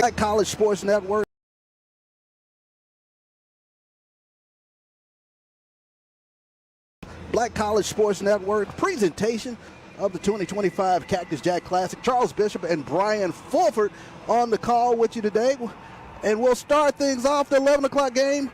Black College Sports Network. Black College Sports Network presentation of the 2025 Cactus Jack Classic. Charles Bishop and Brian Fulford on the call with you today. And we'll start things off the 11 o'clock game.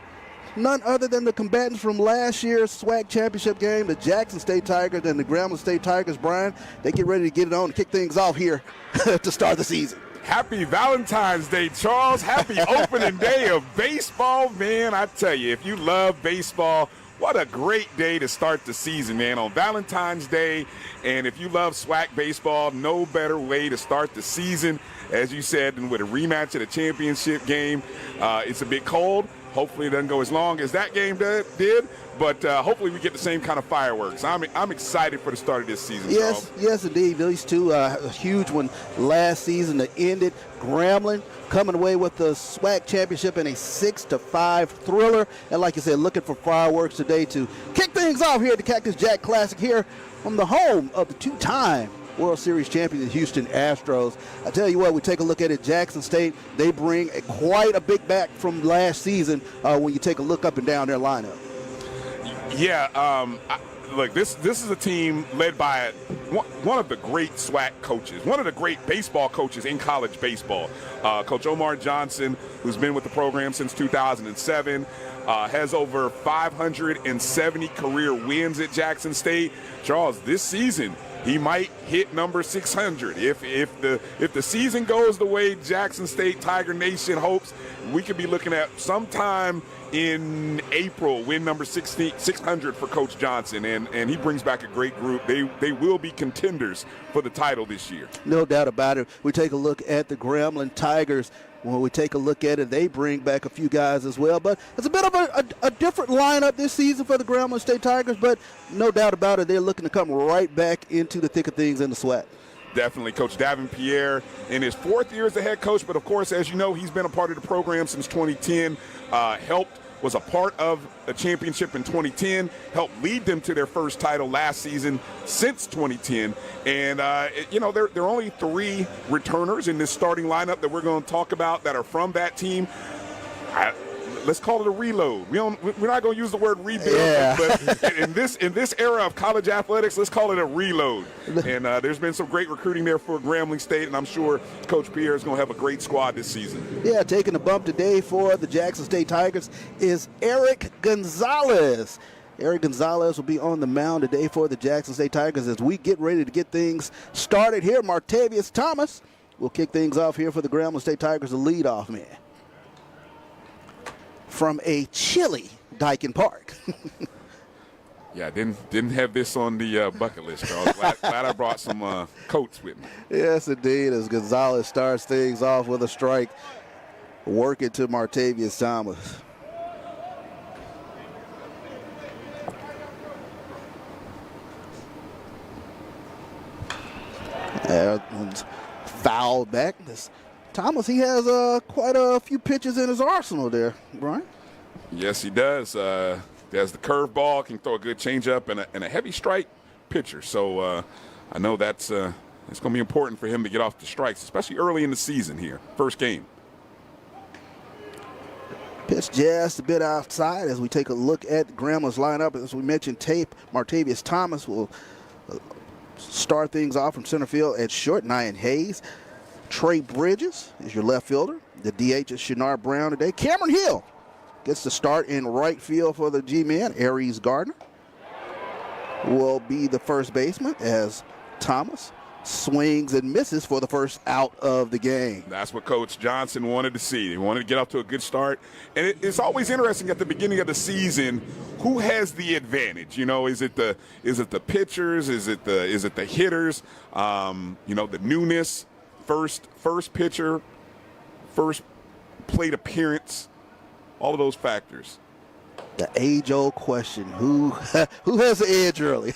None other than the combatants from last year's SWAC championship game, the Jackson State Tigers and the Grambling State Tigers. Brian, they get ready to get it on and kick things off here to start the season. Happy Valentine's Day, Charles. Happy opening day of baseball, man. I tell you, if you love baseball, what a great day to start the season, man, on Valentine's Day. And if you love SWAC baseball, no better way to start the season, as you said, than with a rematch of the championship game. It's a bit cold. Hopefully it doesn't go as long as that game did, but hopefully we get the same kind of fireworks. I'm excited for the start of this season, Charles. Yes, indeed. These two, a huge one last season that ended. Grambling coming away with the SWAC championship in a 6-5 thriller. And like you said, looking for fireworks today to kick things off here at the Cactus Jack Classic here from the home of the two-time World Series champion, the Houston Astros. I tell you what, we take a look at it. Jackson State, they bring quite a big back from last season when you take a look up and down their lineup. Yeah, look, this is a team led by one of the great SWAC coaches, one of the great baseball coaches in college baseball. Coach Omar Johnson, who's been with the program since 2007, has over 570 career wins at Jackson State. Charles, this season, he might hit number 600. If the season goes the way Jackson State Tiger Nation hopes, we could be looking at sometime in April win number 600 for Coach Johnson, and he brings back a great group. They will be contenders for the title this year. No doubt about it. We take a look at the Grambling Tigers. When we take a look at it, they bring back a few guys as well. But it's a bit of a different lineup this season for the Grambling State Tigers, but no doubt about it, they're looking to come right back into the thick of things in the SWAC. Definitely. Coach Davin Pierre in his fourth year as a head coach, but of course, as you know, he's been a part of the program since 2010, was a part of a championship in 2010, helped lead them to their first title last season since 2010. And, there are only 3 returners in this starting lineup that we're going to talk about that are from that team. Let's call it a reload. We're not going to use the word rebuild, yeah. but in this era of college athletics, let's call it a reload. And there's been some great recruiting there for Grambling State, and I'm sure Coach Pierre is going to have a great squad this season. Yeah, taking a bump today for the Jackson State Tigers is Eric Gonzalez. Eric Gonzalez will be on the mound today for the Jackson State Tigers as we get ready to get things started here. Martavius Thomas will kick things off here for the Grambling State Tigers, the leadoff man from a chilly Dyken Park. Yeah, didn't have this on the bucket list, Charles. Glad I brought some coats with me. Yes, indeed, as Gonzalez starts things off with a strike, working to Martavius Thomas. Foul back. Thomas, he has quite a few pitches in his arsenal there, Brian. Yes, he does. There's the curveball, can throw a good changeup, and a heavy strike pitcher. So I know it's going to be important for him to get off the strikes, especially early in the season here, first game. Pitch just a bit outside as we take a look at Grambling's lineup. As we mentioned, Martavius Thomas will start things off from center field at short. Nyan Hayes. Trey Bridges is your left fielder. The DH is Shenard Brown today. Cameron Hill gets the start in right field for the G-men. Aries Gardner will be the first baseman as Thomas swings and misses for the first out of the game. That's what Coach Johnson wanted to see. He wanted to get off to a good start. And it's always interesting at the beginning of the season, who has the advantage? Is it the pitchers? Is it the hitters? The newness. First pitcher, first plate appearance, all of those factors. The age-old question, who has the edge early?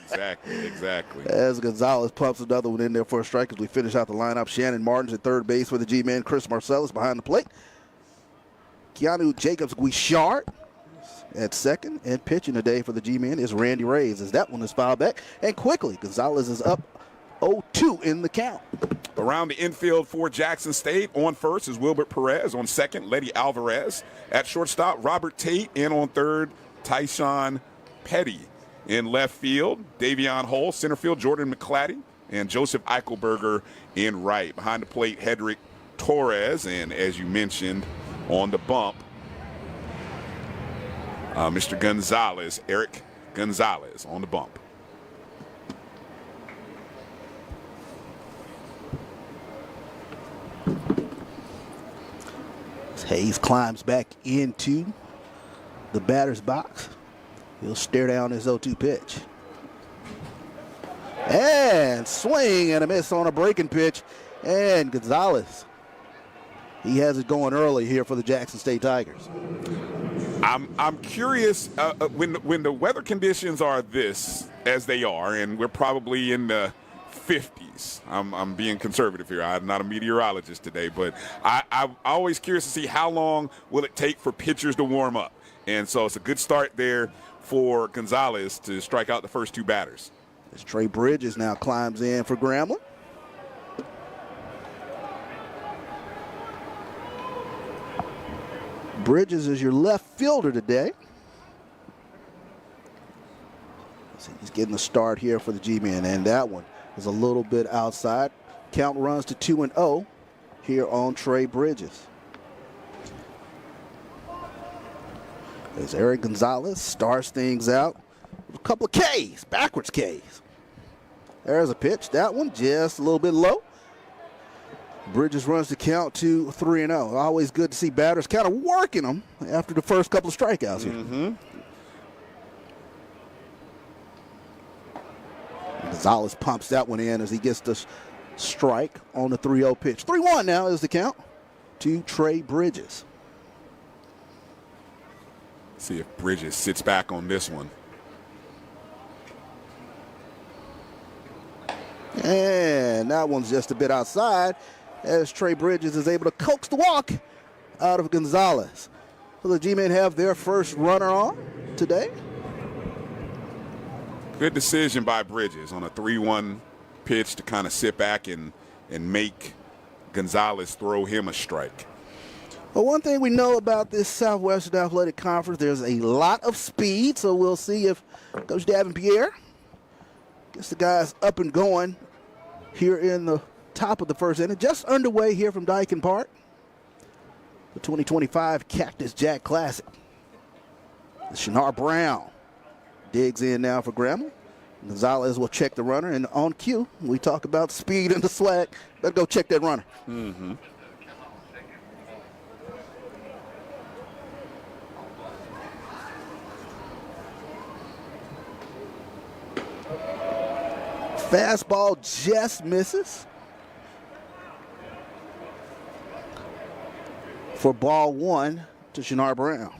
Exactly. As Gonzalez pumps another one in there for a strike as we finish out the lineup. Shannon Martin's at third base for the G-men. Chris Marcellus behind the plate. Keanu Jacobs Guichard at second. And pitching today for the G-men is Randy Reyes as that one is fouled back. And quickly, Gonzalez is up 0-2 in the count. Around the infield for Jackson State, on first is Wilbert Perez. On second, Letty Alvarez. At shortstop, Robert Tate. And on third, Tyshawn Petty. In left field, Davion Hull. Center field, Jordan McClatty. And Joseph Eichelberger in right. Behind the plate, Hedrick Torres. And as you mentioned, on the bump, Mr. Gonzalez, Eric Gonzalez on the bump. Hayes climbs back into the batter's box. He'll stare down his 0-2 pitch. And swing and a miss on a breaking pitch. And Gonzalez, he has it going early here for the Jackson State Tigers. I'm curious, when the weather conditions are this, as they are, and we're probably in the 50s. I'm being conservative here. I'm not a meteorologist today, but I'm always curious to see how long will it take for pitchers to warm up. And so it's a good start there for Gonzalez to strike out the first two batters. As Trey Bridges now climbs in for Grambling. Bridges is your left fielder today. So he's getting the start here for the G-Men, and that one is a little bit outside. Count runs to 2-0 here on Trey Bridges. As Eric Gonzalez starts things out with a couple of Ks, backwards Ks. There's a pitch. That one just a little bit low. Bridges runs the count to 3-0. Always good to see batters kind of working them after the first couple of strikeouts here. Mm-hmm. Gonzalez pumps that one in as he gets the strike on the 3-0 pitch. 3-1 now is the count to Trey Bridges. See if Bridges sits back on this one. And that one's just a bit outside as Trey Bridges is able to coax the walk out of Gonzalez. So the G-Men have their first runner on today. Good decision by Bridges on a 3-1 pitch to kind of sit back and make Gonzalez throw him a strike. Well, one thing we know about this Southwestern Athletic Conference, there's a lot of speed, so we'll see if Coach Davenpierre gets the guys up and going here in the top of the first inning. Just underway here from Dyken Park, the 2025 Cactus Jack Classic. Shinar Brown digs in now for Grambling. Gonzalez will check the runner, and on cue, we talk about speed and the swag. Let's go check that runner. Mm-hmm. Fastball just misses for ball one to Shinar Brown.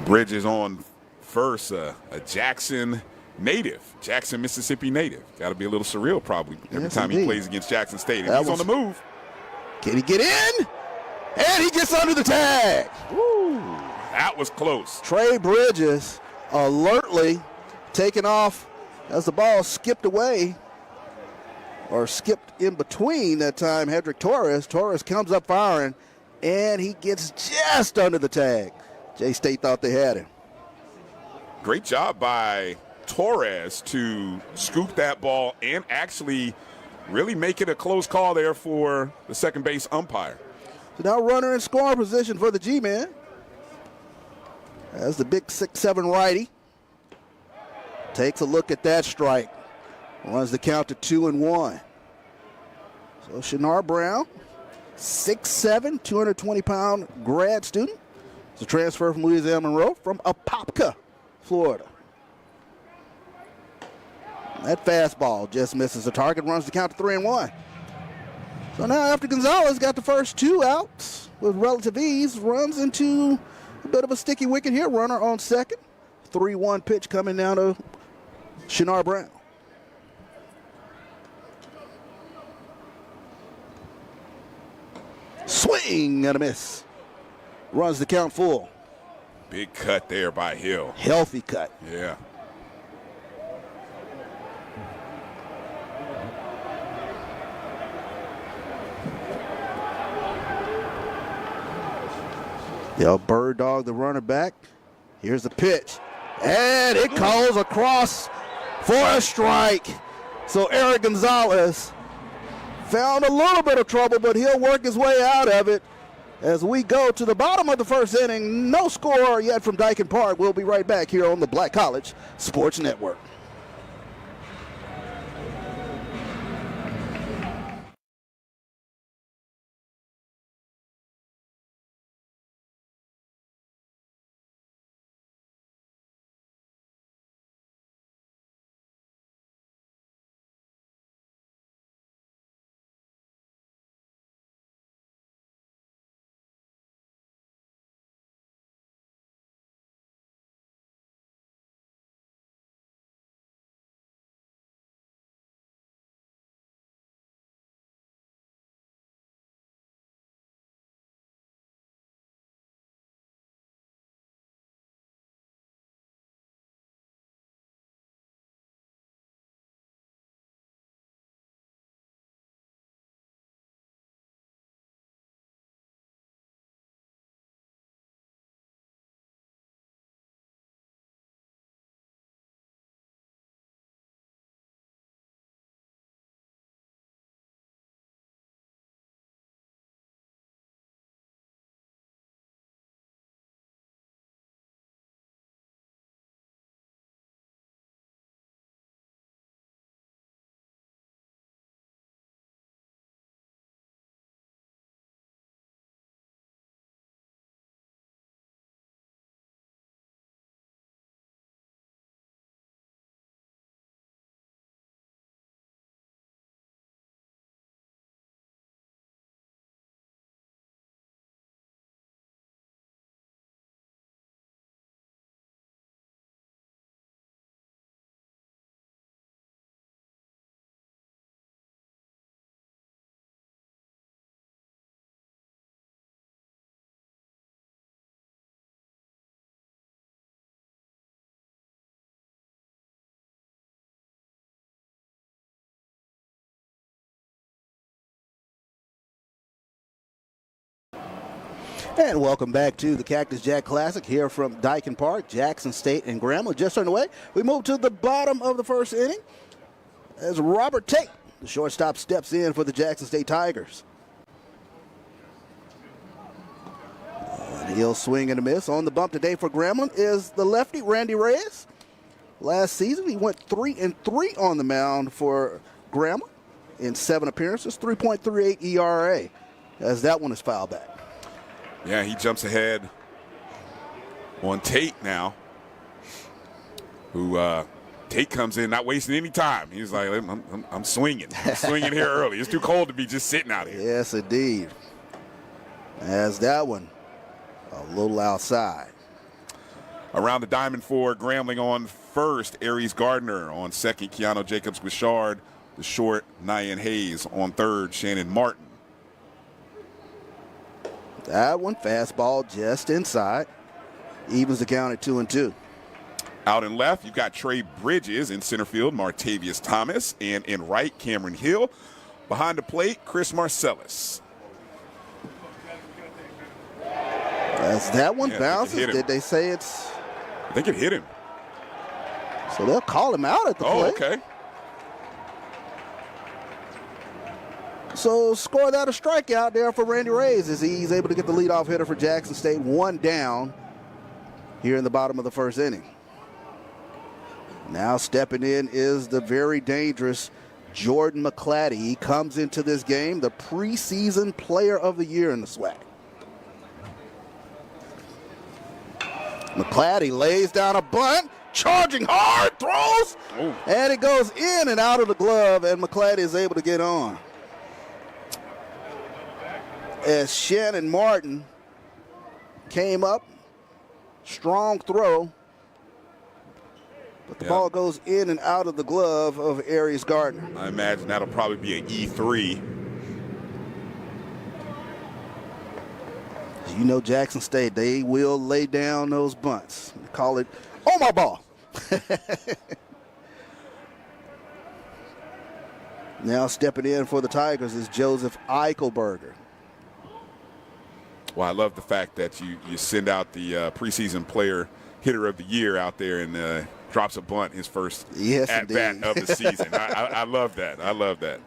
Bridges on first, a Jackson native, Jackson, Mississippi native. Got to be a little surreal probably every time he plays against Jackson State. And he's on the move. Can he get in? And he gets under the tag. Woo, that was close. Trey Bridges alertly taking off as the ball skipped away, or skipped in between that time. Hedrick Torres. Torres comes up firing, and he gets just under the tag. J-State thought they had him. Great job by Torres to scoop that ball and actually really make it a close call there for the second base umpire. So now runner in scoring position for the G-Men as the big 6'7" righty takes a look at that strike. Runs the count to 2-1. So Shinar Brown, 6'7", 220-pound grad student. It's a transfer from Louisiana Monroe from Apopka, Florida. That fastball just misses the target, runs the count to 3-1. So now after Gonzalez got the first two outs with relative ease, runs into a bit of a sticky wicket here. Runner on second. 3-1 pitch coming down to Shinar Brown. Swing and a miss. Runs the count full. Big cut there by Hill. Healthy cut. Yeah. They'll bird dog the runner back. Here's the pitch. And it calls across for a strike. So Eric Gonzalez found a little bit of trouble, but he'll work his way out of it. As we go to the bottom of the first inning, no score yet from Dyken Park. We'll be right back here on the Black College Sports Network. And welcome back to the Cactus Jack Classic here from Dyken Park, Jackson State, and Grambling. Just underway. We move to the bottom of the first inning as Robert Tate, the shortstop, steps in for the Jackson State Tigers. And he'll swing and a miss. On the bump today for Grambling is the lefty, Randy Reyes. Last season, he went 3-3 on the mound for Grambling in 7 appearances, 3.38 ERA, as that one is fouled back. Yeah, he jumps ahead on Tate now, who Tate comes in not wasting any time. He's like, I'm swinging. I'm swinging here early. It's too cold to be just sitting out here. Yes, indeed. As that one a little outside. Around the diamond for Grambling on first, Aries Gardner. On second, Keanu Jacobs-Guichard. The short, Nyan Hayes. On third, Shannon Martin. That one, fastball just inside. Evens the count at 2-2. Out in left, you've got Trey Bridges. In center field, Martavius Thomas. And in right, Cameron Hill. Behind the plate, Chris Marcellus. As that one bounces, did they say it's? I think it hit him. So they'll call him out at the plate. Oh, okay. So score that a strikeout there for Randy Reyes as he's able to get the leadoff hitter for Jackson State. 1 down here in the bottom of the first inning. Now stepping in is the very dangerous Jordan McClatty. He comes into this game the preseason player of the year in the SWAC. McClatty lays down a bunt, charging hard, throws, and it goes in and out of the glove, and McClatty is able to get on. As Shannon Martin came up, strong throw, but the ball goes in and out of the glove of Aries Gardner. I imagine that'll probably be an E3. You know Jackson State, they will lay down those bunts. They call it, oh, my ball. Now stepping in for the Tigers is Joseph Eichelberger. Well, I love the fact that you send out the preseason player hitter of the year out there and drops a bunt his first at-bat of the season. I love that. I love that.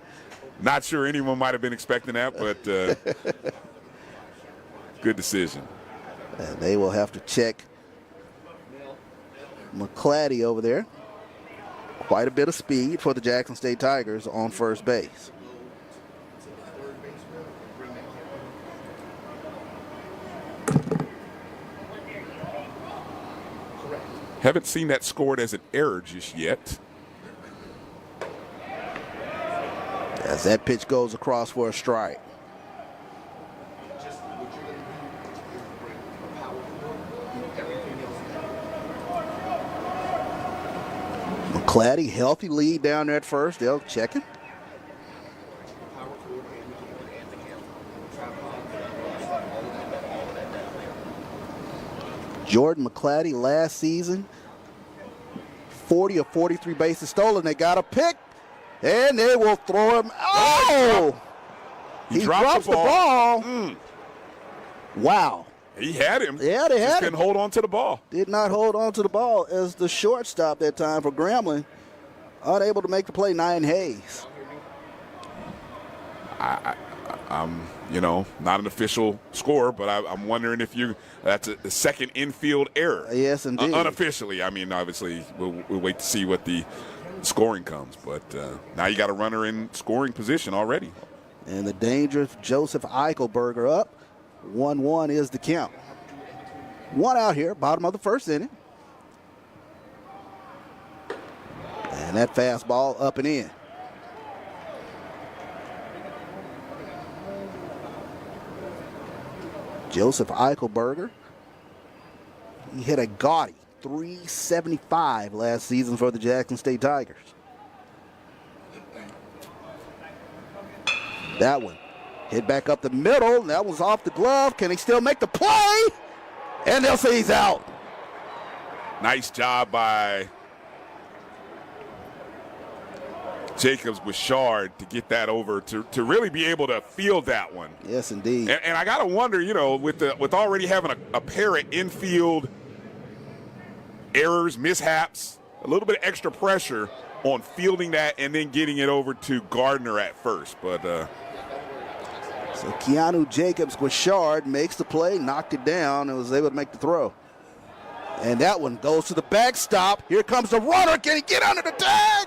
Not sure anyone might have been expecting that, but good decision. And they will have to check McClatty over there. Quite a bit of speed for the Jackson State Tigers on first base. Haven't seen that scored as an error just yet. As that pitch goes across for a strike. McClatty, healthy lead down there at first. They'll check him. Jordan McClatty last season, 40 of 43 bases stolen. They got a pick, and they will throw him. Oh! He drops the ball. Wow. He had him. Yeah, they had him. Couldn't hold on to the ball. Did not hold on to the ball as the shortstop that time for Grambling. Unable to make the play, Nyan Hayes. Not an official score, but I'm wondering if that's a second infield error. Yes, indeed. Unofficially. I mean, obviously, we'll wait to see what the scoring comes. But now you got a runner in scoring position already. And the dangerous Joseph Eichelberger up. 1-1 is the count. One out here, bottom of the first inning. And that fastball up and in. Joseph Eichelberger, he hit a gaudy 375 last season for the Jackson State Tigers. That one hit back up the middle. That was off the glove. Can he still make the play? And they'll say he's out. Nice job by Jacobs Bouchard to get that over, to really be able to field that one. Yes, indeed. And I got to wonder, with already having a pair of infield errors, mishaps, a little bit of extra pressure on fielding that and then getting it over to Gardner at first. But so Keanu Jacobs Bouchard makes the play, knocked it down, and was able to make the throw. And that one goes to the backstop. Here comes the runner. Can he get under the tag?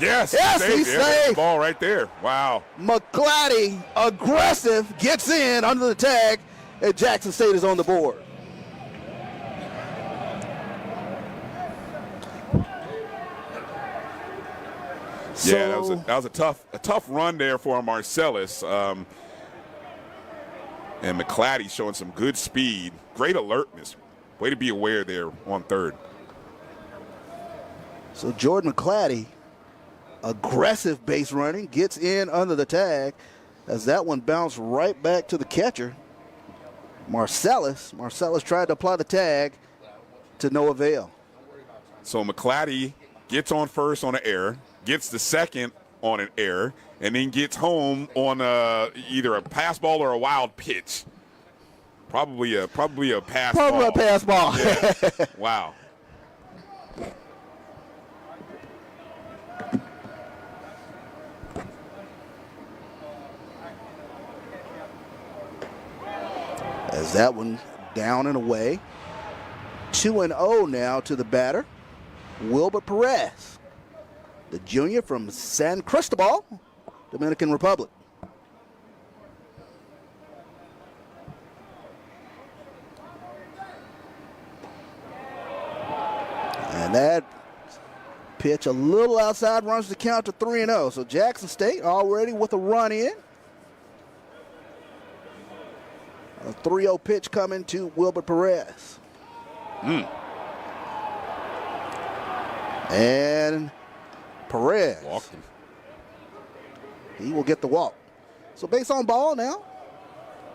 Yes, he's safe. The ball right there. Wow. McClatty, aggressive, gets in under the tag, and Jackson State is on the board. Yeah, that was a tough run there for Marcellus. And McClatty showing some good speed, great alertness. Way to be aware there on third. So Jordan McClatty, aggressive base running, gets in under the tag as that one bounced right back to the catcher. Marcellus tried to apply the tag to no avail. So McClatty gets on first on an error, gets the second on an error, and then gets home on either a pass ball or a wild pitch. Probably a pass ball. Probably a pass ball. Yeah. Wow. As that one down and away. 2-0 now to the batter, Wilbert Perez, the junior from San Cristobal, Dominican Republic. And that pitch a little outside, runs the count to 3-0. So Jackson State already with a run in. A 3-0 pitch coming to Wilbert Perez. And Perez, he will get the walk. So base on ball now.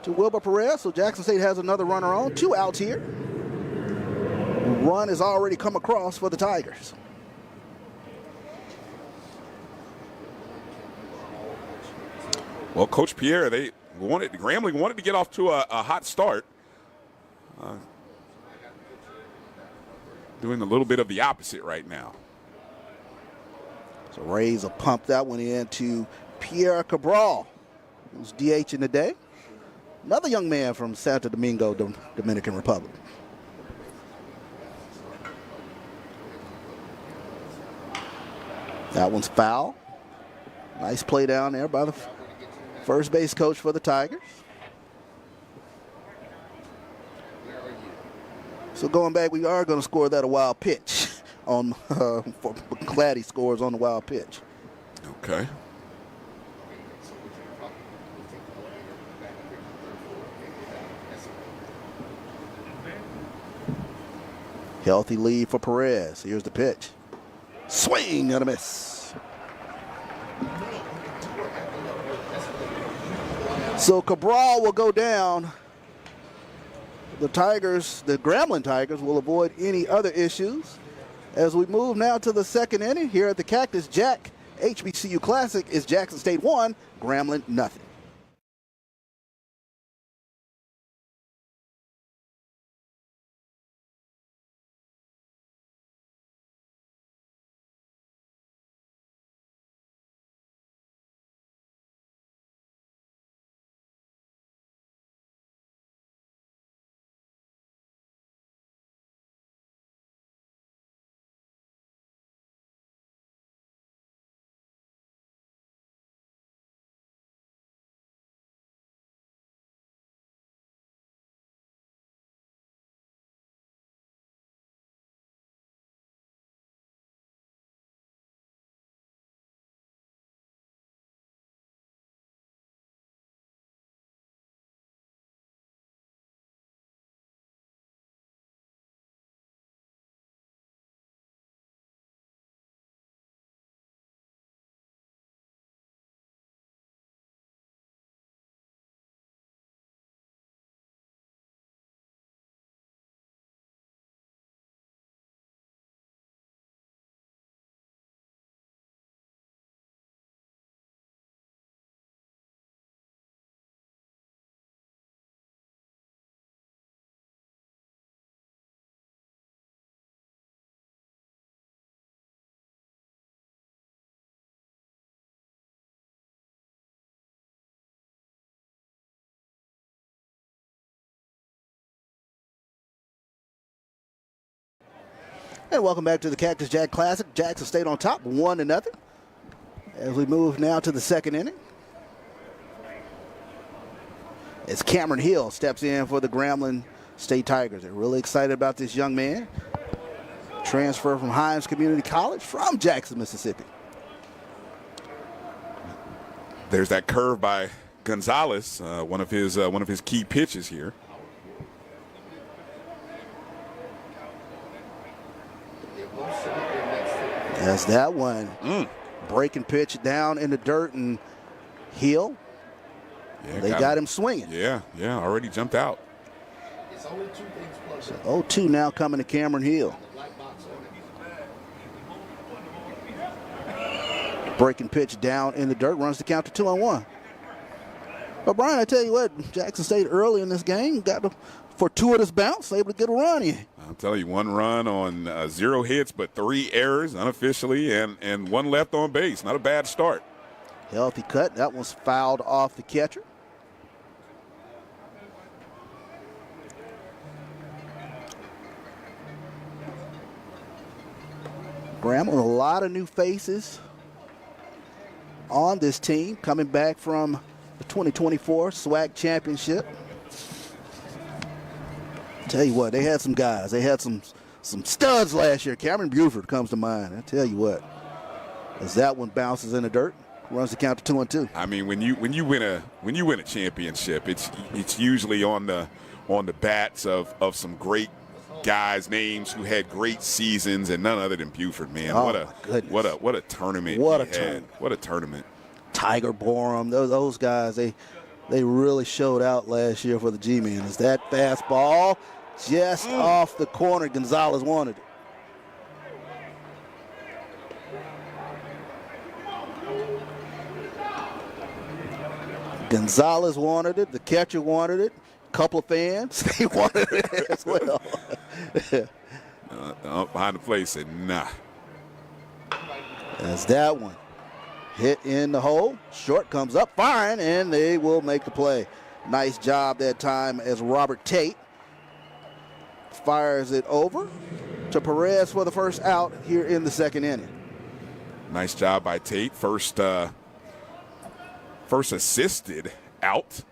to Wilbur Perez. So Jackson State has another runner on. 2 outs here. Run has already come across for the Tigers. Well, Coach Pierre, Grambling wanted to get off to a hot start. Doing a little bit of the opposite right now. So Rays will pump that one in to Pierre Cabral, who's DH in the day. Another young man from Santo Domingo, Dominican Republic. That one's foul. Nice play down there by the first base coach for the Tigers. So going back, we are going to score that a wild pitch on. Glad he scores on the wild pitch. Okay. Healthy lead for Perez. Here's the pitch. Swing and a miss. So Cabral will go down. The Tigers, the Grambling Tigers, will avoid any other issues. As we move now to the second inning here at the Cactus Jack HBCU Classic, is Jackson State 1, Grambling nothing. And welcome back to the Cactus Jack Classic. Jackson State on top, 1-0. As we move now to the second inning. As Cameron Hill steps in for the Grambling State Tigers. They're really excited about this young man. Transfer from Hines Community College from Jackson, Mississippi. There's that curve by Gonzalez, one of his key pitches here. That's that one. Breaking pitch down in the dirt, and Hill, they got him swinging. Yeah, already jumped out. So 0-2 now coming to Cameron Hill. Breaking pitch down in the dirt, runs the count to 2-1. But Brian, I tell you what, Jackson State early in this game got a fortuitous bounce, able to get a run in. I'll tell you, 1 run on 0 hits, but 3 errors unofficially, and 1 left on base. Not a bad start. Healthy cut. That one's fouled off the catcher. Grambling, a lot of new faces on this team, coming back from the 2024 SWAC Championship. Tell you what, they had some guys. They had some studs last year. Cameron Buford comes to mind. I tell you what, as that one bounces in the dirt, runs the count to 2-2. I mean, when you win a championship, it's usually on the bats of some great guys' names who had great seasons, and none other than Buford. Man, oh, what a tournament! What a tournament! What a tournament! Tiger Borum, those guys, they They really showed out last year for the G-Men. Is that fastball just off the corner? Gonzalez wanted it. Gonzalez wanted it. The catcher wanted it. A couple of fans, they wanted it as well. Behind the plate said, nah. As that one hit in the hole. Short comes up fine, and they will make the play. Nice job that time as Robert Tate fires it over to Perez for the first out here in the second inning. Nice job by Tate. First assisted out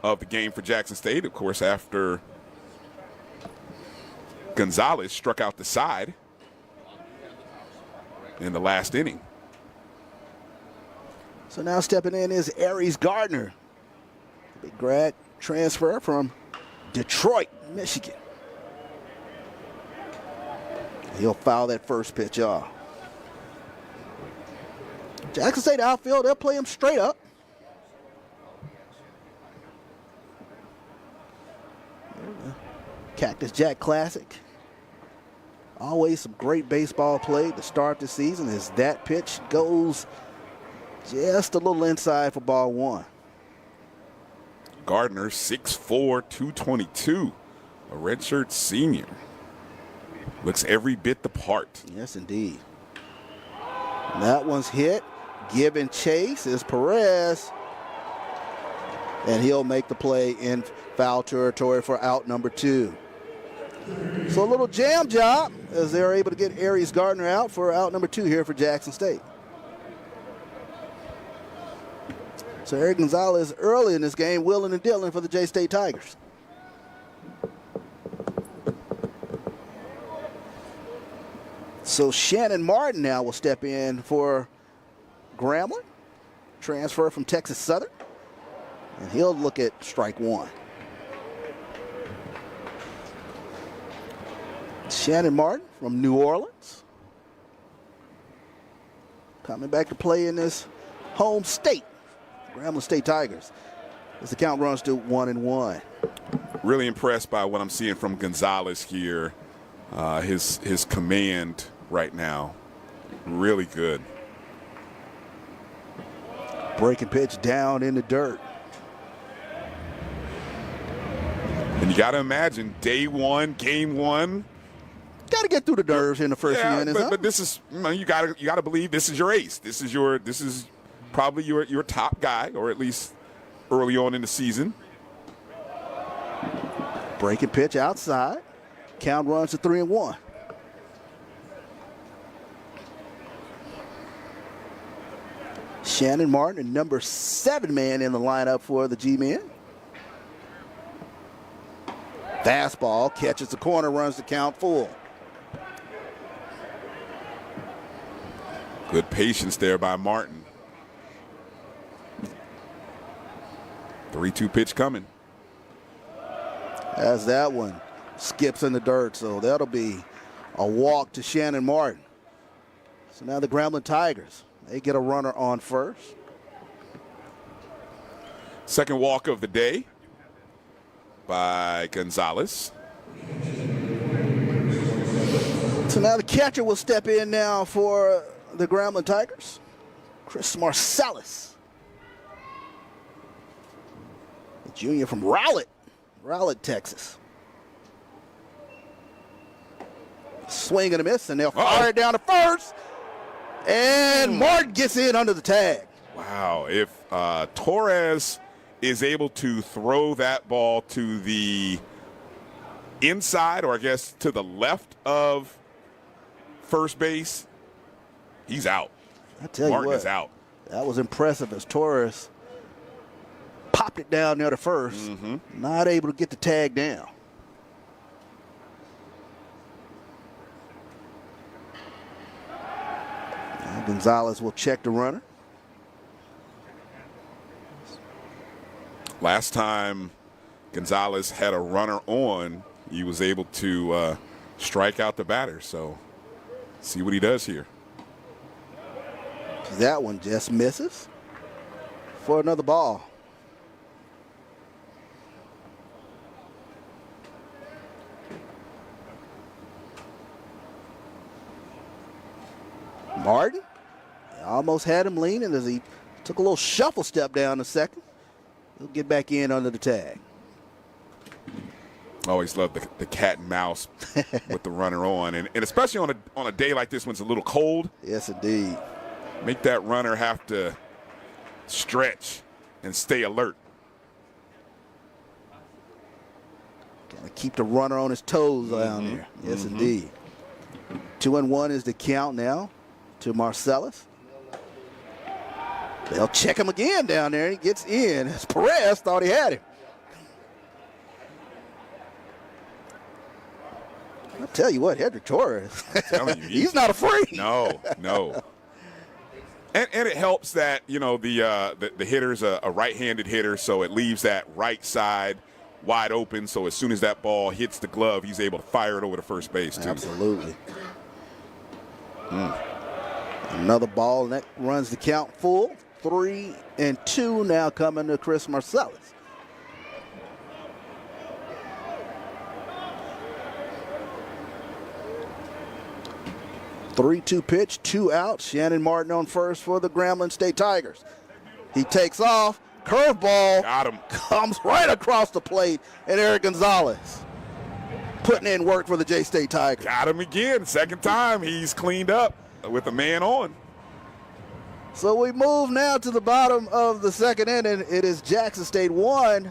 of the game for Jackson State, of course, after Gonzalez struck out the side in the last inning. So now stepping in is Aries Gardner, big grad transfer from Detroit, Michigan. He'll foul that first pitch off. Jackson State outfield, they'll play him straight up. Cactus Jack Classic. Always some great baseball play to start the season as that pitch goes just a little inside for ball one. Gardner, 6'4", 222, a redshirt senior. Looks every bit the part. Yes, indeed. That one's hit. Giving chase is Perez. And he'll make the play in foul territory for out number 2. So a little jam job as they're able to get Aries Gardner out for out number 2 here for Jackson State. So Eric Gonzalez early in this game, willing and dealing for the J-State Tigers. So Shannon Martin now will step in for Grambling, transfer from Texas Southern, and he'll look at strike one. Shannon Martin from New Orleans, coming back to play in this home state, Grambling State Tigers, as the count runs to 1-1. Really impressed by what I'm seeing from Gonzalez here. His command right now, really good. Breaking pitch down in the dirt. And you got to imagine day one, game one. Got to get through the nerves in the first few innings. But this is, you got to believe this is your ace. This is probably your top guy, or at least early on in the season. Breaking pitch outside. Count runs to 3-1. Shannon Martin, the number 7 man in the lineup for the G-Men. Fastball catches the corner, runs the count full. Good patience there by Martin. 3-2 pitch coming. As that one skips in the dirt, so that'll be a walk to Shannon Martin. So now the Grambling Tigers, they get a runner on first. Second walk of the day by Gonzalez. So now the catcher will step in now for the Grambling Tigers, Chris Marsalis, a junior from Rowlett, Texas. Swing and a miss, and they'll fire it down to first. And Martin gets in under the tag. Wow, if Torres is able to throw that ball to the inside, or I guess to the left of first base, he's out. I tell you what, Martin is out. That was impressive as Torres popped it down there to first. Not able to get the tag down. Now Gonzalez will check the runner. Last time Gonzalez had a runner on, he was able to strike out the batter. So see what he does here. That one just misses for another ball. Martin almost had him leaning as he took a little shuffle step down a second. He'll get back in under the tag. Always love the cat and mouse with the runner on, and especially on a day like this when it's a little cold. Yes, indeed. Make that runner have to stretch and stay alert. Gotta keep the runner on his toes down there. Yes, indeed. 2-1 is the count now to Marcellus. They'll check him again down there, and he gets in. Perez thought he had him. I'll tell you what, Hedrick Torres, he's not afraid. No. And it helps that, the hitter's a right-handed hitter, so it leaves that right side wide open. So as soon as that ball hits the glove, he's able to fire it over to first base, too. Absolutely. Another ball, and that runs the count full. 3-2 now coming to Chris Marcellus. Three-two pitch, 2 out. Shannon Martin on first for the Grambling State Tigers. He takes off. Curveball. Got him. Comes right across the plate. And Eric Gonzalez putting in work for the J-State Tigers. Got him again. Second time he's cleaned up with a man on. So we move now to the bottom of the second inning. It is Jackson State 1.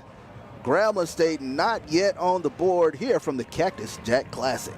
Grambling State not yet on the board here from the Cactus Jack Classic.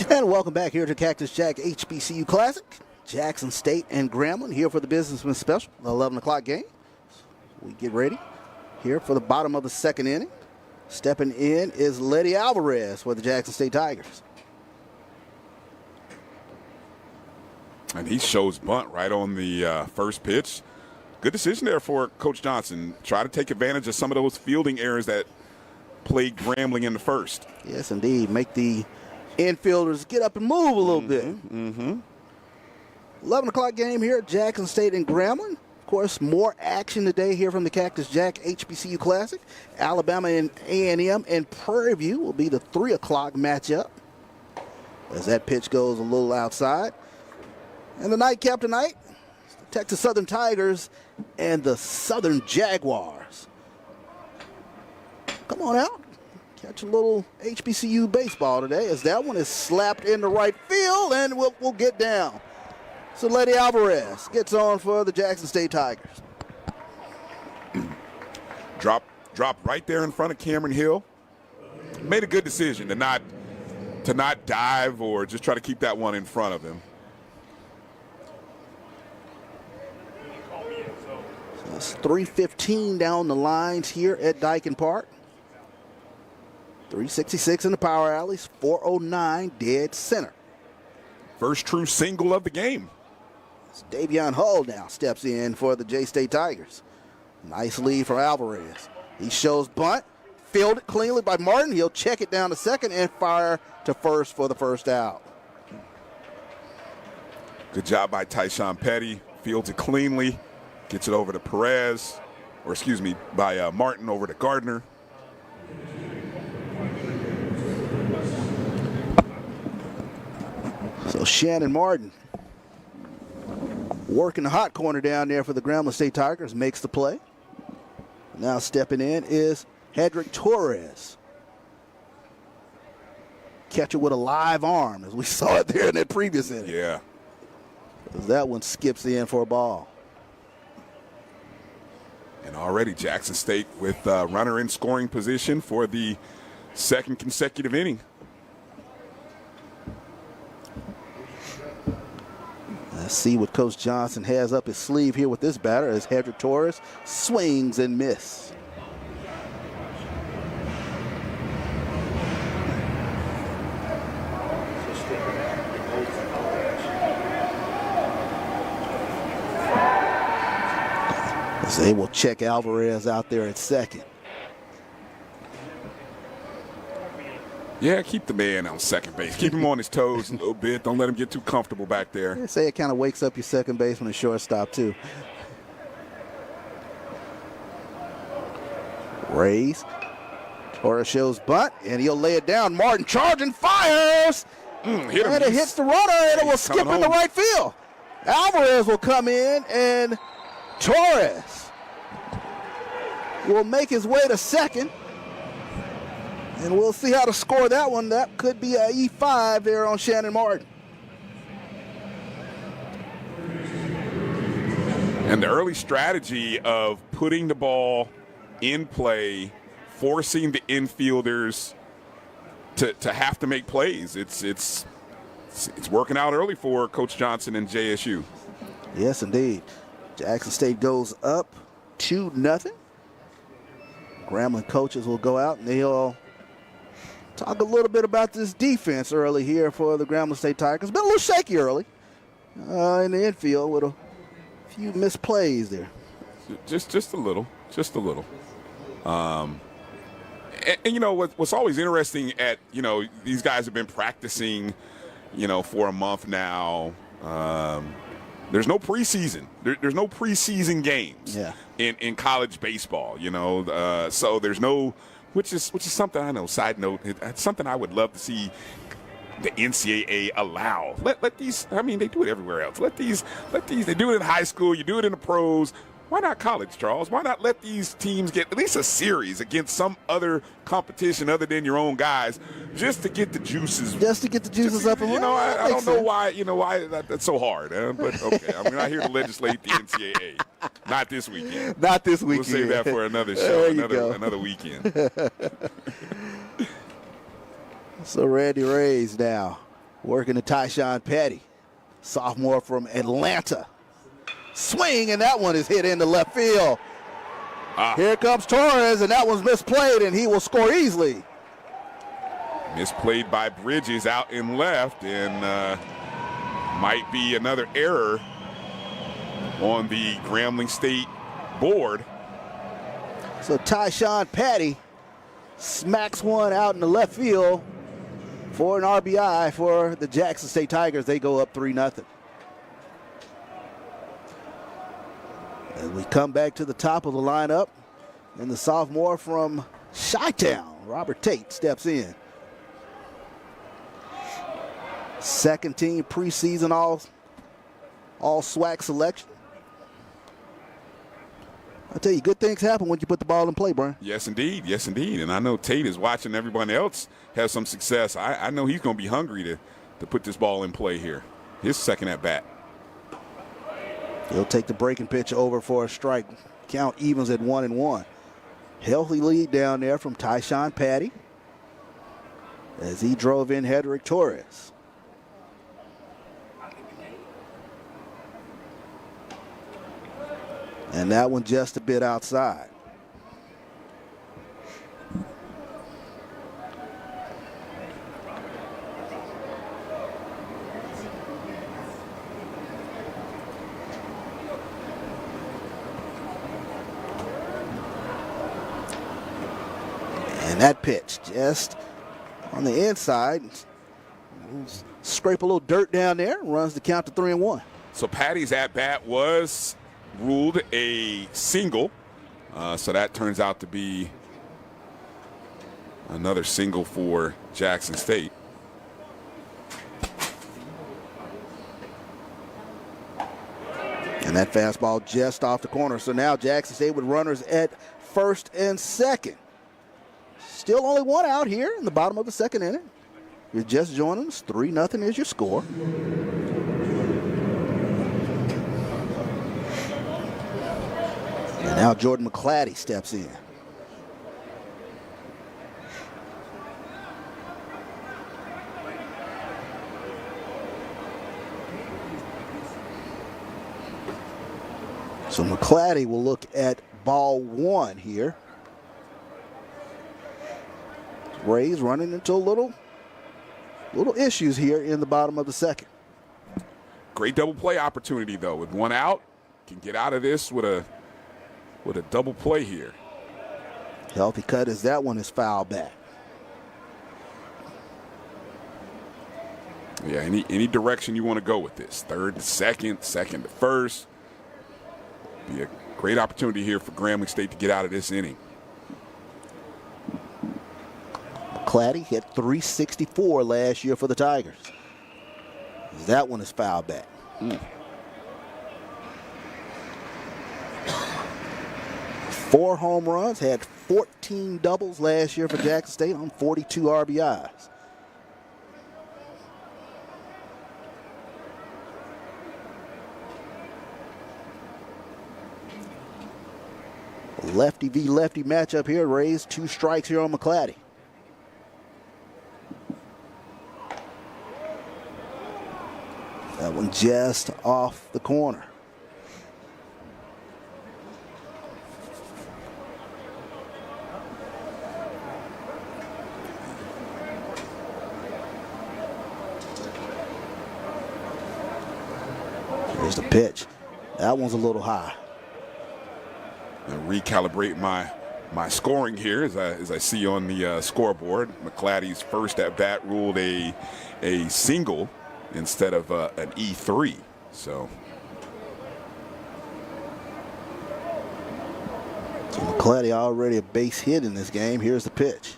And welcome back here to Cactus Jack HBCU Classic. Jackson State and Grambling here for the Businessman Special, the 11 o'clock game. We get ready here for the bottom of the second inning. Stepping in is Letty Alvarez for the Jackson State Tigers. And he shows bunt right on the first pitch. Good decision there for Coach Johnson. Try to take advantage of some of those fielding errors that plagued Grambling in the first. Yes, indeed. Make the infielders get up and move a little bit. 11 o'clock game here at Jackson State and Grambling. Of course, more action today here from the Cactus Jack HBCU Classic. Alabama and A&M and Prairie View will be the 3 o'clock matchup as that pitch goes a little outside. And the nightcap tonight, the Texas Southern Tigers and the Southern Jaguars. Come on out. Catch a little HBCU baseball today as that one is slapped into right field and we'll get down. So Letty Alvarez gets on for the Jackson State Tigers. Drop right there in front of Cameron Hill. Made a good decision to not dive or just try to keep that one in front of him. So it's 3:15 down the lines here at Dyken Park. 366 in the power alleys, 409 dead center. First true single of the game. So Davion Hull now steps in for the J-State Tigers. Nice lead from Alvarez. He shows bunt, fielded cleanly by Martin. He'll check it down to second and fire to first for the first out. Good job by Tyshawn Petty. Fields it cleanly, gets it over to Perez, or excuse me, by Martin over to Gardner. So Shannon Martin working the hot corner down there for the Grambling State Tigers, makes the play. Now stepping in is Hedrick Torres. Catcher with a live arm, as we saw it there in that previous inning. Yeah. That one skips in for a ball. And already Jackson State with runner in scoring position for the second consecutive inning. Let's see what Coach Johnson has up his sleeve here with this batter as Hedrick Torres swings and misses. As they will check Alvarez out there at second. Yeah, keep the man on second base. Keep him on his toes a little bit. Don't let him get too comfortable back there. They say it kind of wakes up your second baseman and shortstop, too. Rays. Torres shows bunt, and he'll lay it down. Martin charging, fires! And it hits the runner, and it will skip into right field. Alvarez will come in, and Torres will make his way to second. And we'll see how to score that one. That could be a E5 there on Shannon Martin. And the early strategy of putting the ball in play, forcing the infielders to have to make plays. It's working out early for Coach Johnson and JSU. Yes, indeed. Jackson State goes up 2-0. Grambling coaches will go out and they'll talk a little bit about this defense early here for the Grambling State Tigers. Been a little shaky early in the infield with a few misplays there. Just a little. And you know what's always interesting at these guys have been practicing for a month now. There's no preseason. There's no preseason games in college baseball. So there's no. Which is something I know. Side note, it's something I would love to see the NCAA allow. Let these. I mean, they do it everywhere else. Let these. They do it in high school. You do it in the pros. Why not college, Charles? Why not let these teams get at least a series against some other competition other than your own guys, just to get the juices. Just to get the juices up and running. I don't know why. Why that's so hard. But okay, I'm not here to legislate the NCAA. Not this weekend. Not this weekend. We'll save that for another show, another weekend. So Randy Rays now working to Tyshawn Petty, sophomore from Atlanta. Swing, and that one is hit into left field. Here comes Torres, and that one's misplayed, and he will score easily. Misplayed by Bridges out in left, and might be another error on the Grambling State board. So Tyshawn Petty smacks one out in the left field for an RBI for the Jackson State Tigers. They go up 3-0. As we come back to the top of the lineup, and the sophomore from Chi-Town, Robert Tate, steps in. Second team preseason all SWAC selection. I tell you, good things happen when you put the ball in play, Brian. Yes, indeed. Yes, indeed. And I know Tate is watching everyone else have some success. I know he's going to be hungry to put this ball in play here. His second at bat. He'll take the breaking pitch over for a strike. Count evens at 1-1. Healthy lead down there from Tyshawn Patty as he drove in Hedrick Torres. And that one just a bit outside. And that pitch just on the inside. Scrape a little dirt down there. Runs the count to 3-1. So Patty's at-bat was ruled a single. So that turns out to be another single for Jackson State. And that fastball just off the corner. So now Jackson State with runners at first and second. Still only one out here in the bottom of the second inning. You're just joining us. 3-0 is your score. And now Jordan McClatty steps in. So McClatty will look at ball one here. Rays running into little issues here in the bottom of the second. Great double play opportunity though. With one out, can get out of this with a double play here. Healthy cut as that one is foul back. Yeah, any direction you want to go with this. Third to second, second to first. Be a great opportunity here for Grambling State to get out of this inning. McClatty hit .364 last year for the Tigers. That one is foul back. 4 home runs, had 14 doubles last year for Jackson State on 42 RBIs. Lefty v. lefty matchup here. Rays 2 strikes here on McClatty. That one just off the corner. Here's the pitch. That one's a little high. And recalibrate my scoring here as I see on the scoreboard. McClatty's first at bat ruled a single instead of an E3. So McClatty already a base hit in this game. Here's the pitch.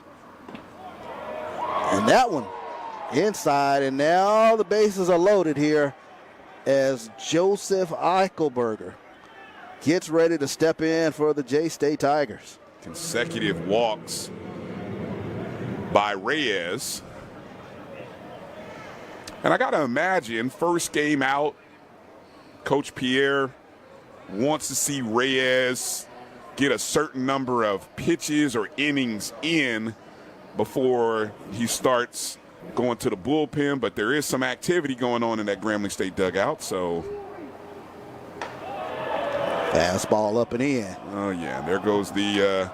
And that one inside, and now the bases are loaded here as Joseph Eichelberger gets ready to step in for the J-State Tigers. Consecutive walks by Reyes. And I got to imagine, first game out, Coach Pierre wants to see Reyes get a certain number of pitches or innings in before he starts going to the bullpen. But there is some activity going on in that Grambling State dugout, so. Fastball up and in. Oh, yeah, there goes the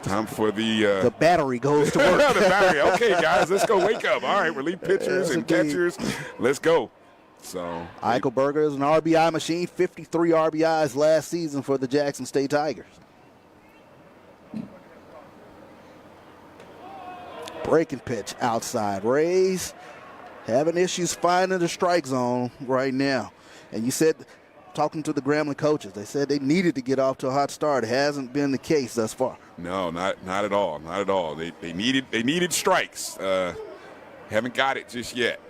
time for the battery goes to work. The battery. Okay, guys, let's go wake up. All right, relief pitchers and catchers, let's go. So Eichelberger is an RBI machine, 53 RBIs last season for the Jackson State Tigers. Breaking pitch outside. Rays having issues finding the strike zone right now. And you said, talking to the Grambling coaches, they said they needed to get off to a hot start. It hasn't been the case thus far. No, not at all. Not at all. They needed strikes. Haven't got it just yet.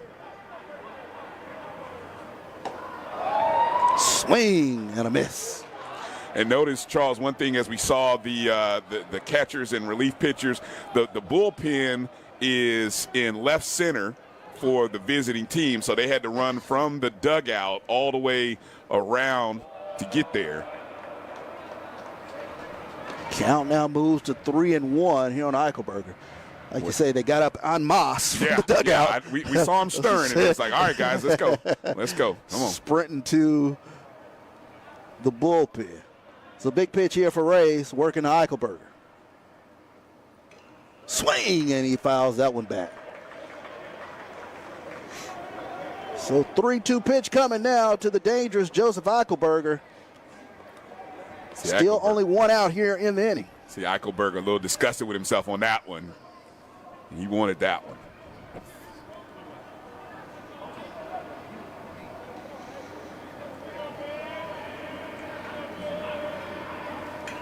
Swing and a miss. And notice, Charles, one thing as we saw the catchers and relief pitchers, the bullpen is in left center for the visiting team, so they had to run from the dugout all the way around to get there. Count now moves to 3-1 here on Eichelberger. Like you say, they got up en masse from the dugout. We saw him stirring, and it's like, all right, guys, let's go. Let's go. Come on. Sprinting to the bullpen. It's a big pitch here for Rays, working to Eichelberger. Swing, and he fouls that one back. So 3-2 pitch coming now to the dangerous Joseph Eichelberger. Still only one out here in the inning. See, Eichelberger a little disgusted with himself on that one. He wanted that one.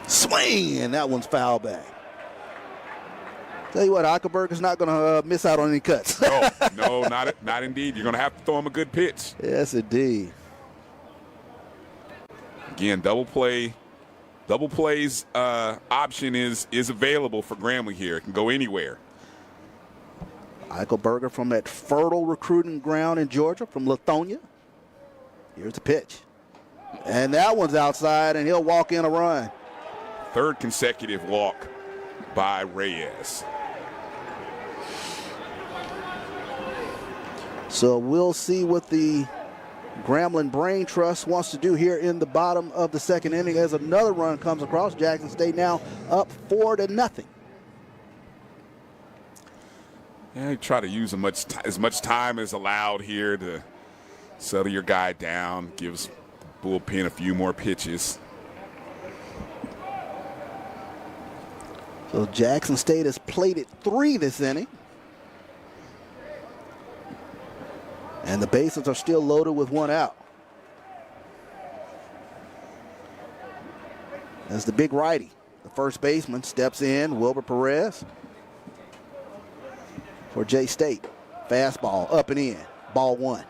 Swing, and that one's foul back. Tell you what, Eichelberger's not going to miss out on any cuts. No, not indeed. You're going to have to throw him a good pitch. Yes, indeed. Again, double plays option is available for Grambling here. It can go anywhere. Eichelberger from that fertile recruiting ground in Georgia, from Lithonia. Here's the pitch. And that one's outside, and he'll walk in a run. Third consecutive walk by Reyes. So we'll see what the Grambling Brain Trust wants to do here in the bottom of the second inning as another run comes across. Jackson State now up 4-0. Yeah, you try to use as much time as allowed here to settle your guy down, gives bullpen a few more pitches. So Jackson State has plated 3 this inning. And the bases are still loaded with 1 out. As the big righty, the first baseman, steps in, Wilbur Perez for J-State. Fastball up and in, ball 1.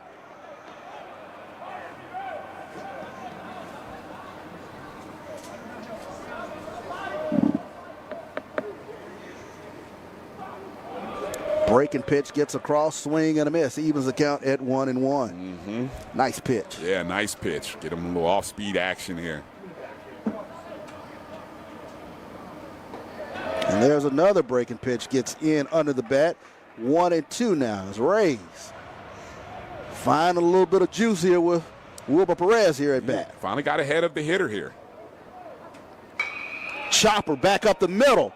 Breaking pitch gets across, swing and a miss. Evens the count at 1-1. Mm-hmm. Nice pitch. Yeah, nice pitch. Get him a little off-speed action here. And there's another breaking pitch, gets in under the bat. 1-2 now as Rays find a little bit of juice here with Wilbur Perez here at bat. Finally got ahead of the hitter here. Chopper back up the middle.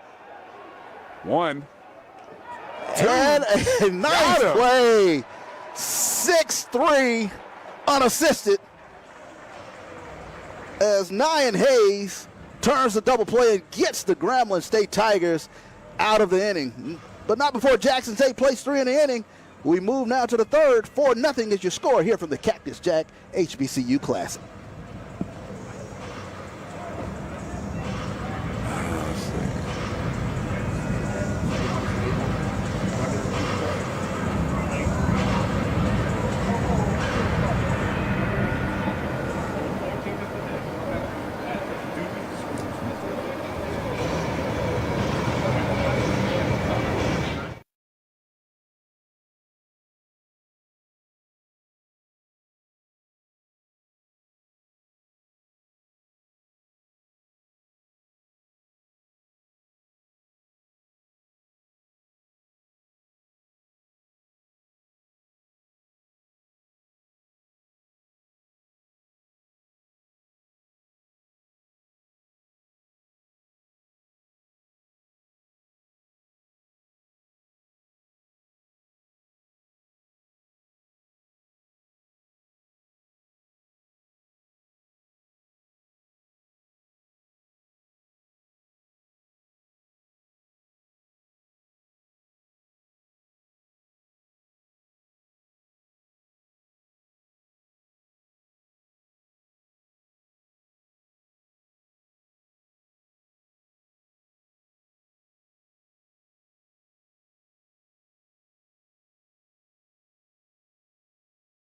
1, 2. And a nice play. 6-3 unassisted as Nyan Hayes turns the double play and gets the Grambling State Tigers out of the inning. But not before Jackson State plays 3 in the inning. We move now to the third. 4-0 is your score here from the Cactus Jack HBCU Classic.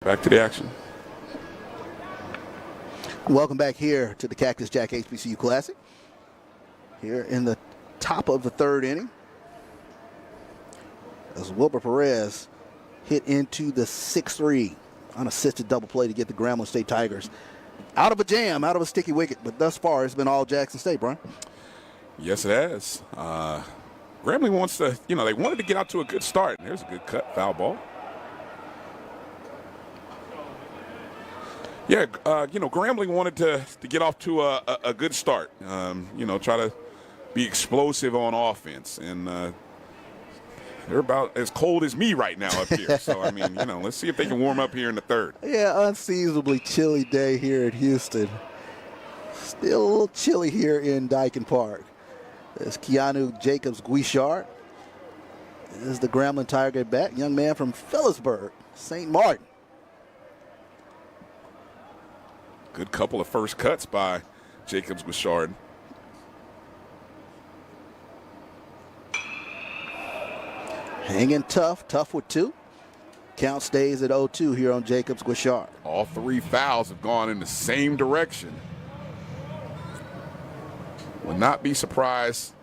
Back to the action. Welcome back here to the Cactus Jack HBCU Classic. Here in the top of the third inning, as Wilbur Perez hit into the 6-3 unassisted double play to get the Grambling State Tigers out of a jam, out of a sticky wicket. But thus far, it's been all Jackson State, Brian. Yes, it has. Grambling wants to, they wanted to get out to a good start. There's a good cut, foul ball. Yeah, Grambling wanted to get off to a good start. Try to be explosive on offense. And they're about as cold as me right now up here. So, let's see if they can warm up here in the third. Yeah, unseasonably chilly day here in Houston. Still a little chilly here in Dyken Park. There's Keanu Jacobs Guichard. This is the Grambling Tiger back, young man from Phillipsburg, St. Martin. Good couple of first cuts by Jacobs Guichard. Hanging tough with two. Count stays at 0-2 here on Jacobs Guichard. All three fouls have gone in the same direction. Would not be surprised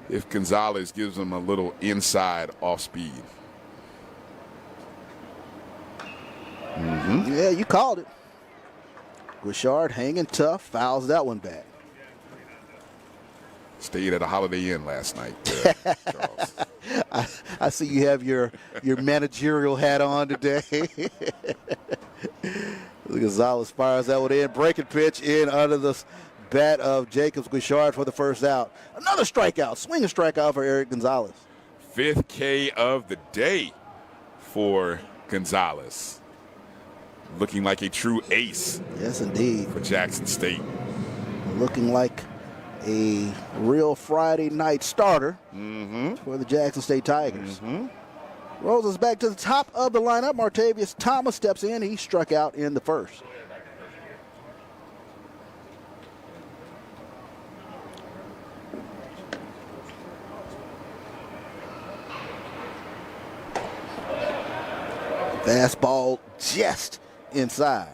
if Gonzalez gives him a little inside off speed. Yeah, you called it. Guichard hanging tough, fouls that one back. Stayed at a Holiday Inn last night, Charles. I see you have your managerial hat on today. Gonzalez fires that one in. Breaking pitch in under the bat of Jacobs Guichard for the first out. Another strikeout. Swinging strikeout for Eric Gonzalez. 5th K of the day for Gonzalez. Looking like a true ace. Yes, indeed. For Jackson State. Looking like a real Friday night starter for the Jackson State Tigers. Rolls us back to the top of the lineup. Martavius Thomas steps in. He struck out in the first. Fastball just inside.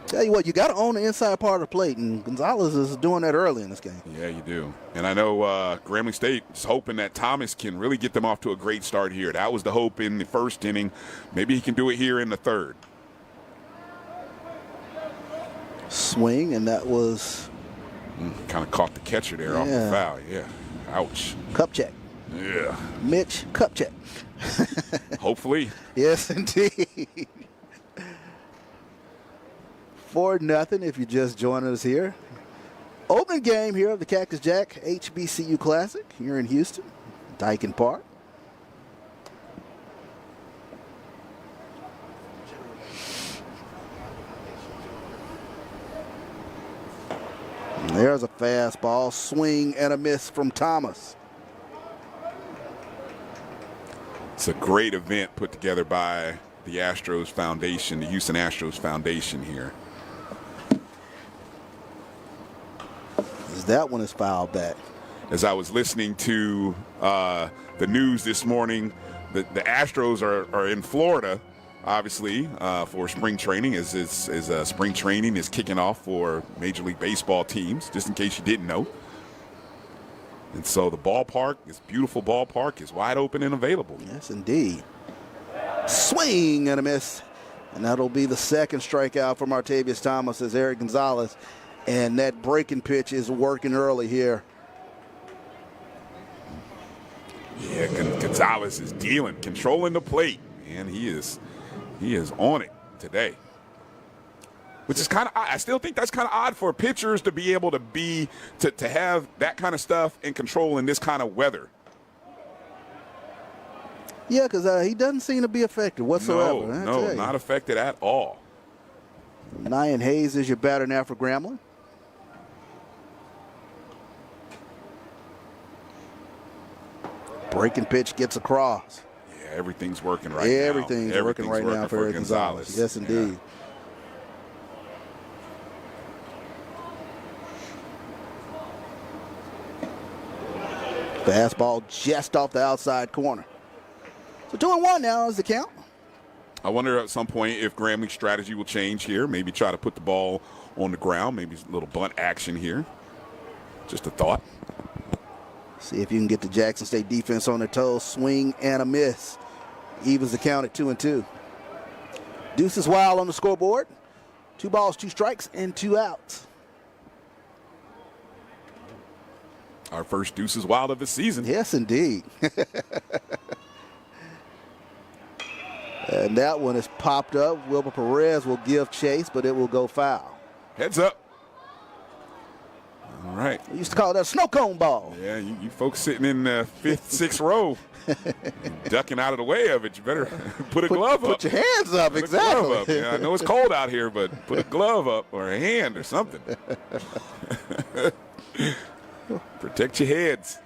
Tell you what, you got to own the inside part of the plate, and Gonzalez is doing that early in this game. Yeah, you do. And I know Grambling State is hoping that Thomas can really get them off to a great start here. That was the hope in the first inning. Maybe he can do it here in the third. Swing, and that was... kind of caught the catcher there off the foul. Yeah. Ouch. Cup check. Yeah. Mitch, cup check. Hopefully. Yes, indeed. 4-0 if you're just joining us here. Opening game here of the Cactus Jack HBCU Classic here in Houston, Dyken Park. And there's a fastball, swing and a miss from Thomas. It's a great event put together by the Astros Foundation, the Houston Astros Foundation here. That one is fouled back. As I was listening to the news this morning, the Astros are in Florida, obviously, for spring training, as spring training is kicking off for Major League Baseball teams, just in case you didn't know. And so the ballpark, this beautiful ballpark, is wide open and available. Yes, indeed. Swing and a miss. And that'll be the second strikeout for Martavius Thomas as Eric Gonzalez. And that breaking pitch is working early here. Yeah, Gonzalez is dealing, controlling the plate, and he is on it today. Which is kind of, I still think that's kind of odd for pitchers to be able to have that kind of stuff and control in this kind of weather. Yeah, because he doesn't seem to be affected whatsoever. No, not affected at all. Nyan Hayes is your batter now for Grambling. Breaking pitch gets across. Yeah, everything's working right now. Everything's working right now for Eric Gonzalez. Yes, indeed. Yeah. Fastball just off the outside corner. So 2-1 now is the count. I wonder at some point if Grambling's strategy will change here. Maybe try to put the ball on the ground. Maybe a little bunt action here. Just a thought. See if you can get the Jackson State defense on their toes. Swing and a miss. Evens the count at 2-2. Deuces Wild on the scoreboard. 2 balls, 2 strikes, and 2 outs. Our first Deuces Wild of the season. Yes, indeed. And that one is popped up. Wilbur Perez will give chase, but it will go foul. Heads up. All right. We used to call that a snow cone ball. Yeah, you folks sitting in the 5th, 6th row, ducking out of the way of it. You better put a glove up. Put your hands up, Put exactly. a glove up. Yeah, I know it's cold out here, but put a glove up or a hand or something. Protect your heads.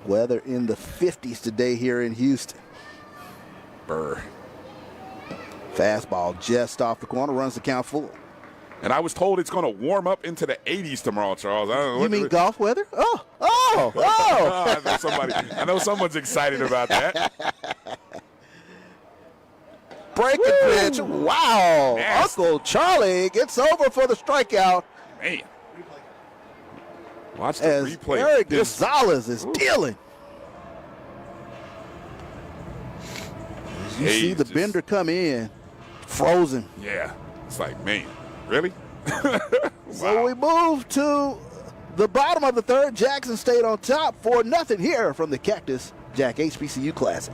Weather in the 50s today here in Houston. Burr. Fastball just off the corner, runs the count full. And I was told it's going to warm up into the 80s tomorrow, Charles. I don't know. You mean golf weather? Oh. I know someone's excited about that. Breaking pitch. Wow. Nasty. Uncle Charlie gets over for the strikeout. Man. Watch the As replay. Eric Gonzalez is dealing. As you see the bender come in, frozen. Yeah. It's like, man, really? So we move to the bottom of the 3rd. Jackson State on top 4-0 here from the Cactus Jack HBCU Classic.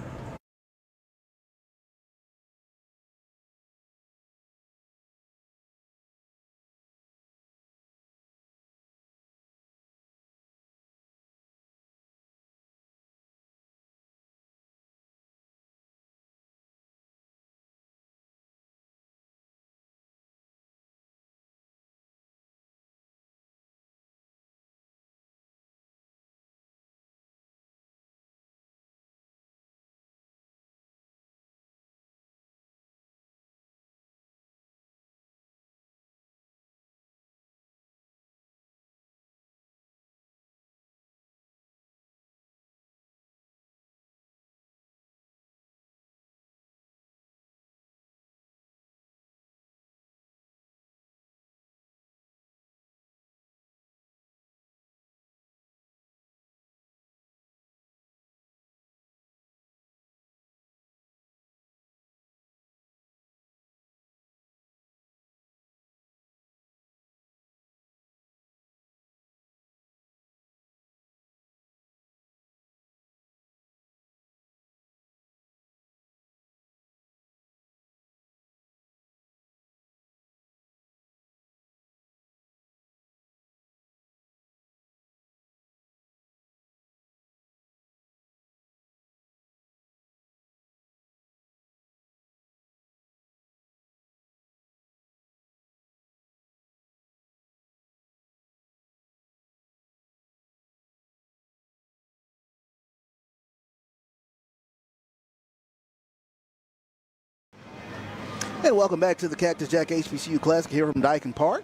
And welcome back to the Cactus Jack HBCU Classic here from Dyken Park.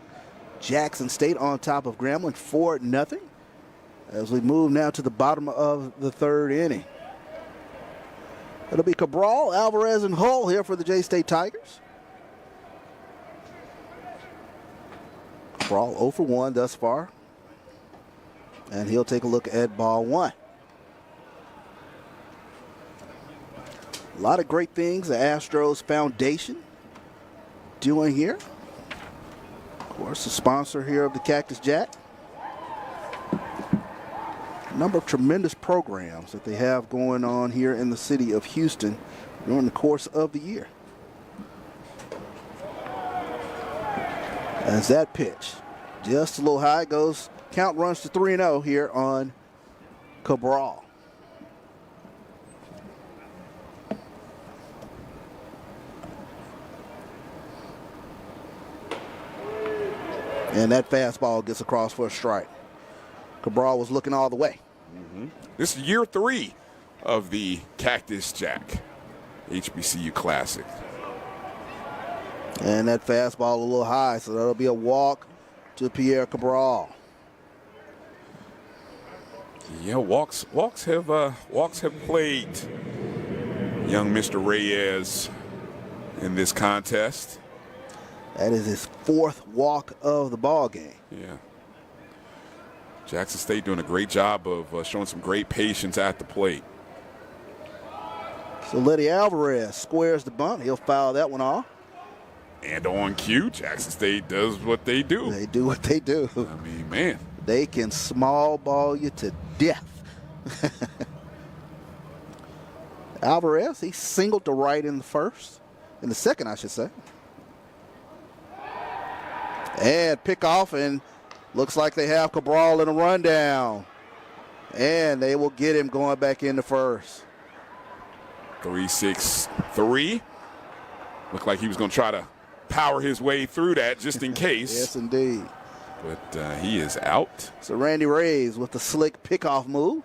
Jackson State on top of Grambling 4-0. As we move now to the bottom of the 3rd inning. It'll be Cabral, Alvarez, and Hull here for the J-State Tigers. Cabral 0 for 1 thus far. And he'll take a look at ball 1. A lot of great things the Astros Foundation doing here. Of course, the sponsor here of the Cactus Jack. A number of tremendous programs that they have going on here in the city of Houston during the course of the year. As that pitch just a little high goes, count runs to 3-0 here on Cabral. And that fastball gets across for a strike. Cabral was looking all the way. Mm-hmm. This is year 3 of the Cactus Jack HBCU Classic. And that fastball a little high, so that'll be a walk to Pierre Cabral. Yeah, walks have plagued young Mr. Reyes in this contest. That is his 4th walk of the ball game. Yeah. Jackson State doing a great job of showing some great patience at the plate. So Letty Alvarez squares the bunt. He'll foul that one off. And on cue, Jackson State does what they do. They do what they do. I mean, man. They can small ball you to death. Alvarez, he singled to right in the second, I should say. And pick off, and looks like they have Cabral in a rundown. And they will get him going back in the first. 3-6-3. Looked like he was going to try to power his way through that just in case. Yes, indeed. But he is out. So Randy Reyes with the slick pickoff move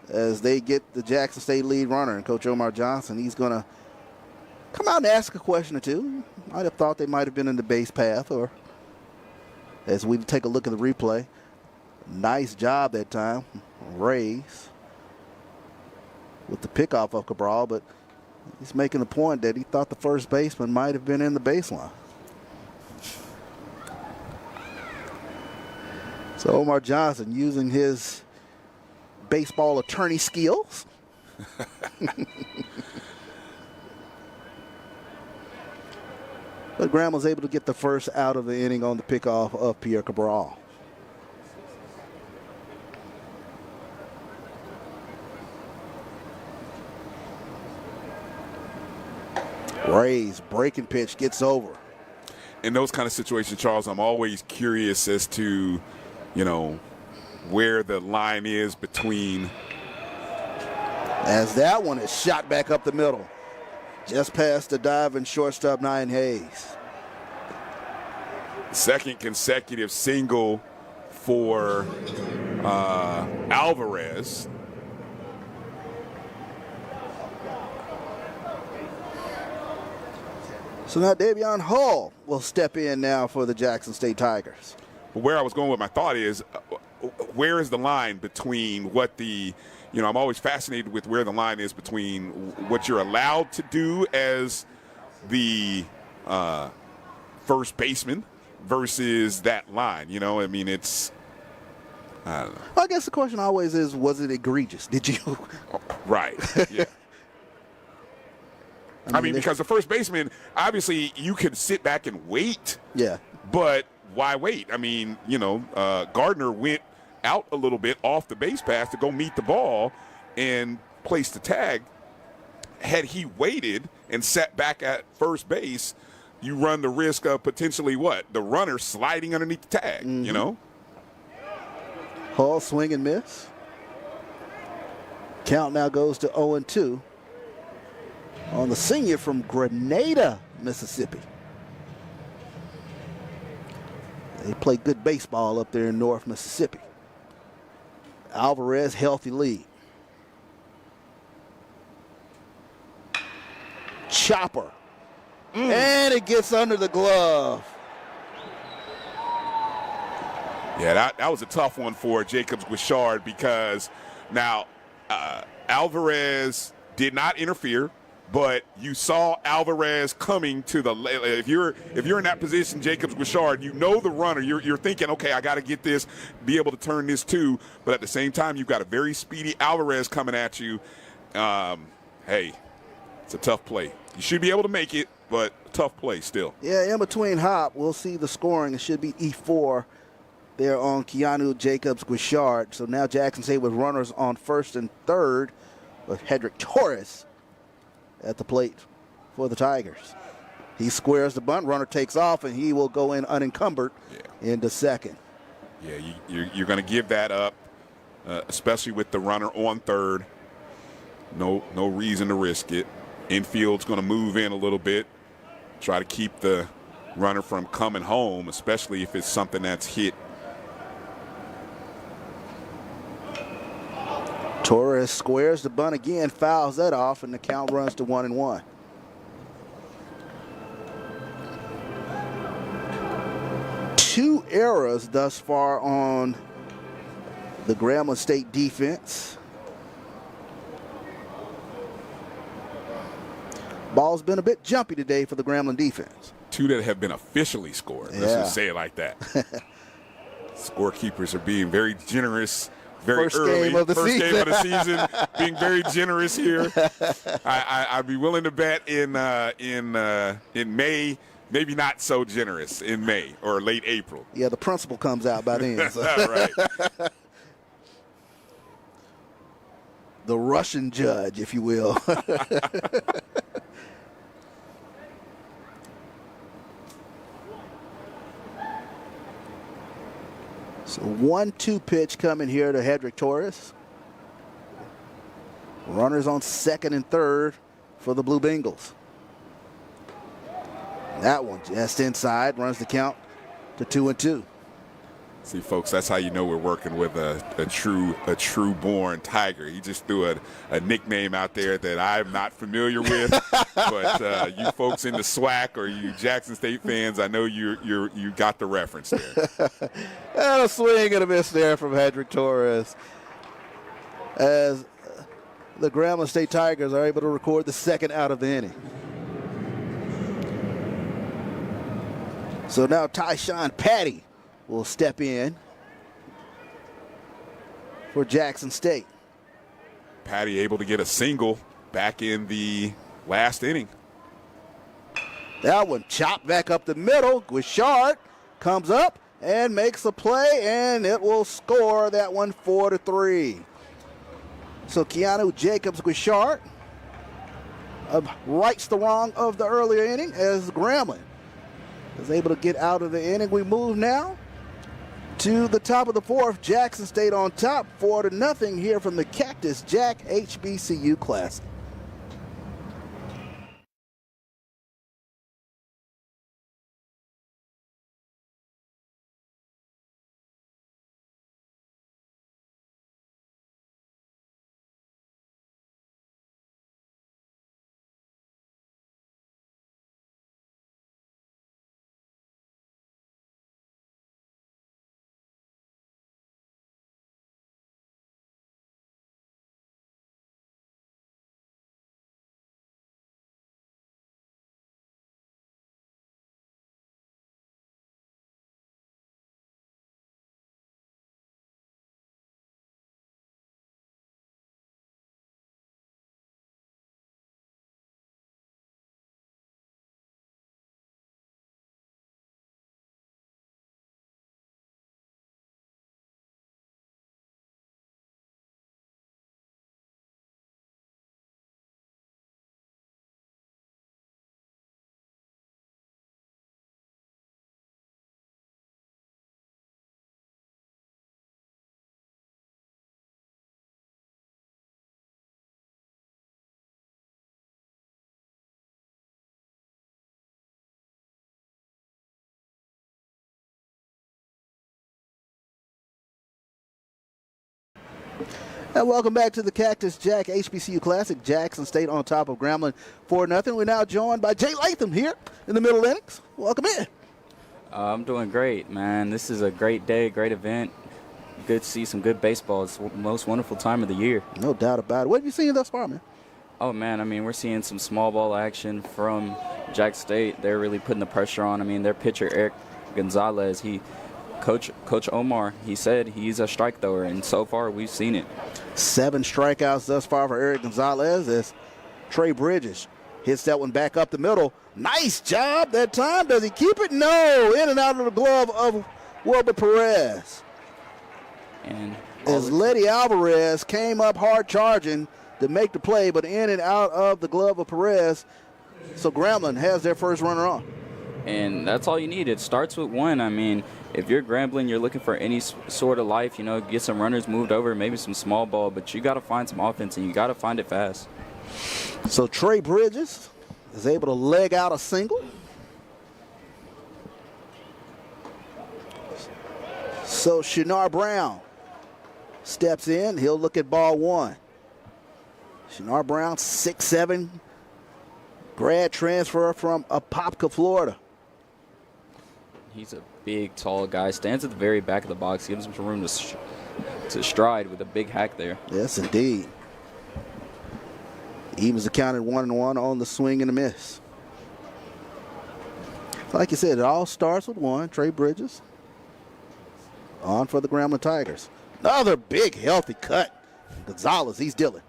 as they get the Jackson State lead runner. And Coach Omar Johnson, he's going to come out and ask a question or two. Might have thought they might have been in the base path, or as we take a look at the replay, nice job that time, Reyes, with the pickoff of Cabral, but he's making the point that he thought the first baseman might have been in the baseline. So Omar Johnson using his baseball attorney skills. But Graham was able to get the first out of the inning on the pickoff of Pierre Cabral. Reyes, breaking pitch, gets over. In those kind of situations, Charles, I'm always curious as to, where the line is between. As that one is shot back up the middle. Just past the diving shortstop, Nyan Hayes. Second consecutive single for Alvarez. So now Davion Hall will step in now for the Jackson State Tigers. But where I was going with my thought is, where is the line between what I'm always fascinated with where the line is between what you're allowed to do as the first baseman versus that line. It's, I don't know. Well, I guess the question always is, was it egregious? Did you? Right, yeah. I mean, because the first baseman, obviously, you can sit back and wait. Yeah. But why wait? I mean, Gardner went out a little bit off the base pass to go meet the ball and place the tag. Had he waited and sat back at first base, you run the risk of potentially what? The runner sliding underneath the tag, Hall swing and miss. Count now goes to 0-2 on the senior from Grenada, Mississippi. They play good baseball up there in North Mississippi. Alvarez, healthy lead. Chopper. And it gets under the glove. Yeah, that was a tough one for Jacobs Guichard because now Alvarez did not interfere. But you saw Alvarez coming to the. If you're in that position, Jacobs Guichard, the runner. You're thinking, okay, I got to get this, be able to turn this too. But at the same time, you've got a very speedy Alvarez coming at you. Hey, it's a tough play. You should be able to make it, but tough play still. Yeah, in between hop, we'll see the scoring. It should be E4 there on Keanu Jacobs Guichard. So now Jackson State with runners on first and third with Hedrick Torres at the plate for the Tigers. He squares the bunt, runner takes off, and he will go in unencumbered into second. Yeah, you're going to give that up, especially with the runner on third. No reason to risk it. Infield's going to move in a little bit, try to keep the runner from coming home, especially if it's something that's hit. Torres squares the bunt again, fouls that off, and the count runs to 1-1. Two errors thus far on the Grambling State defense. Ball's been a bit jumpy today for the Grambling defense. Two that have been officially scored. Let's just say it like that. Scorekeepers are being very generous. Very first early, game of the first season. game of the season, being very generous here. I'd be willing to bet in May maybe not so generous in May or late April. Yeah, the principal comes out by then. So. Right. The Russian judge, if you will. So 1-2 pitch coming here to Hedrick Torres. Runners on second and third for the Blue Bengals. That one just inside, runs the count to 2-2. See, folks, that's how you know we're working with a true born Tiger. He just threw a nickname out there that I'm not familiar with, but you folks in the SWAC or you Jackson State fans, I know you got the reference there. And a swing and a miss there from Hedrick Torres, as the Grambling State Tigers are able to record the second out of the inning. So now Tyshawn Patty will step in for Jackson State. Patty able to get a single back in the last inning. That one chopped back up the middle. Guichard comes up and makes a play, and it will score that one 4-3. So Keanu Jacobs Guichard rights the wrong of the earlier inning as Grambling is able to get out of the inning. We move now to the top of the fourth. Jackson State on top, 4-0 here from the Cactus Jack HBCU Classic. And welcome back to the Cactus Jack HBCU Classic. Jackson State on top of Grambling 4-0. We're now joined by Jay Latham here in the middle innings. Welcome in. I'm doing great, man. This is a great day, great event. Good to see some good baseball. It's the most wonderful time of the year. No doubt about it. What have you seen thus far, man? Oh, man, I mean, we're seeing some small ball action from Jack State. They're really putting the pressure on. I mean, their pitcher, Eric Gonzalez, Coach Omar, he said he's a strike thrower, and so far we've seen it. 7 strikeouts thus far for Eric Gonzalez as Trey Bridges hits that one back up the middle. Nice job that time. Does he keep it? No. In and out of the glove of Wilbur Perez. And as Letty Alvarez came up hard charging to make the play, but in and out of the glove of Perez. So Grambling has their first runner on. And that's all you need. It starts with one. I mean, if you're Grambling, you're looking for any sort of life, get some runners moved over, maybe some small ball, but you got to find some offense, and you got to find it fast. So Trey Bridges is able to leg out a single. So Shinar Brown steps in. He'll look at ball one. Shinar Brown, 6'7", grad transfer from Apopka, Florida. He's a big, tall guy. Stands at the very back of the box. Gives him some room to stride with a big hack there. Yes, indeed. Evens accounted 1-1 on the swing and a miss. Like you said, it all starts with one. Trey Bridges on for the Grambling Tigers. Another big, healthy cut. Gonzalez, he's dealing.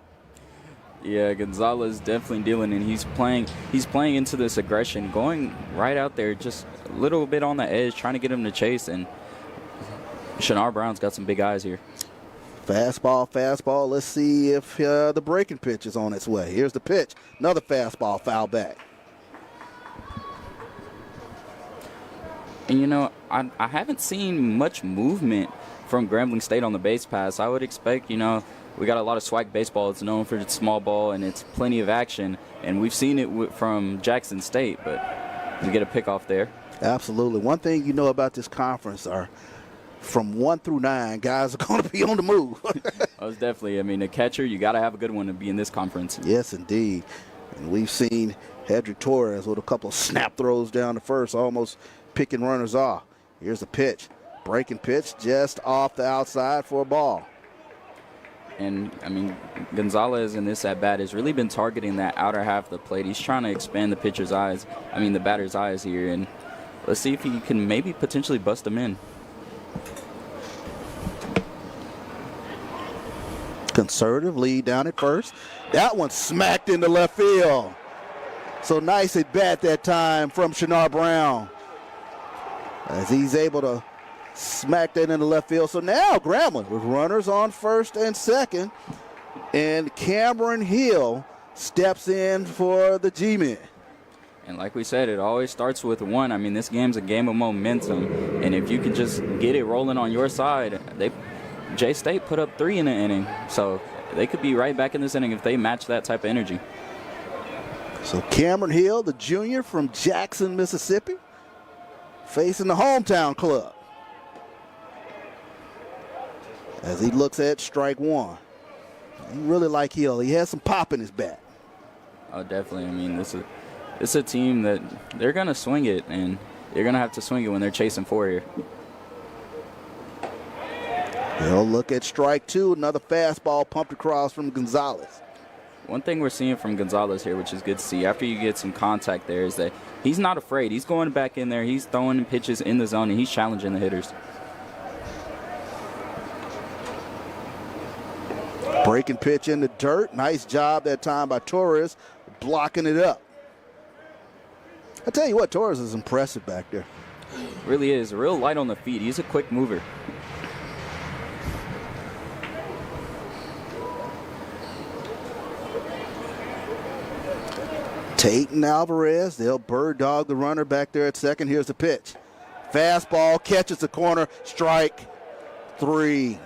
Yeah, Gonzalez definitely dealing, and he's playing into this aggression, going right out there, just a little bit on the edge, trying to get him to chase. And Shannar Brown's got some big eyes here. Fastball, fastball. Let's see if the breaking pitch is on its way. Here's the pitch. Another fastball, foul back. And, you know, I haven't seen much movement from Grambling State on the base pass. I would expect, you know, we got a lot of swag baseball. It's known for its small ball, and it's plenty of action. And we've seen it from Jackson State, but we get a pickoff there. Absolutely. One thing you know about this conference are from 1 through 9, guys are going to be on the move. Most definitely. I mean, a catcher, you got to have a good one to be in this conference. Yes, indeed. And we've seen Hedrick Torres with a couple of snap throws down the first, almost picking runners off. Here's the pitch. Breaking pitch just off the outside for a ball. And, I mean, Gonzalez in this at-bat has really been targeting that outer half of the plate. He's trying to expand the the batter's eyes here. And let's see if he can maybe potentially bust them in. Conservative lead down at first. That one smacked into left field. So nice at bat that time from Shannar Brown, as he's able to smack that into left field. So now Grambling with runners on first and second, and Cameron Hill steps in for the G-Men. And like we said, it always starts with one. I mean, this game's a game of momentum, and if you can just get it rolling on your side, J-State put up 3 in the inning, so they could be right back in this inning if they match that type of energy. So Cameron Hill, the junior from Jackson, Mississippi, facing the hometown club as he looks at strike one. You really like Hill. He has some pop in his bat. Oh, definitely. I mean, this is a team that they're going to swing it, and they're going to have to swing it when they're chasing 4 here. They'll look at strike two. Another fastball pumped across from Gonzalez. One thing we're seeing from Gonzalez here, which is good to see, after you get some contact there, is that he's not afraid. He's going back in there. He's throwing pitches in the zone, and he's challenging the hitters. Breaking pitch in the dirt. Nice job that time by Torres, blocking it up. I tell you what, Torres is impressive back there. Really is. Real light on the feet. He's a quick mover. Tate and Alvarez, they'll bird dog the runner back there at second. Here's the pitch. Fastball, catches the corner, strike 3.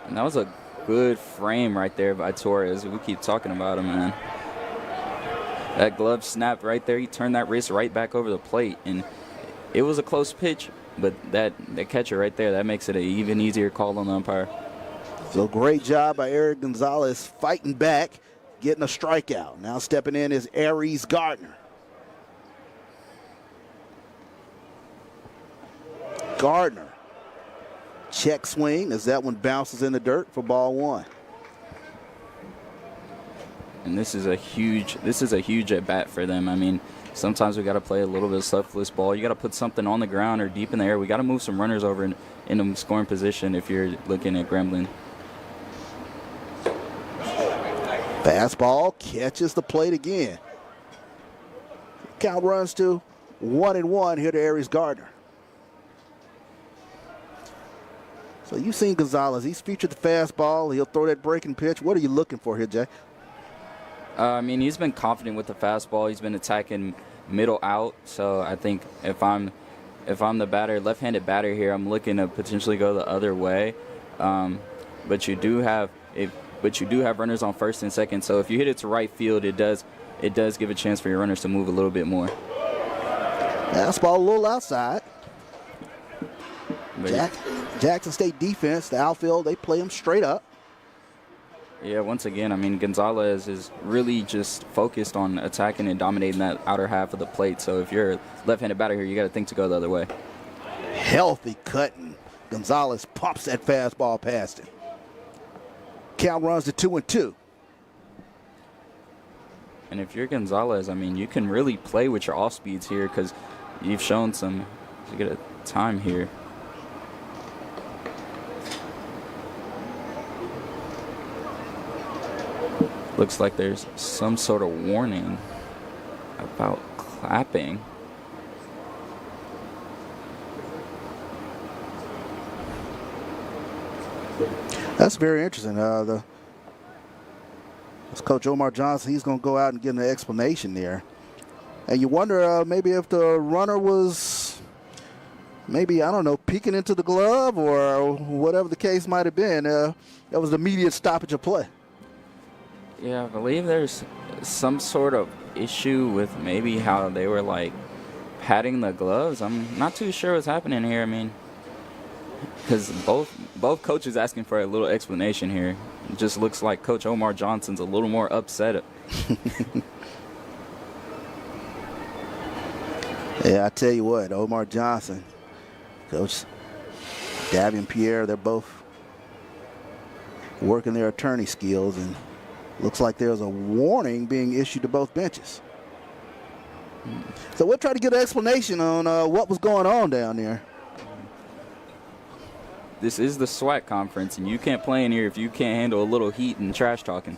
And that was a good frame right there by Torres. We keep talking about him, man. That glove snapped right there. He turned that wrist right back over the plate. And it was a close pitch, but that catcher right there, that makes it an even easier call on the umpire. So great job by Eric Gonzalez fighting back, getting a strikeout. Now stepping in is Aries Gardner. Gardner, check swing as that one bounces in the dirt for ball 1. And this is a huge at bat for them. I mean, sometimes we got to play a little bit of selfless ball. You got to put something on the ground or deep in the air. We got to move some runners over in a scoring position if you're looking at Grambling. Fastball catches the plate again. Count runs to 1-1 here to Aries Gardner. So you've seen Gonzalez. He's featured the fastball. He'll throw that breaking pitch. What are you looking for here, Jay? I mean, he's been confident with the fastball. He's been attacking middle out. So I think if I'm the batter, left-handed batter here, I'm looking to potentially go the other way. But you do have runners on first and second. So if you hit it to right field, it does give a chance for your runners to move a little bit more. Fastball a little outside. But Jackson State defense, the outfield, they play him straight up. Yeah, once again, I mean, Gonzalez is really just focused on attacking and dominating that outer half of the plate. So if you're a left-handed batter here, you got to think to go the other way. Healthy cutting. Gonzalez pumps that fastball past him. Count runs to 2-2. And if you're Gonzalez, I mean, you can really play with your off speeds here because you've shown some good time here. Looks like there's some sort of warning about clapping. That's very interesting. This Coach Omar Johnson, he's going to go out and get an explanation there. And you wonder maybe if the runner was maybe, I don't know, peeking into the glove or whatever the case might have been. That was the immediate stoppage of play. Yeah, I believe there's some sort of issue with maybe how they were like patting the gloves. I'm not too sure what's happening here. I mean, because both coaches asking for a little explanation here. It just looks like Coach Omar Johnson's a little more upset. Yeah, I tell you what, Omar Johnson, Coach Davian Pierre, they're both working their attorney skills, and looks like there's a warning being issued to both benches. So we'll try to get an explanation on what was going on down there. This is the SWAC conference, and you can't play in here if you can't handle a little heat and trash talking.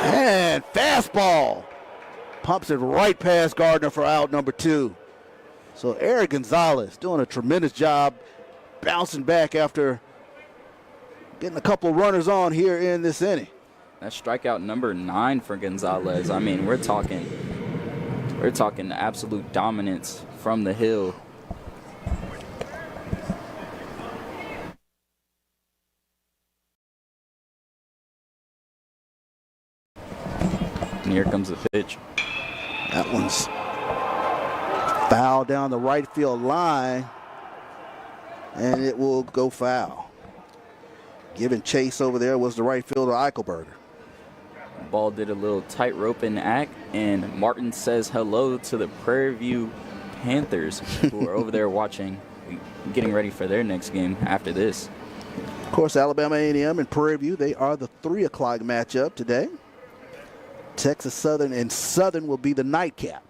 And fastball. Pumps it right past Gardner for out number 2. So Eric Gonzalez doing a tremendous job bouncing back after getting a couple runners on here in this inning. That's strikeout number 9 for Gonzalez. I mean, we're talking absolute dominance from the hill. And here comes the pitch. That one's foul down the right field line, and it will go foul. Giving chase over there was the right fielder, Eichelberger. Ball did a little tight-roping act, and Martin says hello to the Prairie View Panthers, who are over there watching, getting ready for their next game after this. Of course, Alabama A&M and Prairie View, they are the 3 o'clock matchup today. Texas Southern and Southern will be the nightcap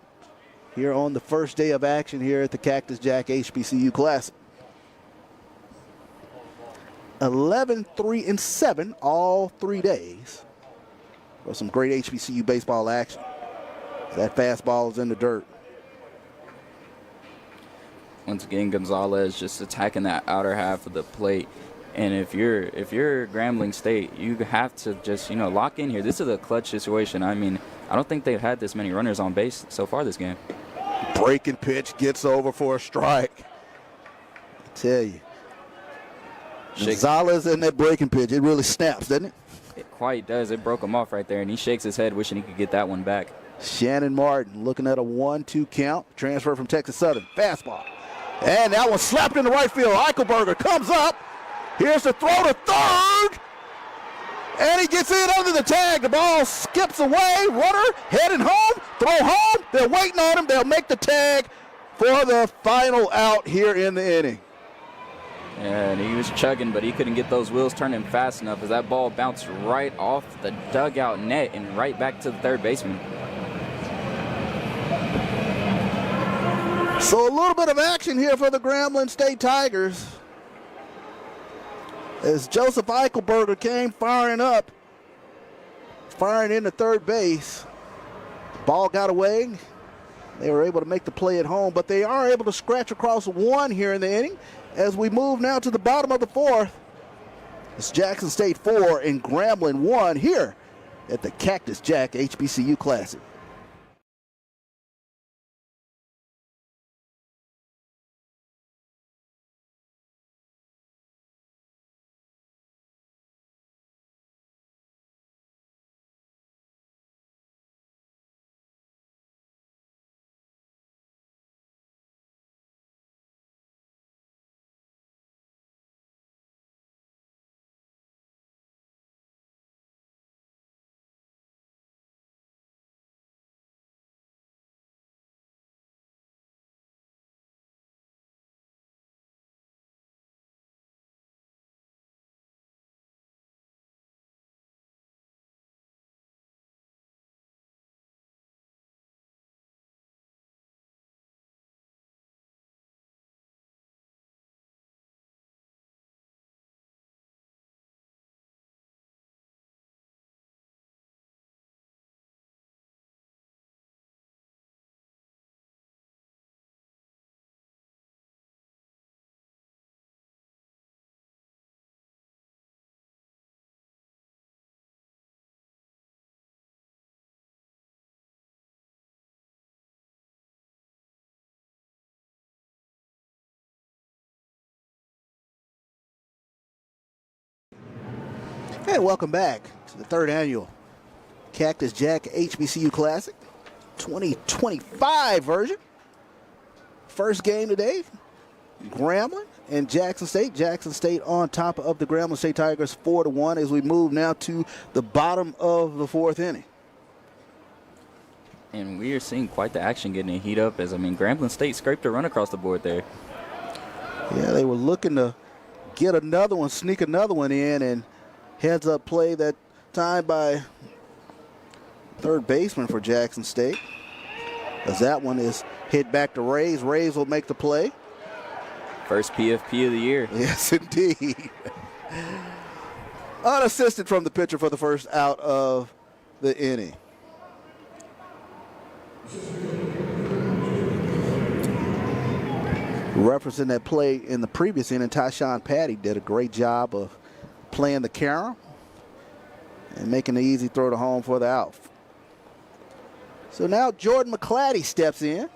here on the first day of action here at the Cactus Jack HBCU Classic. 11-3-7 all 3 days for some great HBCU baseball action. That fastball is in the dirt. Once again, Gonzalez just attacking that outer half of the plate. And if you're Grambling State, you have to just, lock in here. This is a clutch situation. I mean, I don't think they've had this many runners on base so far this game. Breaking pitch gets over for a strike. I tell you. Gonzalez and that breaking pitch, it really snaps, doesn't it? It quite does. It broke him off right there, and he shakes his head wishing he could get that one back. Shannon Martin looking at a 1-2 count. Transfer from Texas Southern. Fastball. And that one slapped in the right field. Eichelberger comes up. Here's the throw to third. And he gets in under the tag. The ball skips away. Runner heading home. Throw home. They're waiting on him. They'll make the tag for the final out here in the inning. And he was chugging, but he couldn't get those wheels turning fast enough as that ball bounced right off the dugout net and right back to the third baseman. So a little bit of action here for the Grambling State Tigers, as Joseph Eichelberger came firing into third base. Ball got away. They were able to make the play at home, but they are able to scratch across 1 here in the inning. As we move now to the bottom of the 4th, it's Jackson State 4 and Grambling 1 here at the Cactus Jack HBCU Classic. Hey, welcome back to the third annual Cactus Jack HBCU Classic 2025 version. First game today, Grambling and Jackson State. Jackson State on top of the Grambling State Tigers 4-1 as we move now to the bottom of the fourth inning. And we are seeing quite the action getting heat up as, Grambling State scraped a run across the board there. Yeah, they were looking to get another one, sneak another one in, and heads up play that time by third baseman for Jackson State. As that one is hit back to Rays. Rays will make the play. First PFP of the year. Yes, indeed. Unassisted from the pitcher for the first out of the inning. Referencing that play in the previous inning, Tyshawn Patty did a great job of playing the carom and making the easy throw to home for the out. So now Jordan McClatty steps in.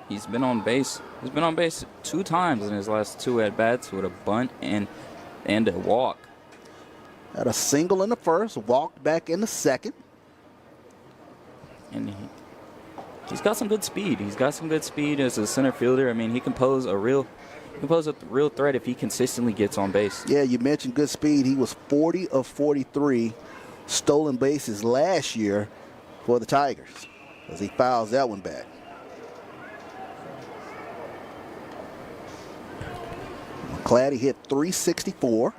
He's been on base. He's been on base 2 times in his last 2 at-bats with a bunt and a walk. Had a single in the first, walked back in the second. And he's got some good speed. He's got some good speed as a center fielder. He can pose a real threat if he consistently gets on base. Yeah, you mentioned good speed. He was 40 of 43 stolen bases last year for the Tigers as he fouls that one back. McClatty hit .364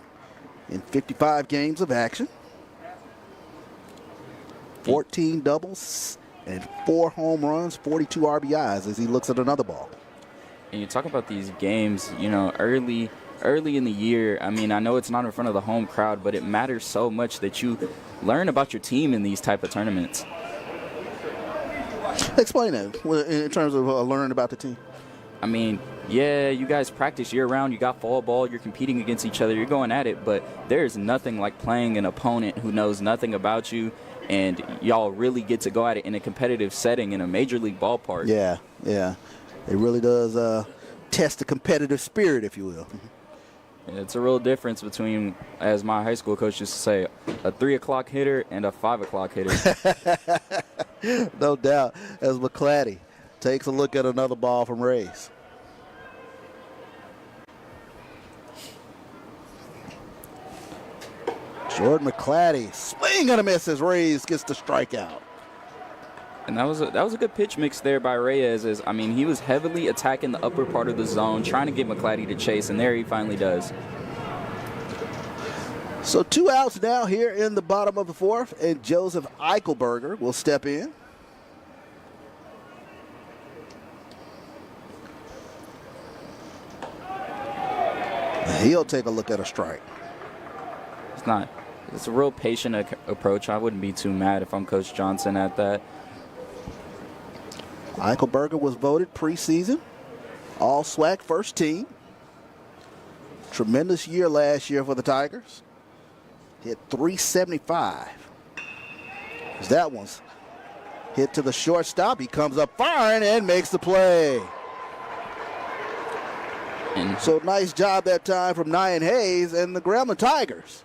in 55 games of action. 14 doubles and 4 home runs, 42 RBIs as he looks at another ball. And you talk about these games, early in the year. I know it's not in front of the home crowd, but it matters so much that you learn about your team in these type of tournaments. Explain that in terms of learning about the team. Yeah, you guys practice year-round. You got fall ball. You're competing against each other. You're going at it, but there's nothing like playing an opponent who knows nothing about you, and y'all really get to go at it in a competitive setting in a major league ballpark. Yeah. It really does test the competitive spirit, if you will. It's a real difference between, as my high school coach used to say, a 3 o'clock hitter and a 5 o'clock hitter. No doubt, as McClatty takes a look at another ball from Rays. Jordan McClatty, swing and a miss as Rays gets the strikeout. And that was a good pitch mix there by Reyes. He was heavily attacking the upper part of the zone, trying to get McClatty to chase, and there he finally does. So 2 outs now here in the bottom of the fourth, and Joseph Eichelberger will step in. He'll take a look at a strike. It's a real patient approach. I wouldn't be too mad if I'm Coach Johnson at that. Eichelberger was voted preseason All SWAC first team. Tremendous year last year for the Tigers. Hit .375. As that one's hit to the shortstop. He comes up firing and makes the play. So nice job that time from Nyan Hayes, and the Grambling Tigers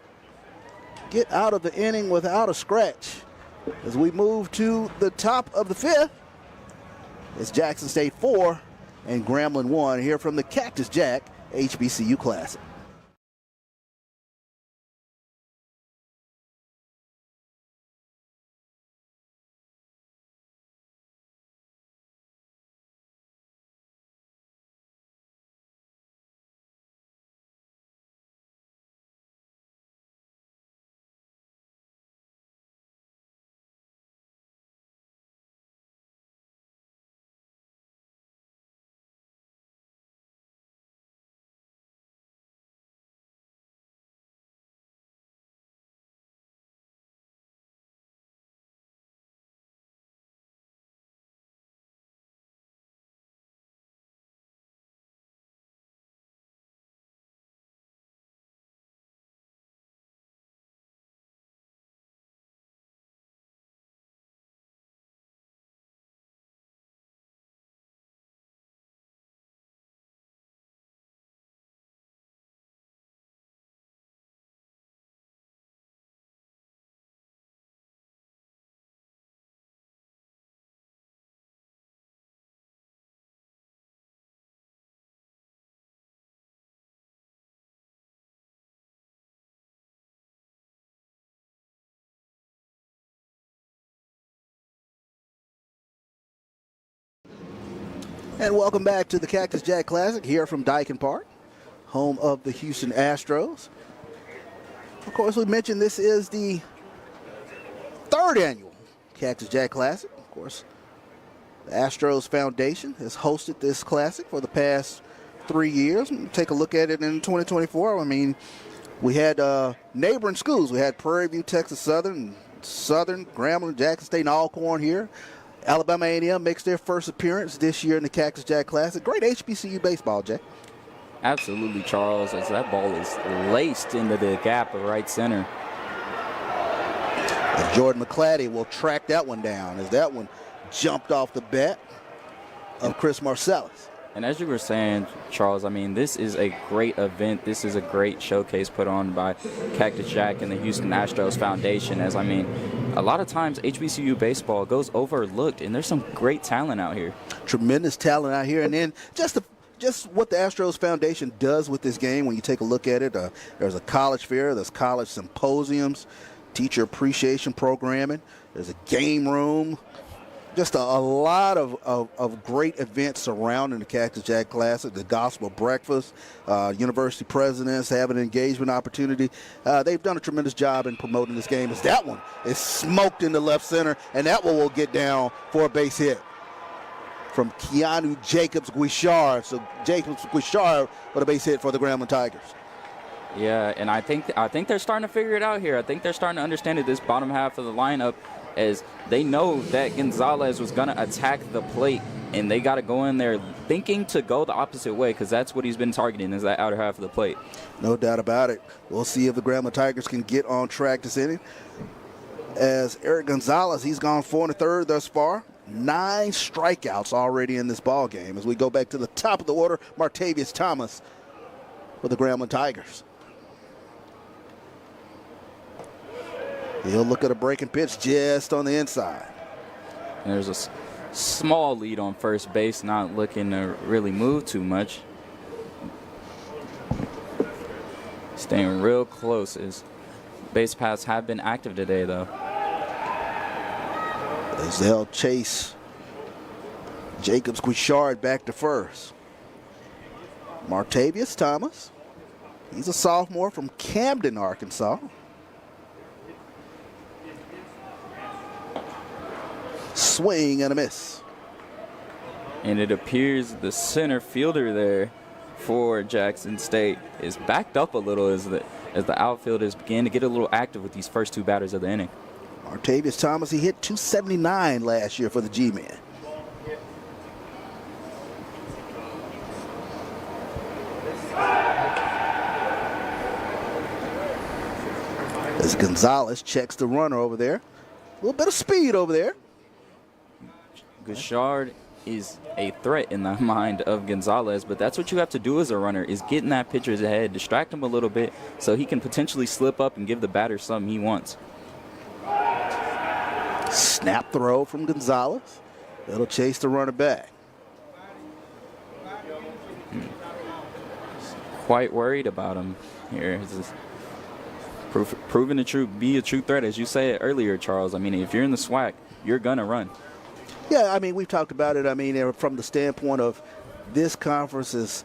get out of the inning without a scratch. As we move to the top of the fifth, it's Jackson State 4 and Grambling 1 here from the Cactus Jack HBCU Classic. And welcome back to the Cactus Jack Classic here from Dyken Park, home of the Houston Astros. Of course, we mentioned this is the third annual Cactus Jack Classic. Of course, the Astros Foundation has hosted this classic for the past 3 years. Take a look at it in 2024. I mean, we had neighboring schools. We had Prairie View, Texas Southern, Grambling, Jackson State, and Alcorn here. Alabama A&M makes their first appearance this year in the Cactus Jack Classic. Great HBCU baseball, Jay. Absolutely, Charles, as that ball is laced into the gap of right center. And Jordan McClatty will track that one down as that one jumped off the bat of Chris Marcellus. And as you were saying, Charles, I mean, this is a great event. This is a great showcase put on by Cactus Jack and the Houston Astros Foundation. As I mean, a lot of times HBCU baseball goes overlooked, and there's some great talent out here. Tremendous talent out here. And then just what the Astros Foundation does with this game, when you take a look at it, there's a college fair, there's college symposiums, teacher appreciation programming, there's a game room. Just a lot of great events surrounding the Cactus Jack Classic, the gospel breakfast, university presidents have an engagement opportunity. They've done a tremendous job in promoting this game. As that one is smoked into left center, and that one will get down for a base hit from Keanu Jacobs-Guichard. So Jacobs-Guichard with a base hit for the Grambling Tigers. Yeah, and I think they're starting to figure it out here. I think they're starting to understand that this bottom half of the lineup, as they know that Gonzalez was going to attack the plate, and they got to go in there thinking to go the opposite way, because that's what he's been targeting, is that outer half of the plate. No doubt about it. We'll see if the Grambling Tigers can get on track this inning. As Eric Gonzalez, he's gone 4 1/3 thus far. 9 strikeouts already in this ball game. As we go back to the top of the order, Martavius Thomas for the Grambling Tigers. He'll look at a breaking pitch just on the inside. And there's a small lead on first base, not looking to really move too much. Staying real close, as base paths have been active today, though. As they'll chase Jacobs-Guichard back to first. Martavius Thomas, he's a sophomore from Camden, Arkansas. Swing and a miss. And it appears the center fielder there for Jackson State is backed up a little as the outfielders begin to get a little active with these first 2 batters of the inning. Martavius Thomas, he hit .279 last year for the G-Men. As Gonzalez checks the runner over there. A little bit of speed over there. Guichard is a threat in the mind of Gonzalez, but that's what you have to do as a runner, is get in that pitcher's head, distract him a little bit so he can potentially slip up and give the batter something he wants. Snap throw from Gonzalez. It'll chase the runner back. Quite worried about him here. Proving to be a true threat, as you said earlier, Charles. I mean, if you're in the SWAC, you're going to run. Yeah, I mean, we've talked about it. I mean, from the standpoint of this conference is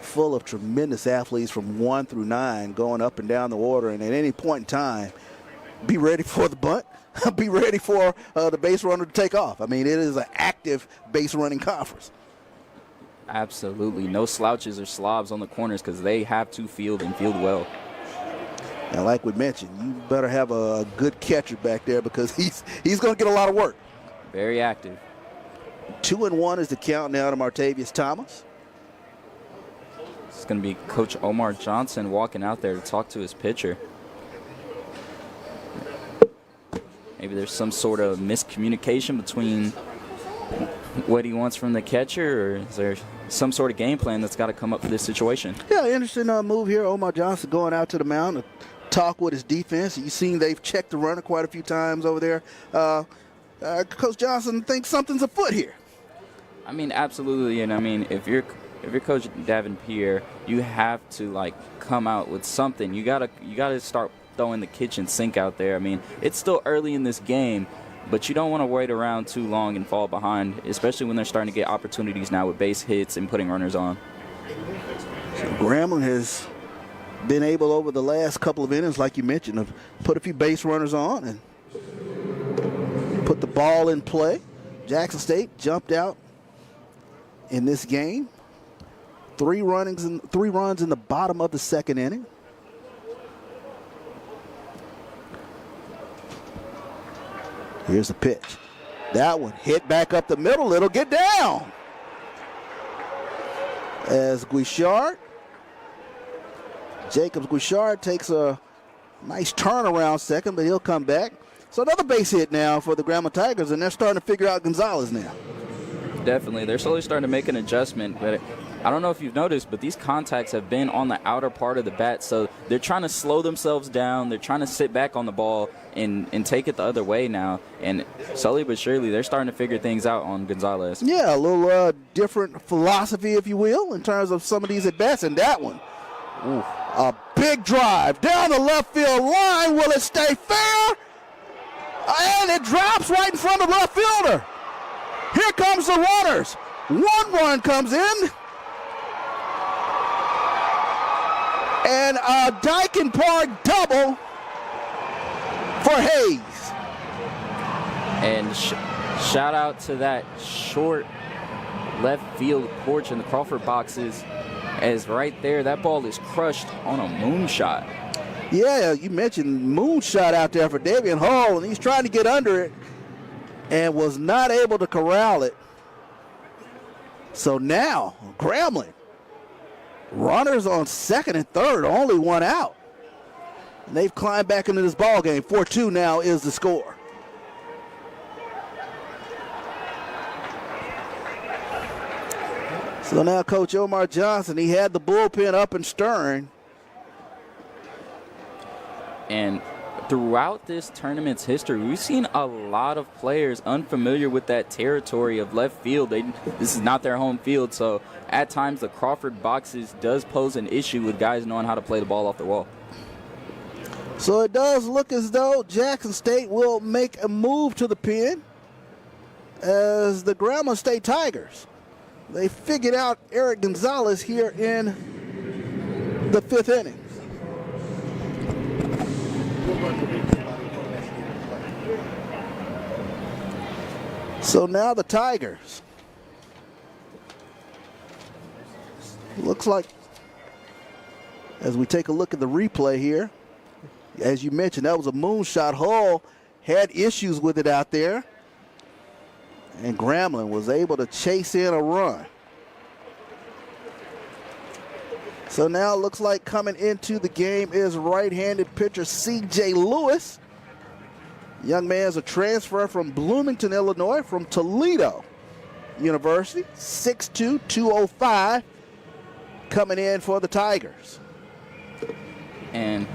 full of tremendous athletes from 1 through 9 going up and down the order. And at any point in time, be ready for the bunt. Be ready for the base runner to take off. I mean, it is an active base running conference. Absolutely. No slouches or slobs on the corners, because they have to field and field well. And like we mentioned, you better have a good catcher back there, because he's going to get a lot of work. Very active. 2-1 is the count now to Martavius Thomas. It's going to be Coach Omar Johnson walking out there to talk to his pitcher. Maybe there's some sort of miscommunication between what he wants from the catcher, or is there some sort of game plan that's got to come up for this situation? Yeah, interesting move here. Omar Johnson going out to the mound to talk with his defense. You've seen they've checked the runner quite a few times over there. Coach Johnson thinks something's afoot here. I mean, absolutely. And I mean, if you're Coach Davin Pierre, you have to come out with something. You gotta start throwing the kitchen sink out there. I mean, it's still early in this game, but you don't want to wait around too long and fall behind, especially when they're starting to get opportunities now with base hits and putting runners on. So Grambling has been able over the last couple of innings, like you mentioned, to put a few base runners on and put the ball in play. Jackson State jumped out in this game. 3 runs in the bottom of the second inning. Here's the pitch. That one hit back up the middle. It'll get down. As Jacobs Guichard takes a nice turnaround second, but he'll come back. So another base hit now for the Grambling Tigers, and they're starting to figure out Gonzalez now. Definitely. They're slowly starting to make an adjustment, but I don't know if you've noticed, but these contacts have been on the outer part of the bat, so they're trying to slow themselves down. They're trying to sit back on the ball and take it the other way now. And slowly but surely, they're starting to figure things out on Gonzalez. Yeah, a little different philosophy, if you will, in terms of some of these at-bats. And that one, a big drive down the left field line. Will it stay fair? And it drops right in front of the left fielder. Here comes the runners. 1 run comes in. And a Dyken Park double for Hayes. And shout out to that short left field porch in the Crawford boxes, as right there, that ball is crushed on a moonshot. Yeah, you mentioned moonshot out there for Davian Hall, and he's trying to get under it and was not able to corral it. So now, Grambling, runners on second and third, only 1 out. And they've climbed back into this ball game. 4-2 now is the score. So now Coach Omar Johnson, he had the bullpen up and stirring. And throughout this tournament's history, we've seen a lot of players unfamiliar with that territory of left field. This is not their home field, so at times the Crawford boxes does pose an issue with guys knowing how to play the ball off the wall. So it does look as though Jackson State will make a move to the pen as the Grambling State Tigers. They figured out Eric Gonzalez here in the 5th inning. So now the Tigers. Looks like, as we take a look at the replay here, as you mentioned, that was a moonshot. Hull had issues with it out there, and Grambling was able to chase in a run. So now it looks like coming into the game is right-handed pitcher C.J. Lewis. Young man's a transfer from Bloomington, Illinois, from Toledo University. 6'2", 205, coming in for the Tigers. And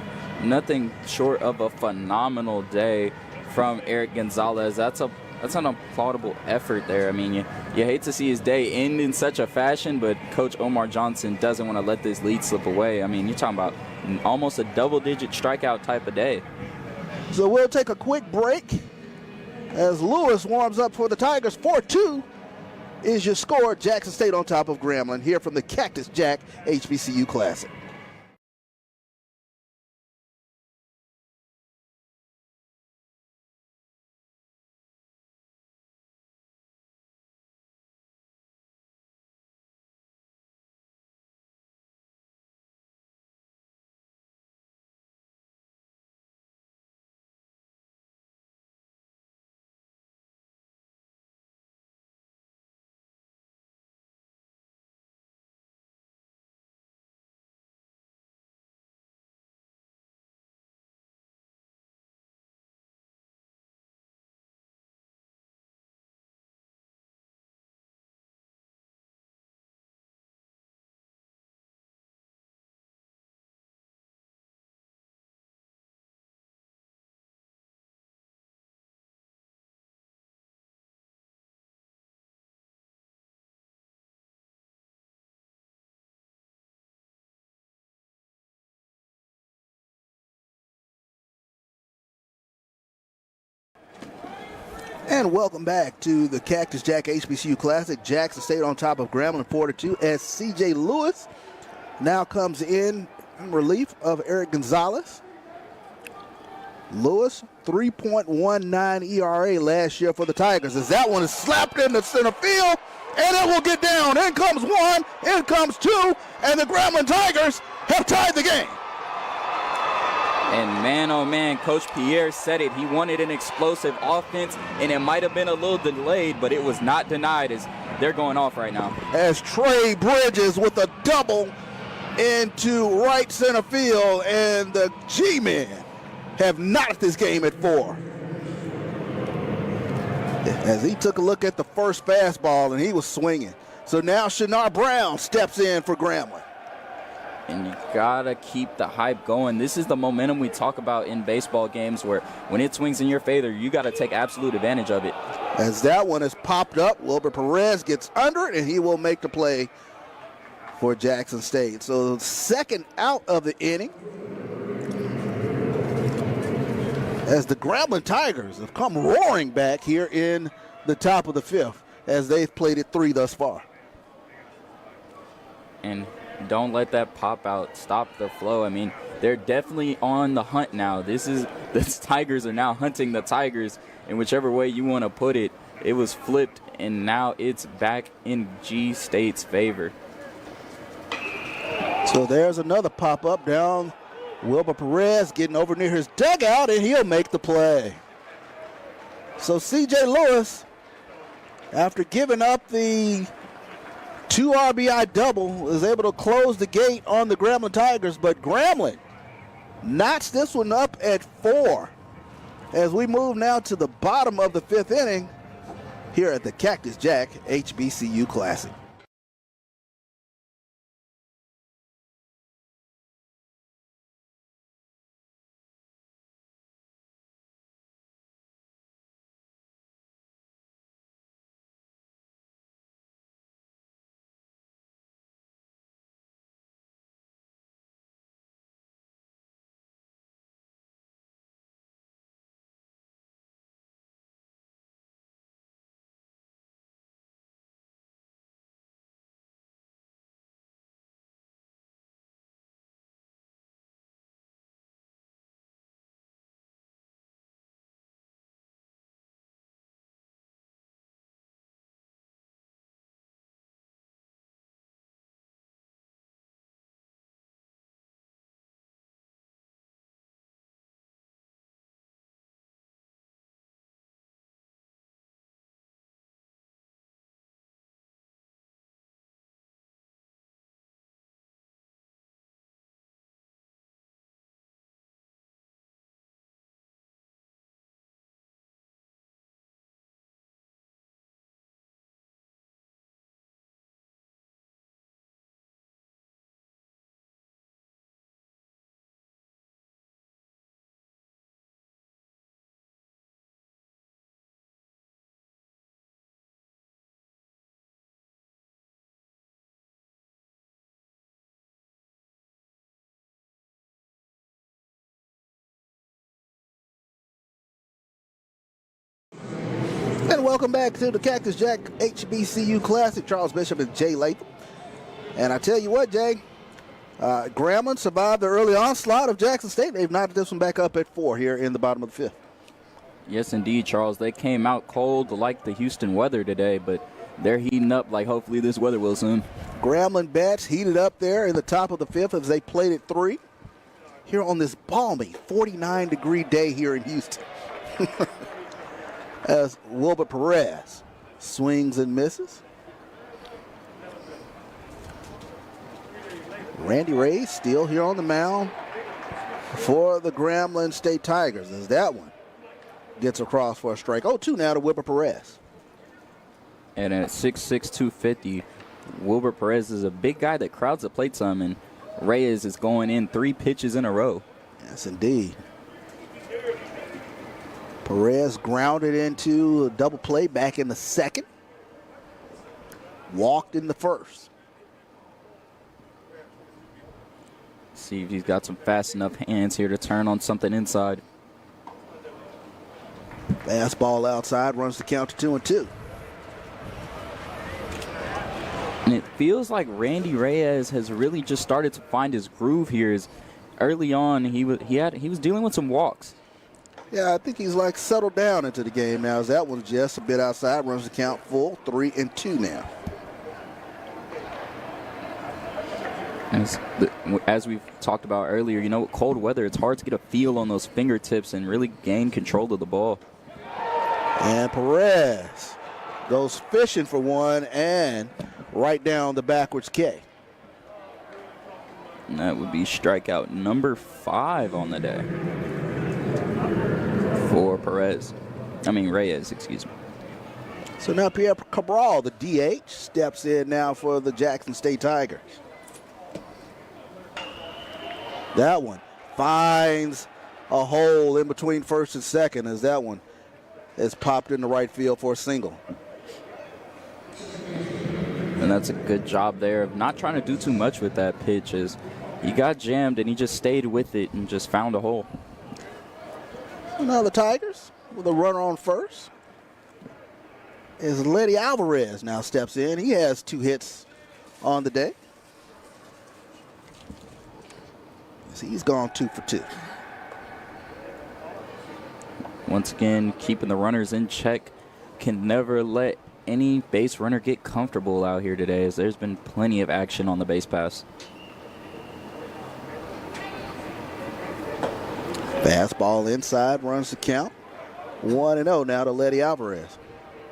nothing short of a phenomenal day from Eric Gonzalez. That's an applaudable effort there. I mean, you hate to see his day end in such a fashion, but Coach Omar Johnson doesn't want to let this lead slip away. I mean, you're talking about almost a double-digit strikeout type of day. So we'll take a quick break as Lewis warms up for the Tigers. 4-2 is your score. Jackson State on top of Grambling here from the Cactus Jack HBCU Classic. And welcome back to the Cactus Jack HBCU Classic. Jackson State on top of Grambling 4-2 as C.J. Lewis now comes in relief of Eric Gonzalez. Lewis, 3.19 ERA last year for the Tigers, as that one is slapped into center field, and it will get down. In comes one, in comes two, and the Grambling Tigers have tied the game. And man, oh man, Coach Pierre said it. He wanted an explosive offense, and it might have been a little delayed, but it was not denied as they're going off right now. As Trey Bridges with a double into right center field, and the G-men have knocked this game at 4. As he took a look at the first fastball, and he was swinging. So now Shanar Brown steps in for Grambling. And you gotta keep the hype going. This is the momentum we talk about in baseball games, where when it swings in your favor, you gotta take absolute advantage of it. As that one is popped up, Wilbur Perez gets under it, and he will make the play for Jackson State. So second out of the inning, as the Grambling Tigers have come roaring back here in the top of the 5th, as they've played it 3 thus far. And don't let that pop out stop the flow. I mean, they're definitely on the hunt now. The Tigers are now hunting the Tigers, in whichever way you want to put it. It was flipped, and now it's back in G State's favor. So there's another pop-up down. Wilbur Perez getting over near his dugout, and he'll make the play. So C.J. Lewis, after giving up the 2 RBI double, is able to close the gate on the Grambling Tigers, but Grambling notched this one up at 4 as we move now to the bottom of the 5th inning here at the Cactus Jack HBCU Classic. And welcome back to the Cactus Jack HBCU Classic. Charles Bishop and Jay Latham. And I tell you what, Jay, Grambling survived the early onslaught of Jackson State. They've knotted this one back up at 4 here in the bottom of the 5th. Yes, indeed, Charles. They came out cold like the Houston weather today, but they're heating up like hopefully this weather will soon. Grambling bats heated up there in the top of the 5th as they played at 3 here on this balmy 49-degree day here in Houston. As Wilbur Perez swings and misses. Randy Ray still here on the mound for the Grambling State Tigers, as that one gets across for a strike. 0-2 now to Wilbur Perez. And at 6'6", 250, Wilbur Perez is a big guy that crowds the plate some, and Reyes is going in 3 pitches in a row. Yes, indeed. Perez grounded into a double play back in the 2nd. Walked in the 1st. See if he's got some fast enough hands here to turn on something inside. Fastball outside, runs the count to 2-2. And it feels like Randy Reyes has really just started to find his groove here. As early on, he was dealing with some walks. Yeah, I think he's like settled down into the game now. As that one's just a bit outside, runs the count full, 3-2 now. As we've talked about earlier, you know, with cold weather, it's hard to get a feel on those fingertips and really gain control of the ball. And Perez goes fishing for one and right down the backwards K. And that would be strikeout number 5 on the day for Reyes, excuse me. So now Pierre Cabral, the DH, steps in now for the Jackson State Tigers. That one finds a hole in between first and second as that one is popped into right field for a single. And that's a good job there of not trying to do too much with that pitch, as he got jammed and he just stayed with it and just found a hole. So now the Tigers with a runner on first is Letty Alvarez now steps in. He has 2 hits on the day. So he's gone 2 for 2. Once again, keeping the runners in check. Can never let any base runner get comfortable out here today, as there's been plenty of action on the base pass. Fastball inside, runs the count. 1-0 now to Letty Alvarez.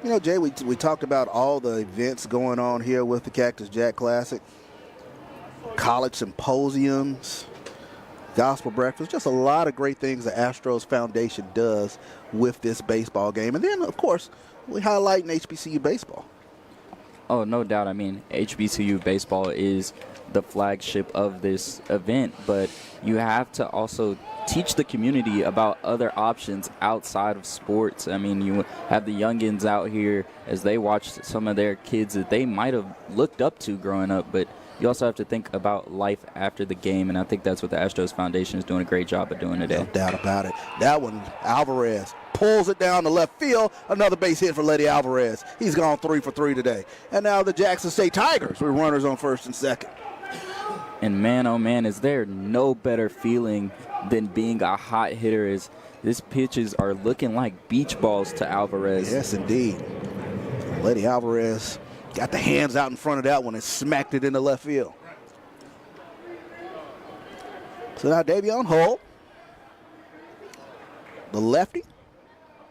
You know, Jay, we talked about all the events going on here with the Cactus Jack Classic. College symposiums, gospel breakfast, just a lot of great things the Astros Foundation does with this baseball game. And then, of course, we highlight HBCU baseball. Oh, no doubt. I mean, HBCU baseball is the flagship of this event, but you have to also teach the community about other options outside of sports. I mean, you have the youngins out here as they watch some of their kids that they might have looked up to growing up, but you also have to think about life after the game, and I think that's what the Astros Foundation is doing a great job of doing today. No doubt about it. That one, Alvarez pulls it down the left field. Another base hit for Letty Alvarez. He's gone 3 for 3 today. And now the Jackson State Tigers with runners on first and second. And man, oh man, is there no better feeling than being a hot hitter, as these pitches are looking like beach balls to Alvarez. Yes, indeed. Letty Alvarez got the hands out in front of that one and smacked it into left field. So now Davion Hull, the lefty,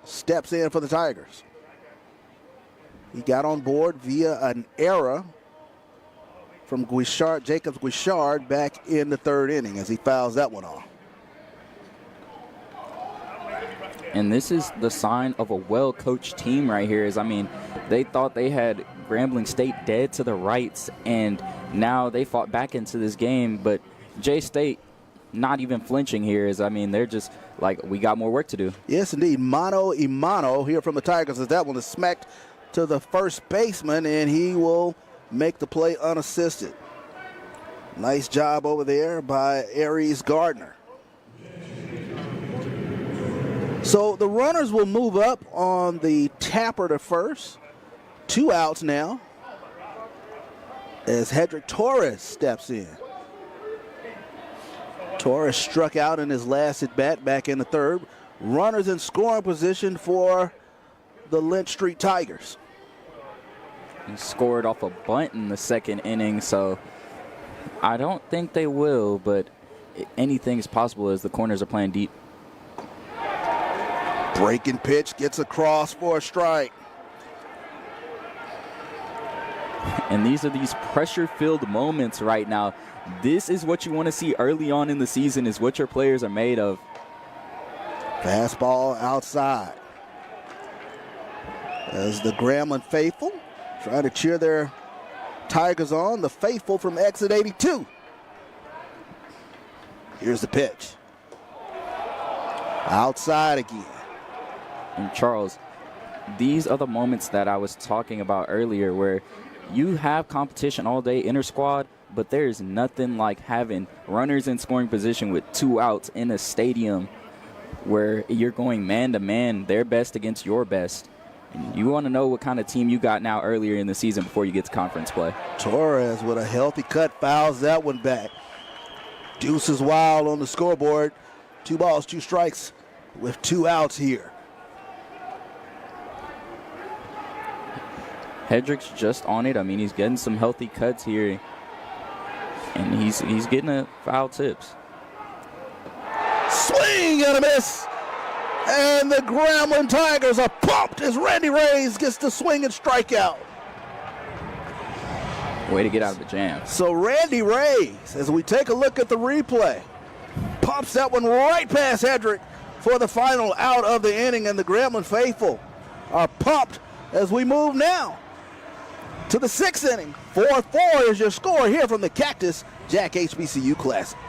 steps in for the Tigers. He got on board via an error from Jacobs Guichard back in the 3rd inning as he fouls that one off. And this is the sign of a well-coached team right here. I mean, they thought they had Grambling State dead to the rights, and now they fought back into this game. But J-State not even flinching here. I mean, they're just like, we got more work to do. Yes, indeed. Mano Imano here from the Tigers as that one is smacked to the first baseman, and he will make the play unassisted. Nice job over there by Aries Gardner. So the runners will move up on the tapper to first. 2 outs now as Hedrick Torres steps in. Torres struck out in his last at-bat back in the 3rd. Runners in scoring position for the Lynch Street Tigers. He scored off a bunt in the 2nd inning, so I don't think they will, but anything is possible as the corners are playing deep. Breaking pitch gets across for a strike. And these are these pressure-filled moments right now. This is what you want to see early on in the season, is what your players are made of. Fastball outside. As the Grambling faithful try to cheer their Tigers on, the faithful from exit 82. Here's the pitch. Outside again. And Charles, these are the moments that I was talking about earlier, where you have competition all day inter-squad, but there is nothing like having runners in scoring position with 2 outs in a stadium where you're going man-to-man, their best against your best. And you want to know what kind of team you got now earlier in the season before you get to conference play. Torres with a healthy cut fouls that one back. Deuces Wild on the scoreboard. 2 balls, 2 strikes with 2 outs here. Hedrick's just on it. I mean, he's getting some healthy cuts here. And he's getting a foul tips. Swing and a miss. And the Grambling Tigers are pumped as Randy Reyes gets the swing and strikeout. Way to get out of the jam. So Randy Reyes, as we take a look at the replay, pops that one right past Hedrick for the final out of the inning, and the Grambling faithful are pumped as we move now to the 6th inning. 4-4 is your score here from the Cactus Jack HBCU Classic.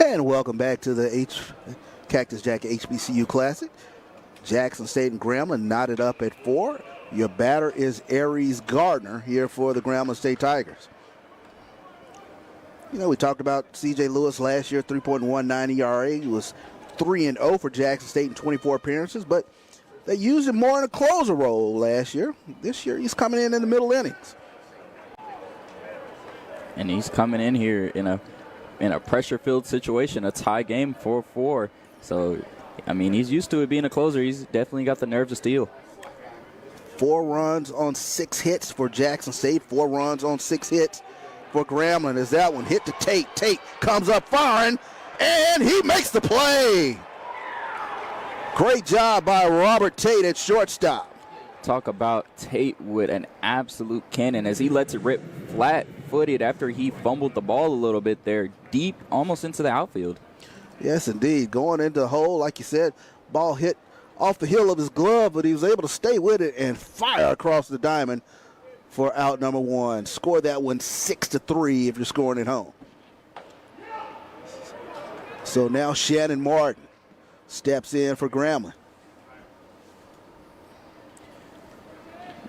And welcome back to the Cactus Jack HBCU Classic. Jackson State and Grambling knotted up at 4. Your batter is Aries Gardner here for the Grambling State Tigers. You know, we talked about C.J. Lewis last year, 3.19 ERA. He was 3-0 for Jackson State in 24 appearances, but they used him more in a closer role last year. This year, he's coming in the middle innings. And he's coming in here in a pressure-filled situation, a tie game, 4-4. So, I mean, he's used to it being a closer. He's definitely got the nerve to steal. 4 runs on 6 hits for Jackson State. 4 runs on 6 hits for Grambling. As that one hit to Tate. Tate comes up firing, and he makes the play. Great job by Robert Tate at shortstop. Talk about Tate with an absolute cannon as he lets it rip flat-footed after he fumbled the ball a little bit there, deep, almost into the outfield. Yes, indeed. Going into the hole, like you said, ball hit off the heel of his glove, but he was able to stay with it and fire across the diamond for out number 1. Score that one 6-3 if you're scoring at home. So now Shannon Martin steps in for Grambling.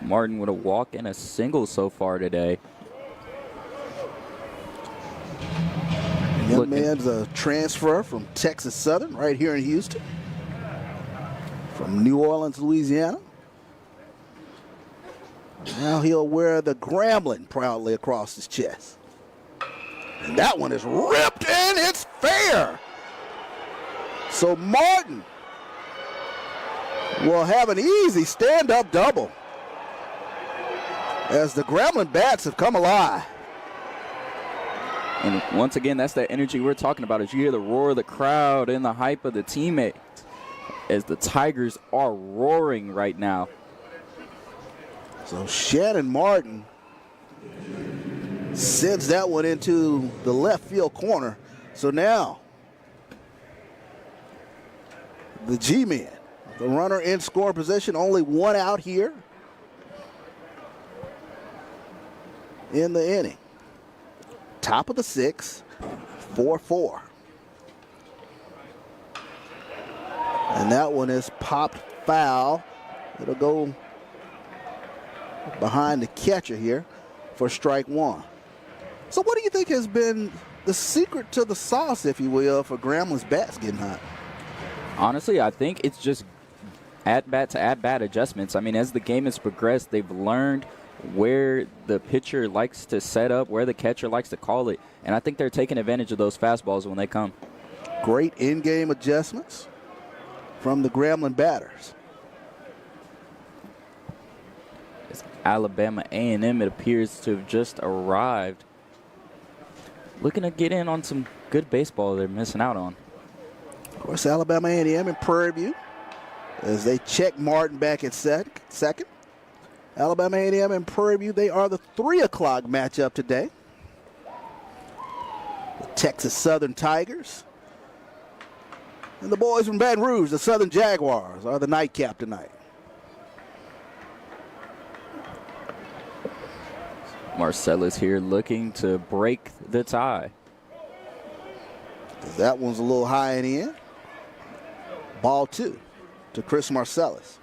Martin with a walk and a single so far today. Young man's a transfer from Texas Southern right here in Houston. From New Orleans, Louisiana. Now he'll wear the Grambling proudly across his chest. And that one is ripped and it's fair. So Martin will have an easy stand-up double as the Grambling bats have come alive. And once again, that's that energy we're talking about as you hear the roar of the crowd and the hype of the teammates as the Tigers are roaring right now. So Shannon Martin sends that one into the left field corner. So now the G-man, the runner in scoring position, only 1 out here in the inning. Top of the 6th, 4-4. And that one is popped foul. It'll go behind the catcher here for strike one. So what do you think has been the secret to the sauce, if you will, for Grambling's bats getting hot? Honestly, I think it's just at-bat to at-bat adjustments. I mean, as the game has progressed, they've learned where the pitcher likes to set up, where the catcher likes to call it, and I think they're taking advantage of those fastballs when they come. Great in-game adjustments from the Grambling batters. It's Alabama A&M, it appears to have just arrived. Looking to get in on some good baseball they're missing out on. Of course, Alabama A&M in Prairie View as they check Martin back at second. Alabama A&M and Prairie View, they are the 3 o'clock matchup today. The Texas Southern Tigers and the boys from Baton Rouge, the Southern Jaguars, are the nightcap tonight. Marcellus here looking to break the tie. That one's a little high and in. Ball 2 to Chris Marcellus.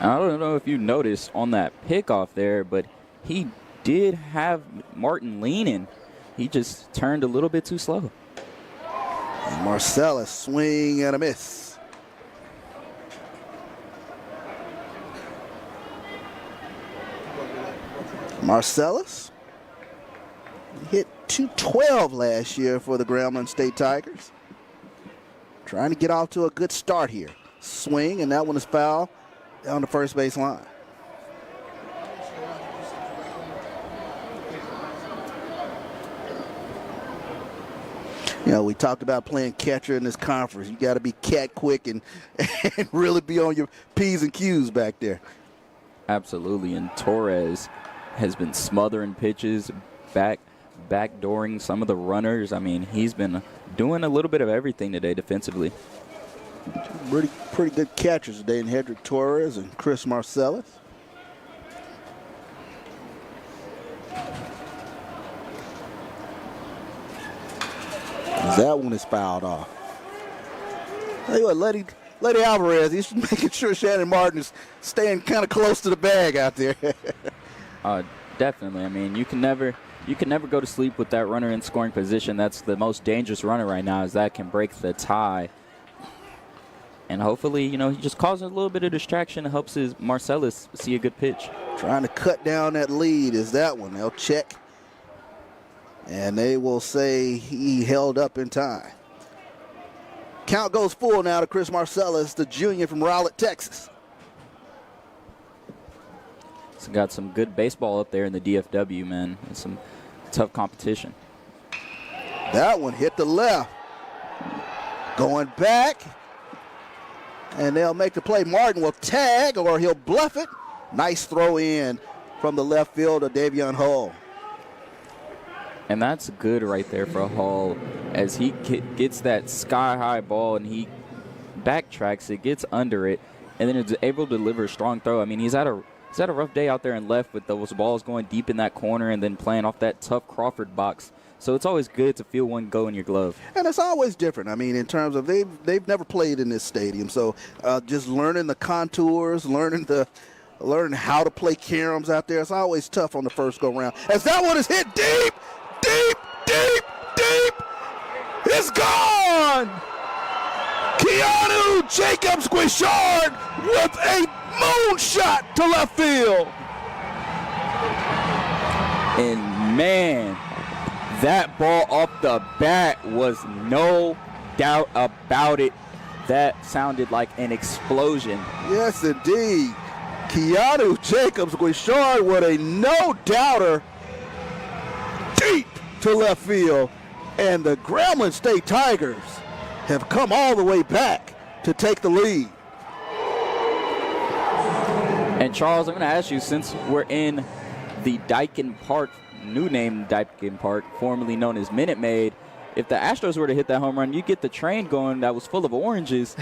I don't know if you noticed on that pickoff there, but he did have Martin leaning. He just turned a little bit too slow. And Marcellus, swing and a miss. Marcellus hit .212 last year for the Grambling State Tigers. Trying to get off to a good start here. Swing, and that one is foul on the first base line. You know, we talked about playing catcher in this conference. You got to be cat quick and really be on your P's and Q's back there. Absolutely, and Torres has been smothering pitches, backdooring some of the runners. I mean, he's been doing a little bit of everything today defensively. Pretty good catchers today in Hedrick Torres and Chris Marcellus. That one is fouled off. Tell you what, Lady Alvarez, he's making sure Shannon Martin is staying kind of close to the bag out there. Definitely. I mean, you can never go to sleep with that runner in scoring position. That's the most dangerous runner right now, as that can break the tie. And hopefully, you know, he just causes a little bit of distraction and helps his Marcellus see a good pitch. Trying to cut down that lead is that one. They'll check, and they will say he held up in time. Count goes full now to Chris Marcellus, the junior from Rowlett, Texas. So got some good baseball up there in the DFW, man. And some tough competition. That one hit the left. Going back. And they'll make the play. Martin will tag, or he'll bluff it. Nice throw in from the left fielder, Davion Hull. And that's good right there for Hull, as he gets that sky-high ball and he backtracks it, gets under it, and then is able to deliver a strong throw. I mean, he's had a rough day out there in left with those balls going deep in that corner and then playing off that tough Crawford box. So it's always good to feel one go in your glove. And it's always different. I mean, in terms of they've never played in this stadium, so just learning the contours, learning how to play caroms out there. It's always tough on the first go round. As that one is hit deep. It's gone. Keanu Jacobs Guichard with a moonshot to left field. And man, that ball off the bat was no doubt about it. That sounded like an explosion. Yes, indeed. Keanu Jacobs Guichard with a no-doubter deep to left field. And the Grambling State Tigers have come all the way back to take the lead. And Charles, I'm going to ask you, since we're in the Dyken Park, new name Dyken Park, formerly known as Minute Maid, if the Astros were to hit that home run, you get the train going that was full of oranges.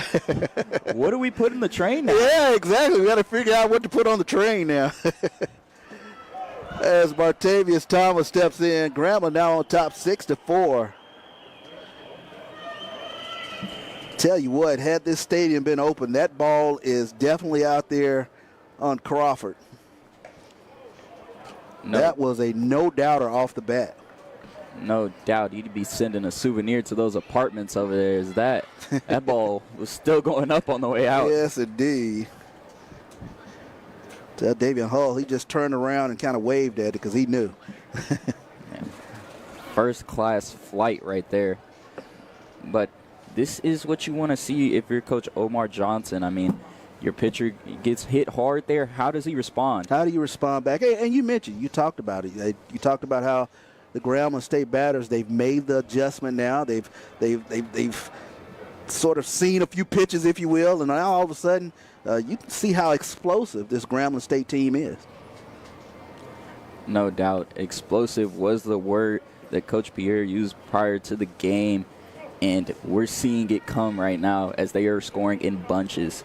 What do we put in the train now? Yeah, exactly. We got to figure out what to put on the train now. As Martavius Thomas steps in, Grambling now on top 6-4. Tell you what, had this stadium been open, that ball is definitely out there on Crawford. No. That was a no-doubter off the bat. No doubt he'd be sending a souvenir to those apartments over there. Is that ball was still going up on the way out. Yes, indeed. Tell Davian Hull, he just turned around and kind of waved at it because he knew. First class flight right there. But this is what you want to see if you're Coach Omar Johnson. I mean, your pitcher gets hit hard there. How does he respond? How do you respond back? Hey, and you mentioned, you talked about it. You talked about how the Grambling State batters, they've made the adjustment now. They've sort of seen a few pitches, if you will, and now all of a sudden you can see how explosive this Grambling State team is. No doubt. Explosive was the word that Coach Pierre used prior to the game, and we're seeing it come right now as they are scoring in bunches.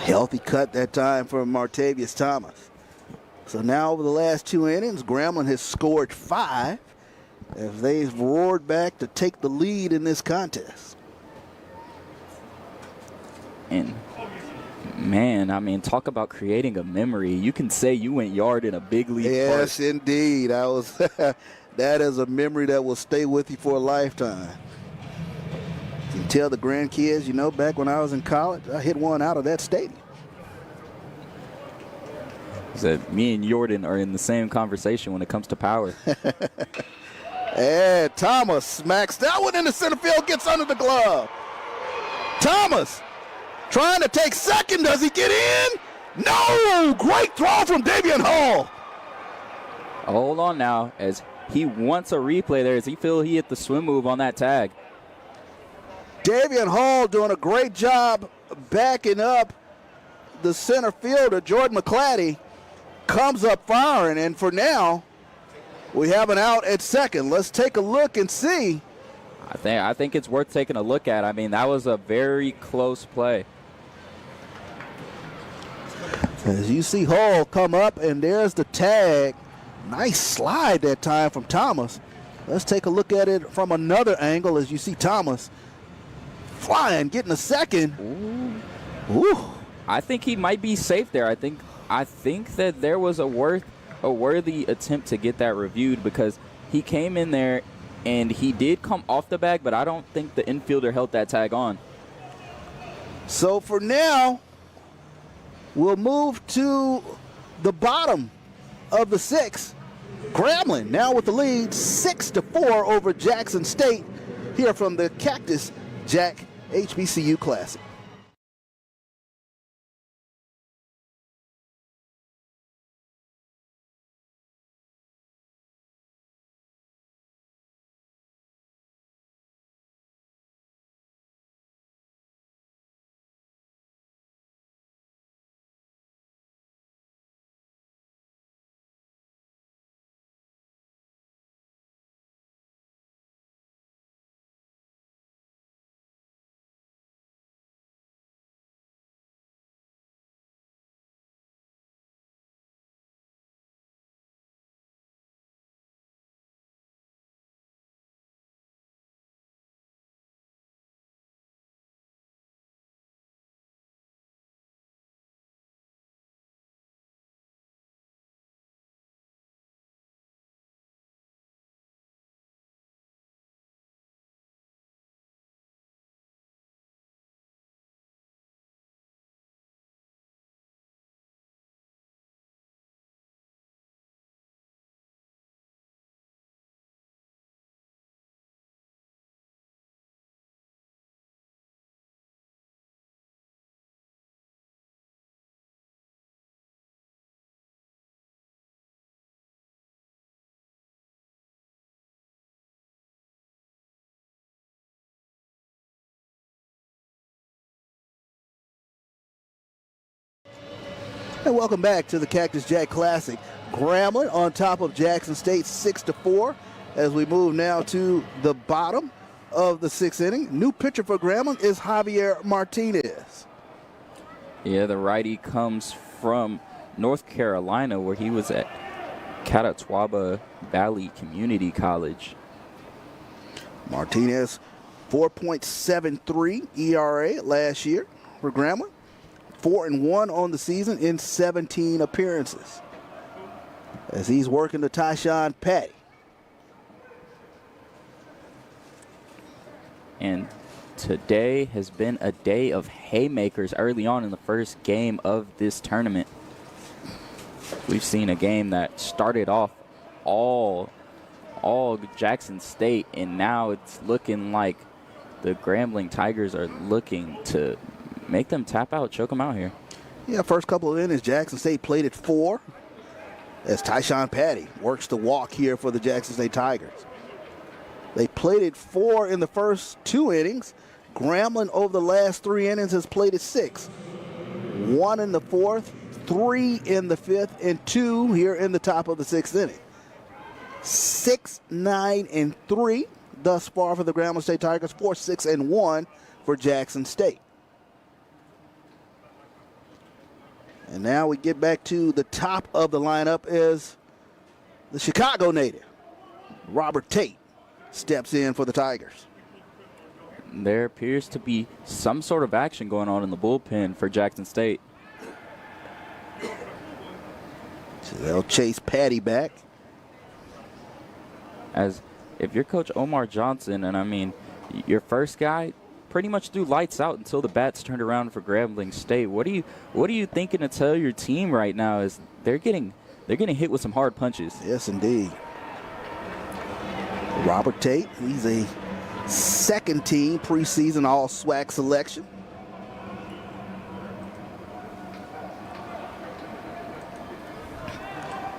Healthy cut that time from Martavius Thomas. So now over the last 2 innings, Grambling has scored 5 as they've roared back to take the lead in this contest. And, man, I mean, talk about creating a memory. You can say you went yard in a big league park. Yes, indeed. That is a memory that will stay with you for a lifetime. You can tell the grandkids, you know, back when I was in college, I hit one out of that stadium. That me and Jordan are in the same conversation when it comes to power. And Thomas smacks that one into center field, gets under the glove. Thomas trying to take second. Does he get in? No! Great throw from Davian Hall. Hold on now, as he wants a replay there. As he feel he hit the swim move on that tag. Davian Hall doing a great job backing up the center fielder, Jordan McClatty. Comes up firing, and for now, we have an out at second. Let's take a look and see. I think it's worth taking a look at. I mean, that was a very close play. As you see Hall come up, and there's the tag. Nice slide that time from Thomas. Let's take a look at it from another angle as you see Thomas flying, getting a second. Ooh. I think he might be safe there. I think that there was a worthy attempt to get that reviewed because he came in there and he did come off the bag, but I don't think the infielder held that tag on. So for now, we'll move to the bottom of the 6th. Grambling now with the lead 6-4 over Jackson State here from the Cactus Jack HBCU Classic. And welcome back to the Cactus Jack Classic. Grambling on top of Jackson State 6-4 as we move now to the bottom of the 6th inning. New pitcher for Grambling is Javier Martinez. Yeah, the righty comes from North Carolina where he was at Catawba Valley Community College. Martinez 4.73 ERA last year for Grambling. 4-1 on the season in 17 appearances. As he's working to Tyshawn Patty. And today has been a day of haymakers early on in the first game of this tournament. We've seen a game that started off all Jackson State, and now it's looking like the Grambling Tigers are looking to make them tap out, choke them out here. Yeah, first couple of innings, Jackson State played at 4 as Tyshawn Patty works to walk here for the Jackson State Tigers. They played it 4 in the first 2 innings. Grambling over the last 3 innings has played it 6. 1 in the 4th, 3 in the 5th, and 2 here in the top of the 6th inning. 6, 9, and 3 thus far for the Grambling State Tigers. 4, 6, and 1 for Jackson State. And now we get back to the top of the lineup is the Chicago native, Robert Tate, steps in for the Tigers. There appears to be some sort of action going on in the bullpen for Jackson State. So they'll chase Patty back. As if you're Coach Omar Johnson, and I mean, your first guy pretty much threw lights out until the bats turned around for Grambling State. What are you thinking to tell your team right now? Is they're getting hit with some hard punches. Yes, indeed. Robert Tate, he's a second-team preseason all-SWAC selection.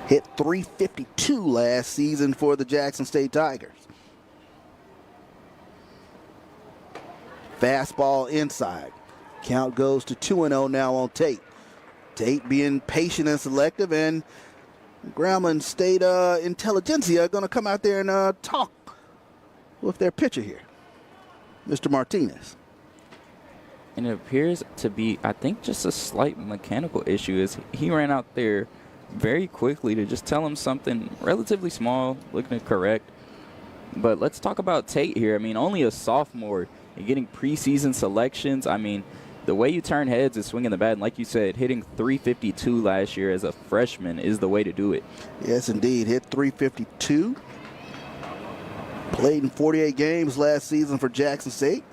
Hit .352 last season for the Jackson State Tigers. Fastball inside. Count goes to 2-0 now on Tate. Tate being patient and selective, and Grambling State intelligentsia are going to come out there and talk with their pitcher here, Mr. Martinez. And it appears to be, I think, just a slight mechanical issue. As he ran out there very quickly to just tell him something relatively small, looking to correct. But let's talk about Tate here. I mean, only a sophomore and getting preseason selections. I mean, the way you turn heads is swinging the bat. And like you said, hitting .352 last year as a freshman is the way to do it. Yes, indeed. Hit .352. Played in 48 games last season for Jackson State.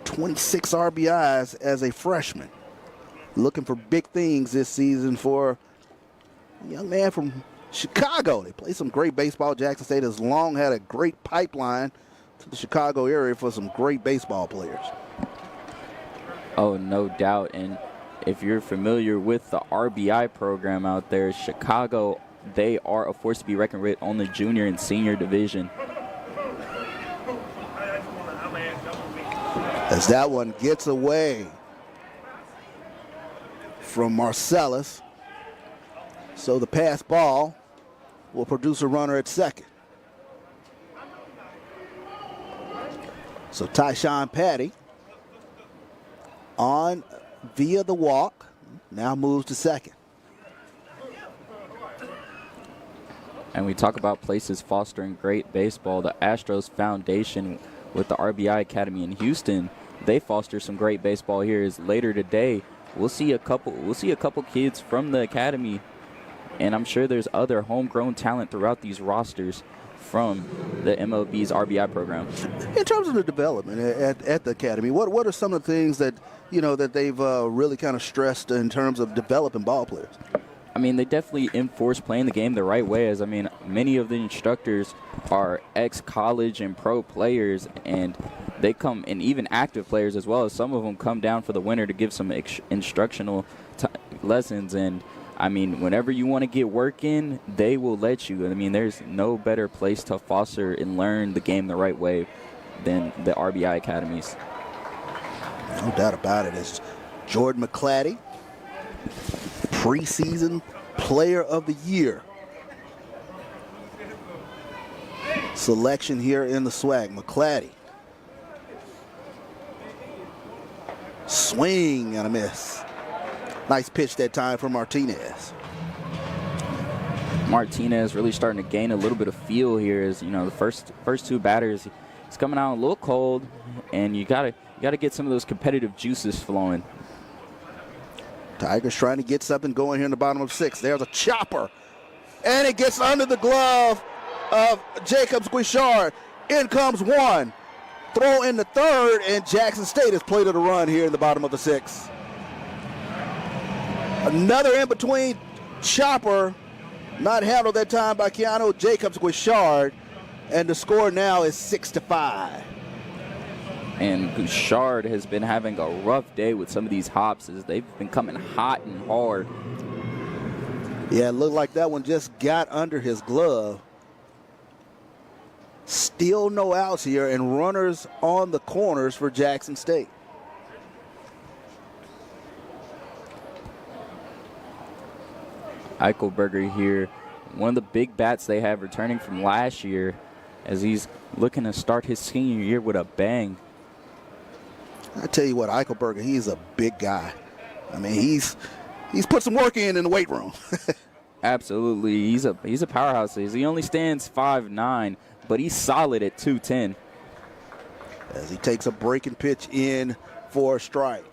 26 RBIs as a freshman. Looking for big things this season for a young man from Chicago. They play some great baseball. Jackson State has long had a great pipeline to the Chicago area for some great baseball players. Oh, no doubt. And if you're familiar with the RBI program out there, Chicago, they are a force to be reckoned with on the junior and senior division. As that one gets away from Marcellus. So the pass ball will produce a runner at second. So Tyshawn Patty on via the walk, now moves to second. And we talk about places fostering great baseball. The Astros Foundation with the RBI Academy in Houston, they foster some great baseball here. Is later today we'll see a couple kids from the academy, and I'm sure there's other homegrown talent throughout these rosters from the MLB's RBI program. In terms of the development at the academy, what are some of the things that that they've really kind of stressed in terms of developing ball players? I mean, they definitely enforce playing the game the right way. As I mean, many of the instructors are ex-college and pro players, and they come, and even active players as well, as some of them come down for the winter to give some instructional lessons. And I mean, whenever you want to get work in, they will let you. I mean, there's no better place to foster and learn the game the right way than the RBI academies. No doubt about it. It's Jordan McClatty, preseason player of the year selection here in the SWAC. McClatty. Swing and a miss. Nice pitch that time for Martinez. Martinez really starting to gain a little bit of feel here. As the first two batters It's coming out a little cold, and you gotta get some of those competitive juices flowing. Tigers trying to get something going here in the bottom of 6. There's a chopper, and it gets under the glove of Jacobs Guichard. In comes one. Throw in the third, and Jackson State has played it a run here in the bottom of the 6th. Another in-between chopper, not handled that time by Keanu Jacobs Guichard, and the score now is 6-5. And Guichard has been having a rough day with some of these hops as they've been coming hot and hard. Yeah, it looked like that one just got under his glove. Still no outs here, and runners on the corners for Jackson State. Eichelberger here, one of the big bats they have returning from last year, as he's looking to start his senior year with a bang. I tell you what, Eichelberger, he's a big guy. I mean, he's put some work in the weight room. Absolutely, he's a powerhouse. He only stands 5'9", but he's solid at 210. As he takes a breaking pitch in for a strike.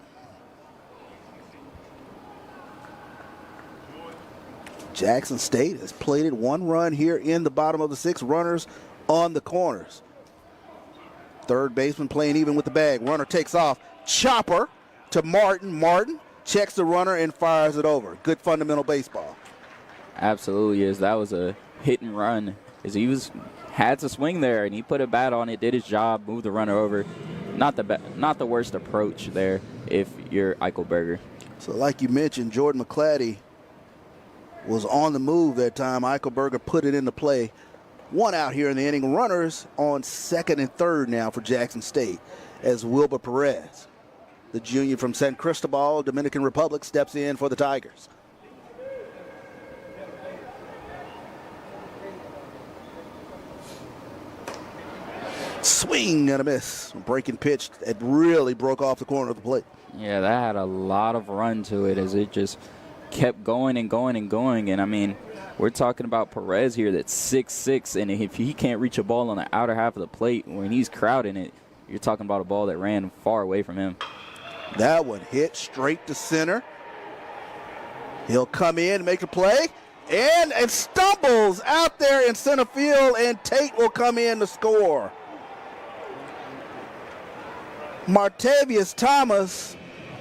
Jackson State has plated one run here in the bottom of the 6th. Runners on the corners. Third baseman playing even with the bag. Runner takes off. Chopper to Martin. Martin checks the runner and fires it over. Good fundamental baseball. Absolutely is. That was a hit and run. As he had to swing there, and he put a bat on it, did his job, moved the runner over. Not the worst approach there if you're Eichelberger. So like you mentioned, Jordan McClatty was on the move that time. Eichelberger put it into play. One out here in the inning. Runners on second and third now for Jackson State as Wilbur Perez, the junior from San Cristobal, Dominican Republic, steps in for the Tigers. Swing and a miss. Breaking pitch. It really broke off the corner of the plate. Yeah, that had a lot of run to it as it just kept going and going and going. And, I mean, we're talking about Perez here that's 6'6", and if he can't reach a ball on the outer half of the plate when he's crowding it, you're talking about a ball that ran far away from him. That one hit straight to center. He'll come in and make the play, and it stumbles out there in center field, and Tate will come in to score. Martavius Thomas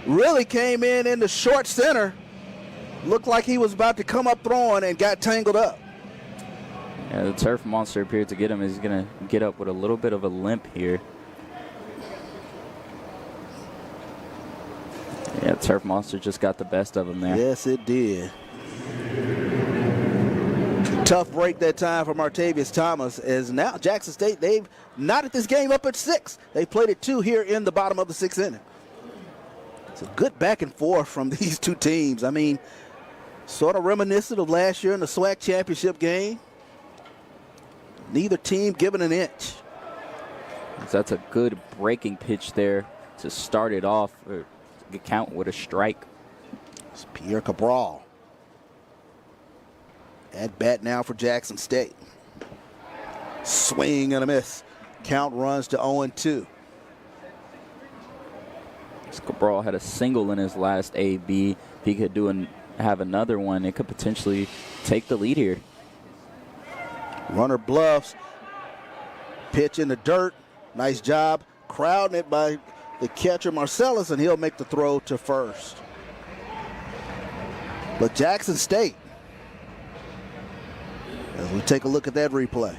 really came in the short center. Looked like he was about to come up throwing and got tangled up. Yeah, the turf monster appeared to get him. He's going to get up with a little bit of a limp here. Yeah, turf monster just got the best of him there. Yes, it did. Tough break that time for Martavius Thomas, as now Jackson State, they've knotted this game up at 6. They played it 2 here in the bottom of the 6th inning. It's a good back and forth from these two teams. I mean, sort of reminiscent of last year in the SWAC championship game. Neither team giving an inch. That's a good breaking pitch there to start it off, or count with a strike. It's Pierre Cabral at bat now for Jackson State. Swing and a miss. Count runs to 0-2. Cabral had a single in his last AB. If he could have another one, it could potentially take the lead here. Runner bluffs. Pitch in the dirt. Nice job crowding it by the catcher Marcellus, and he'll make the throw to first. But Jackson State, as we take a look at that replay,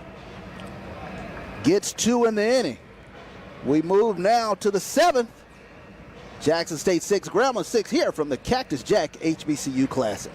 gets 2 in the inning. We move now to the 7th. Jackson State 6, Grambling 6 here from the Cactus Jack HBCU Classic.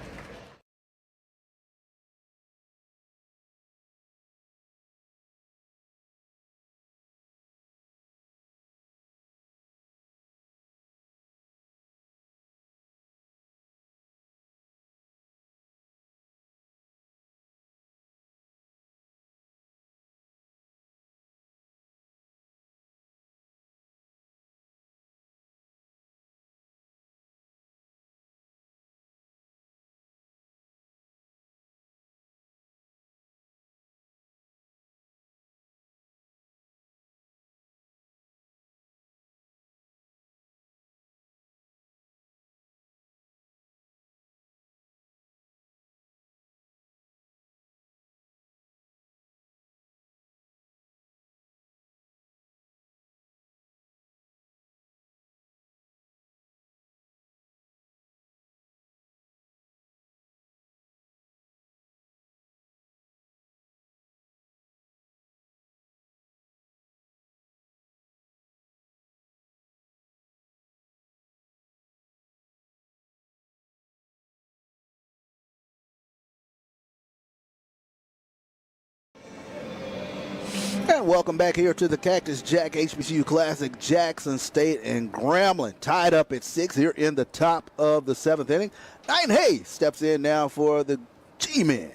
And welcome back here to the Cactus Jack HBCU Classic. Jackson State and Grambling tied up at 6 here in the top of the 7th inning. Ryan Hayes steps in now for the G-Men.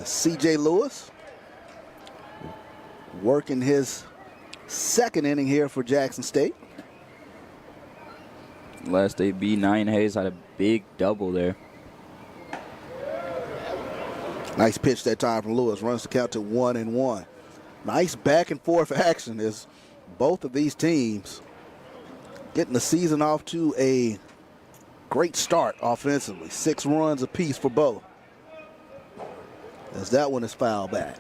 C.J. Lewis working his 2nd inning here for Jackson State. Last AB, Ryan Hayes had a big double there. Nice pitch that time from Lewis. Runs the count to 1-1. Nice back and forth action as both of these teams getting the season off to a great start offensively. 6 runs apiece for both. As that one is fouled back.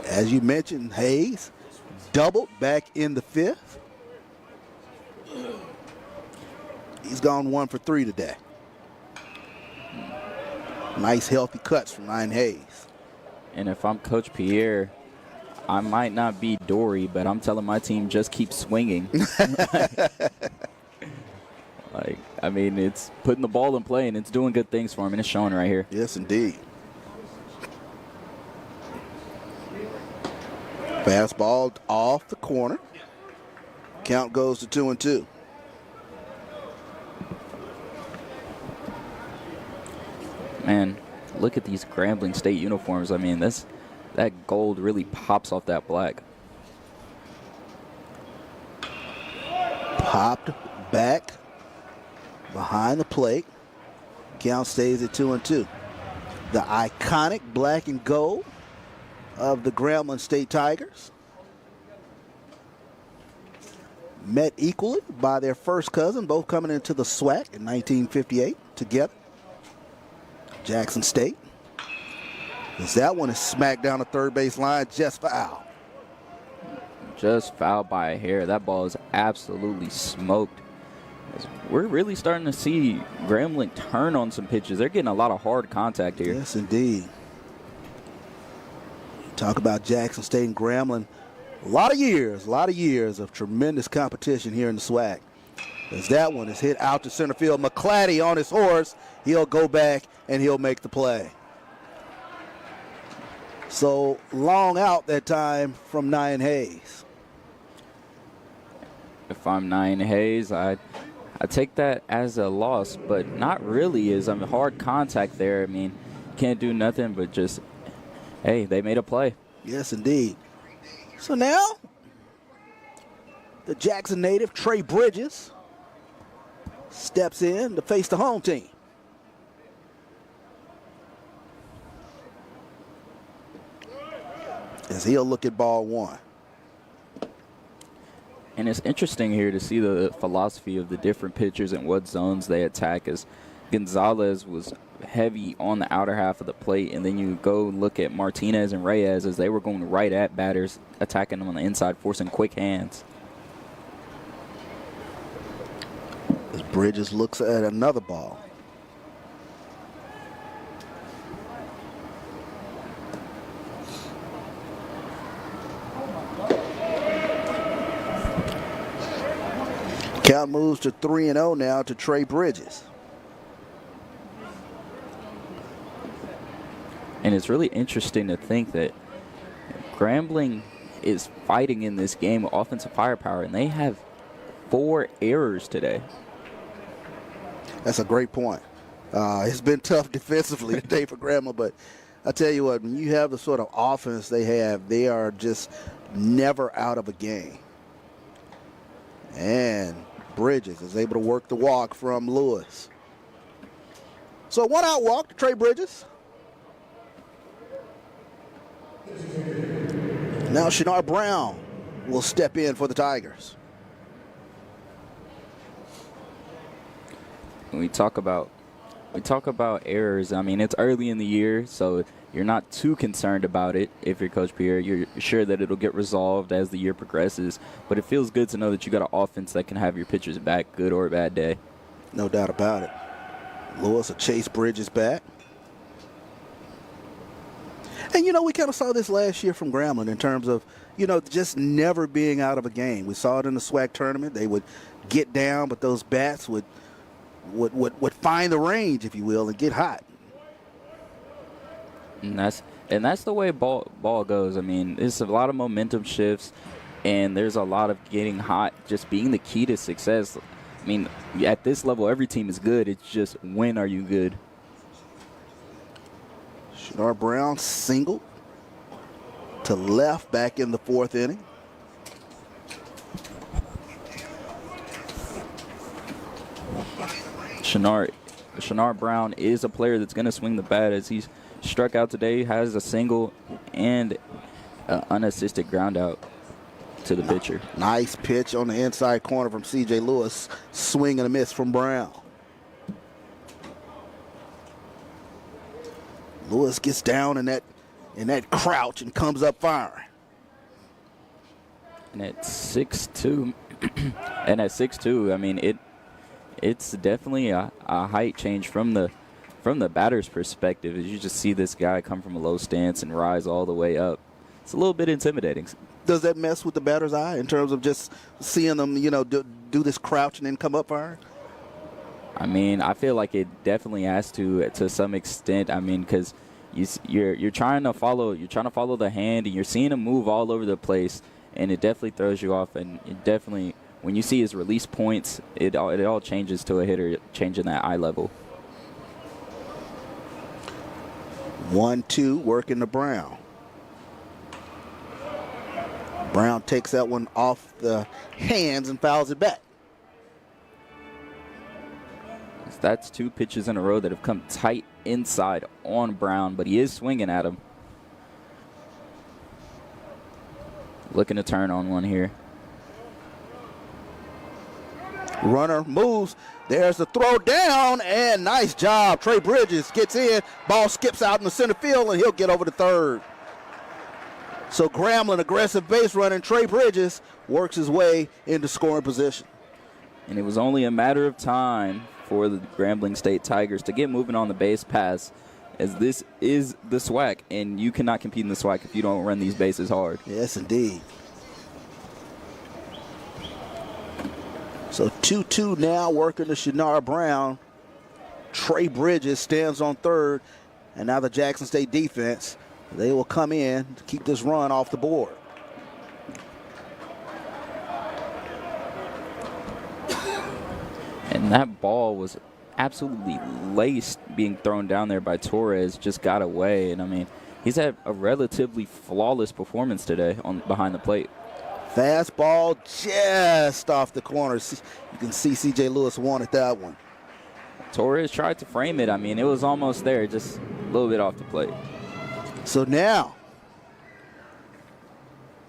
As you mentioned, Hayes doubled back in the 5th. He's gone 1 for 3 today. Nice healthy cuts from Ryan Hayes. And if I'm Coach Pierre, I might not be Dory, but I'm telling my team just keep swinging. I mean, it's putting the ball in play and it's doing good things for him, and it's showing right here. Yes, indeed. Fastball off the corner. Count goes to 2-2. Man, look at these Grambling State uniforms. I mean, that gold really pops off that black. Popped back behind the plate. Count stays at 2-2. The iconic black and gold of the Grambling State Tigers. Met equally by their first cousin, both coming into the SWAC in 1958 together. Jackson State. As that one is smacked down the third base line, just foul. Just fouled by a hair. That ball is absolutely smoked. We're really starting to see Grambling turn on some pitches. They're getting a lot of hard contact here. Yes, indeed. Talk about Jackson State and Grambling. A lot of years of tremendous competition here in the SWAC. As that one is hit out to center field. McClatty on his horse. He'll go back and he'll make the play. So long out that time from Ryan Hayes. If I'm Ryan Hayes, I take that as a loss, but not really. Hard contact there. I mean, can't do nothing but just, hey, they made a play. Yes, indeed. So now, the Jackson native, Trey Bridges, steps in to face the home team. As he'll look at ball 1. And it's interesting here to see the philosophy of the different pitchers and what zones they attack, as Gonzalez was heavy on the outer half of the plate, and then you go look at Martinez and Reyes as they were going right at batters, attacking them on the inside, forcing quick hands. As Bridges looks at another ball. Count moves to 3-0 now to Trey Bridges. And it's really interesting to think that Grambling is fighting in this game with offensive firepower, and they have 4 errors today. That's a great point. It's been tough defensively today for Grambling, but I tell you what, when you have the sort of offense they have, they are just never out of a game. And Bridges is able to work the walk from Lewis. So 1-out walk to Trey Bridges. Now Shinar Brown will step in for the Tigers. When we talk about errors, I mean, it's early in the year, so you're not too concerned about it. If you're Coach Pierre, you're sure that it'll get resolved as the year progresses. But it feels good to know that you got an offense that can have your pitchers back, good or a bad day. No doubt about it. Lewis will chase Bridges back. And, you know, we kind of saw this last year from Grambling in terms of, you know, just never being out of a game. We saw it in the SWAC tournament. They would get down, but those bats would find the range, if you will, and get hot. And that's the way ball goes. I mean, it's a lot of momentum shifts, and there's a lot of getting hot just being the key to success. I mean, at this level, every team is good. It's just when are you good? Shadar Brown singled to left back in the fourth inning. Shadar Brown is a player that's going to swing the bat, as he's struck out today, has a single and an unassisted ground out to the pitcher. Nice pitch on the inside corner from C.J. Lewis. Swing and a miss from Brown. Lewis gets down in that crouch and comes up firing. And at 6'2", I mean, it's definitely a height change from the batter's perspective, as you just see this guy come from a low stance and rise all the way up. It's a little bit intimidating. Does that mess with the batter's eye in terms of just seeing them, do this crouch and then come up firing? I mean, I feel like it definitely has to some extent. I mean, because you're trying to follow the hand, and you're seeing him move all over the place, and it definitely throws you off. And it definitely, when you see his release points, it all changes to a hitter changing that eye level. 1-2 working to Brown. Brown takes that one off the hands and fouls it back. That's 2 pitches in a row that have come tight inside on Brown, but he is swinging at him. Looking to turn on one here. Runner moves. There's the throw down, and nice job. Trey Bridges gets in. Ball skips out in the center field, and he'll get over to third. So Grambling, aggressive base running. Trey Bridges works his way into scoring position. And it was only a matter of time for the Grambling State Tigers to get moving on the base pass, as this is the SWAC, and you cannot compete in the SWAC if you don't run these bases hard. Yes, indeed. So 2-2 now working to Shadar Brown. Trey Bridges stands on third, and now the Jackson State defense, they will come in to keep this run off the board. And that ball was absolutely laced being thrown down there by Torres, just got away. And I mean, he's had a relatively flawless performance today behind the plate. Fastball just off the corner. You can see C.J. Lewis wanted that one. Torres tried to frame it. I mean, it was almost there, just a little bit off the plate. So now,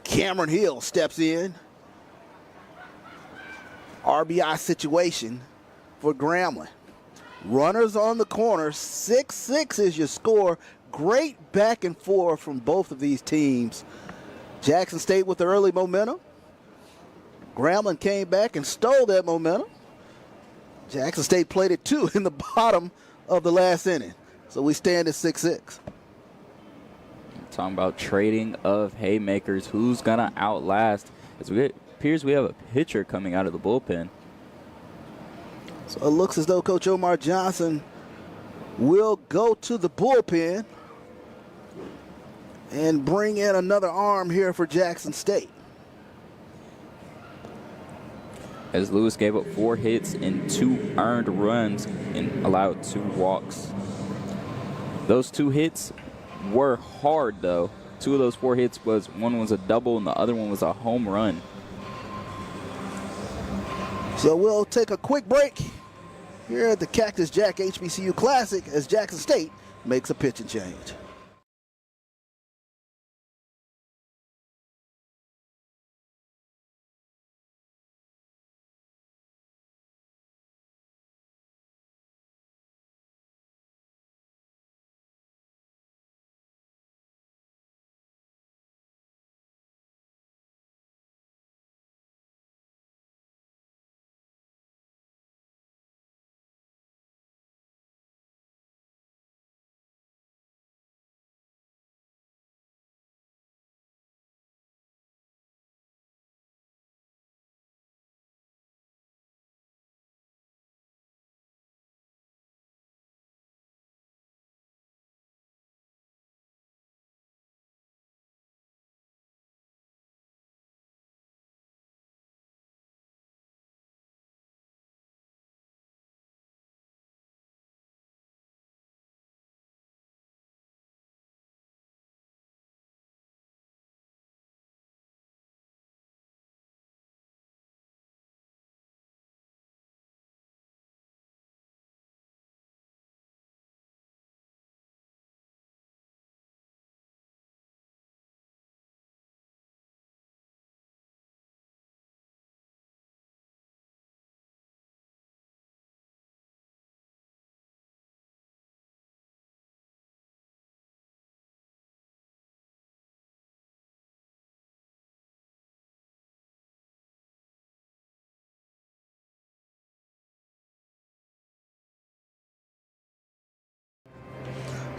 Cameron Hill steps in. RBI situation for Grambling. Runners on the corner. 6-6 is your score. Great back and forth from both of these teams. Jackson State with the early momentum. Grambling came back and stole that momentum. Jackson State played it 2 in the bottom of the last inning. So we stand at 6-6. Talking about trading of haymakers. Who's going to outlast? It appears we have a pitcher coming out of the bullpen. So it looks as though Coach Omar Johnson will go to the bullpen and bring in another arm here for Jackson State. As Lewis gave up 4 hits and 2 earned runs and allowed 2 walks. Those 2 hits were hard, though. 2 of those 4 hits one was a double and the other one was a home run. So we'll take a quick break here at the Cactus Jack HBCU Classic as Jackson State makes a pitching change.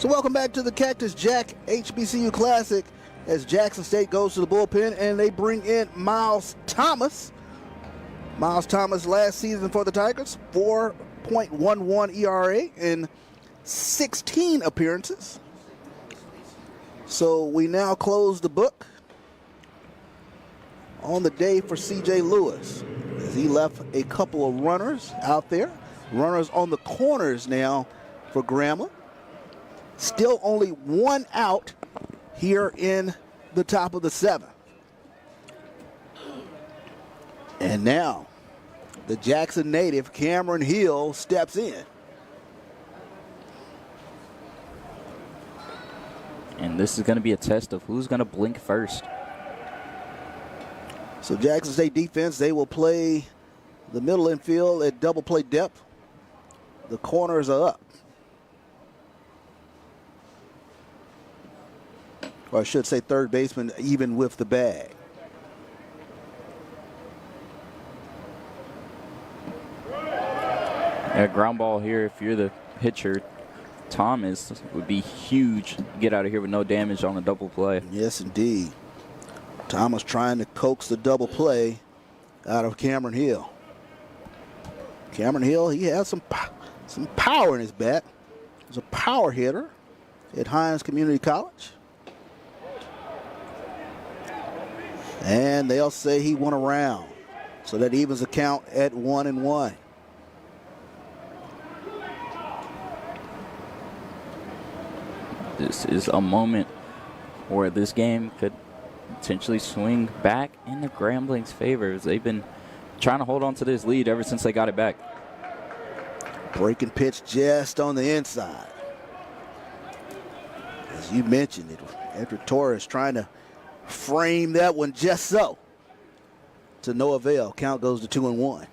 So welcome back to the Cactus Jack HBCU Classic as Jackson State goes to the bullpen and they bring in Miles Thomas. Miles Thomas last season for the Tigers, 4.11 ERA in 16 appearances. So we now close the book on the day for C.J. Lewis as he left a couple of runners out there. Runners on the corners now for Grambling. Still only one out here in the top of the seventh. And now the Jackson native Cameron Hill steps in. And this is going to be a test of who's going to blink first. So Jackson State defense, they will play the middle infield at double play depth. The corners are up. Or I should say third baseman even with the bag. A ground ball here, if you're the pitcher, Thomas, would be huge. Get out of here with no damage on a double play. Yes, indeed. Thomas trying to coax the double play out of Cameron Hill. Cameron Hill, he has some power in his bat. He's a power hitter at Hines Community College. And they'll say he won a round. So that evens the count at 1-1. This is a moment where this game could potentially swing back in the Grambling's favor. They've been trying to hold on to this lead ever since they got it back. Breaking pitch just on the inside. As you mentioned, Edward Torres trying to frame that one just so. To no avail. Count goes to 2-1.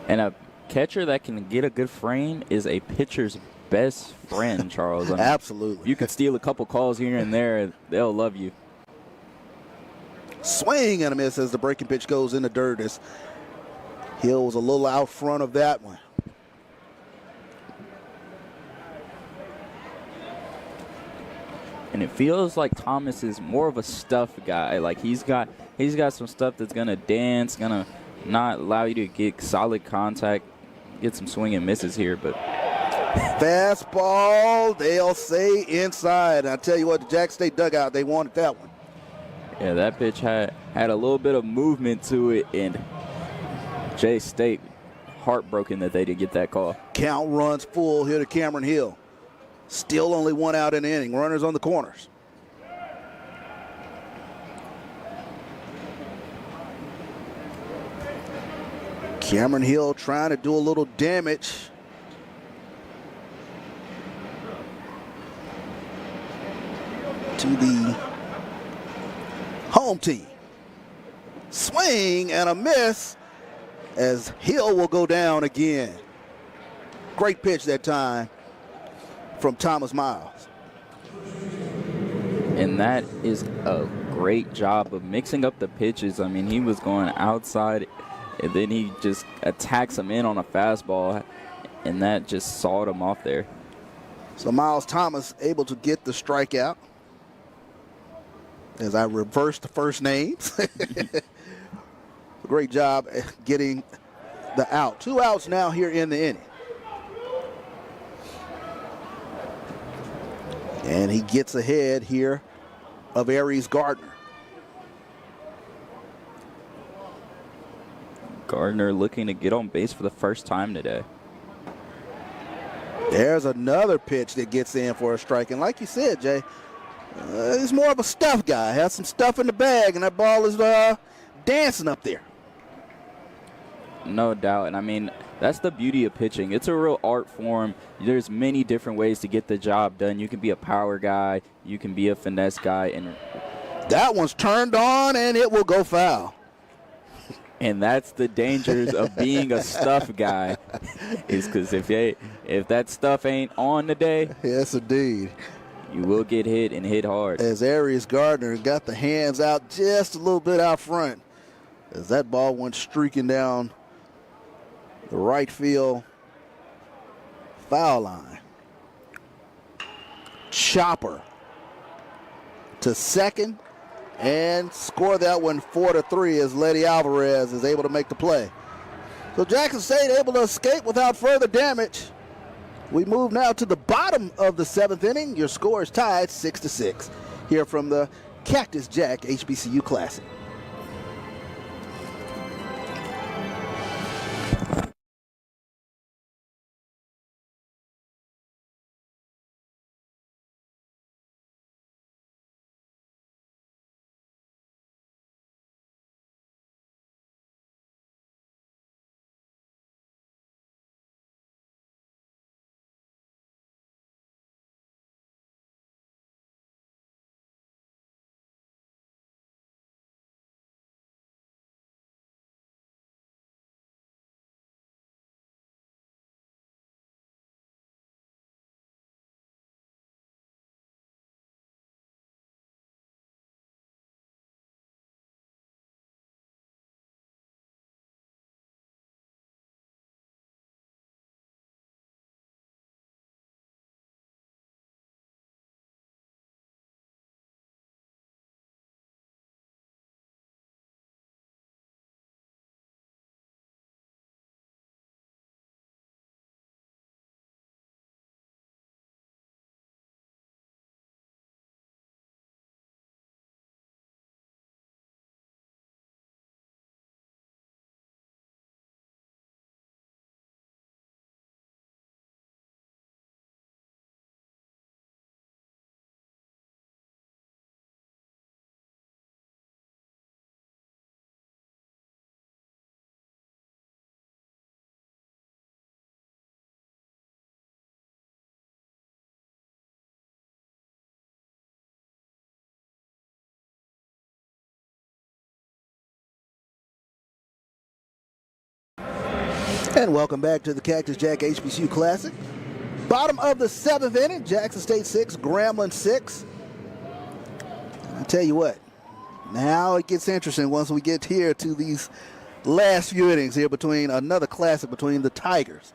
And a catcher that can get a good frame is a pitcher's best friend, Charles. I mean, absolutely. You can steal a couple calls here and there. They'll love you. Swing and a miss as the breaking pitch goes in the dirt. As Hill was a little out front of that one. And it feels like Thomas is more of a stuff guy. Like he's got some stuff that's gonna dance, gonna not allow you to get solid contact, get some swing and misses here, but fastball, they'll say inside. I tell you what, the Jack State dugout, they wanted that one. Yeah, that pitch had a little bit of movement to it, and J State heartbroken that they didn't get that call. Count runs full here to Cameron Hill. Still only one out in the inning. Runners on the corners. Cameron Hill trying to do a little damage. To the home team. Swing and a miss as Hill will go down again. Great pitch that time from Thomas Miles. And that is a great job of mixing up the pitches. I mean, he was going outside, and then he just attacks him in on a fastball, and that just sawed him off there. So Miles Thomas able to get the strikeout. As I reverse the first names. Great job getting the out. 2 outs now here in the inning. And he gets ahead here of Aries Gardner. Gardner looking to get on base for the first time today. There's another pitch that gets in for a strike. And like you said, Jay, he's more of a stuff guy. Has some stuff in the bag, and that ball is dancing up there. No doubt. And I mean, that's the beauty of pitching. It's a real art form. There's many different ways to get the job done. You can be a power guy. You can be a finesse guy. And that one's turned on, and it will go foul. And that's the dangers of being a stuff guy, is because if that stuff ain't on today, yes, indeed, You will get hit and hit hard. As Arias Gardner got the hands out just a little bit out front, as that ball went streaking down the right field foul line. Chopper to second and score that one 4-3 as Letty Alvarez is able to make the play. So Jackson State able to escape without further damage. We move now to the bottom of the 7th inning. Your score is tied 6-6 here from the Cactus Jack HBCU Classic. And welcome back to the Cactus Jack HBCU Classic. Bottom of the 7th inning, Jackson State 6, Grambling 6. I tell you what, now it gets interesting once we get here to these last few innings here between another classic between the Tigers.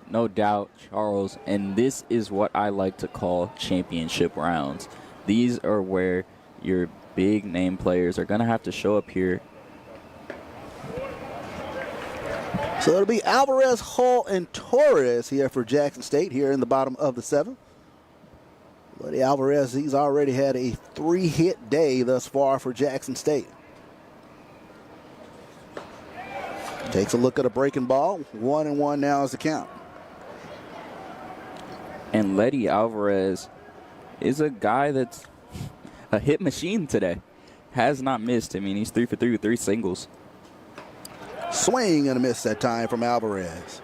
No doubt, Charles, and this is what I like to call championship rounds. These are where your big name players are going to have to show up here. So it'll be Alvarez, Hull, and Torres here for Jackson State here in the bottom of the 7th. Buddy Alvarez, he's already had a 3-hit day thus far for Jackson State. Takes a look at a breaking ball. 1-1 now is the count. And Letty Alvarez is a guy that's a hit machine today. Has not missed. I mean, he's 3 for 3 with 3 singles. Swing and a miss that time from Alvarez.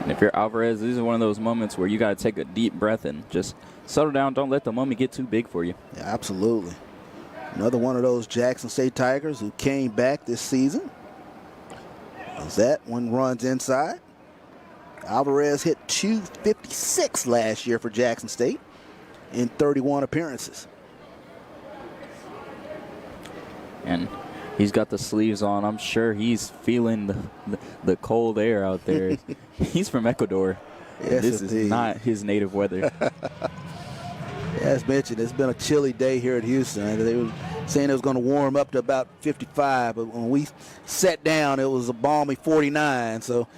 And if you're Alvarez, this is one of those moments where you got to take a deep breath and just settle down. Don't let the moment get too big for you. Yeah, absolutely. Another one of those Jackson State Tigers who came back this season. As that one runs inside. Alvarez hit .256 last year for Jackson State in 31 appearances. And he's got the sleeves on. I'm sure he's feeling the cold air out there. He's from Ecuador. Yes, this indeed. is not his native weather. As mentioned, it's been a chilly day here at Houston. They were saying it was going to warm up to about 55, but when we sat down, it was a balmy 49. So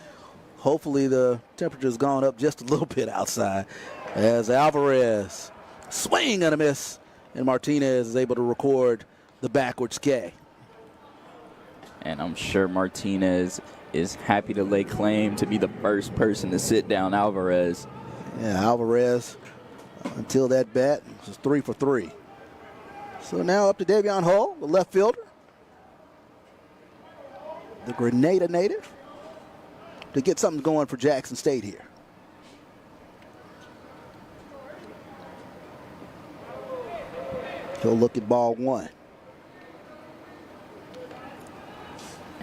hopefully the temperature's gone up just a little bit outside. As Alvarez swing and a miss, and Martinez is able to record the backwards K. And I'm sure Martinez is happy to lay claim to be the first person to sit down Alvarez. Yeah, Alvarez, until that bat, was 3 for 3. So now up to Davion Hull, the left fielder. The Grenada native, to get something going for Jackson State here. He'll look at ball 1.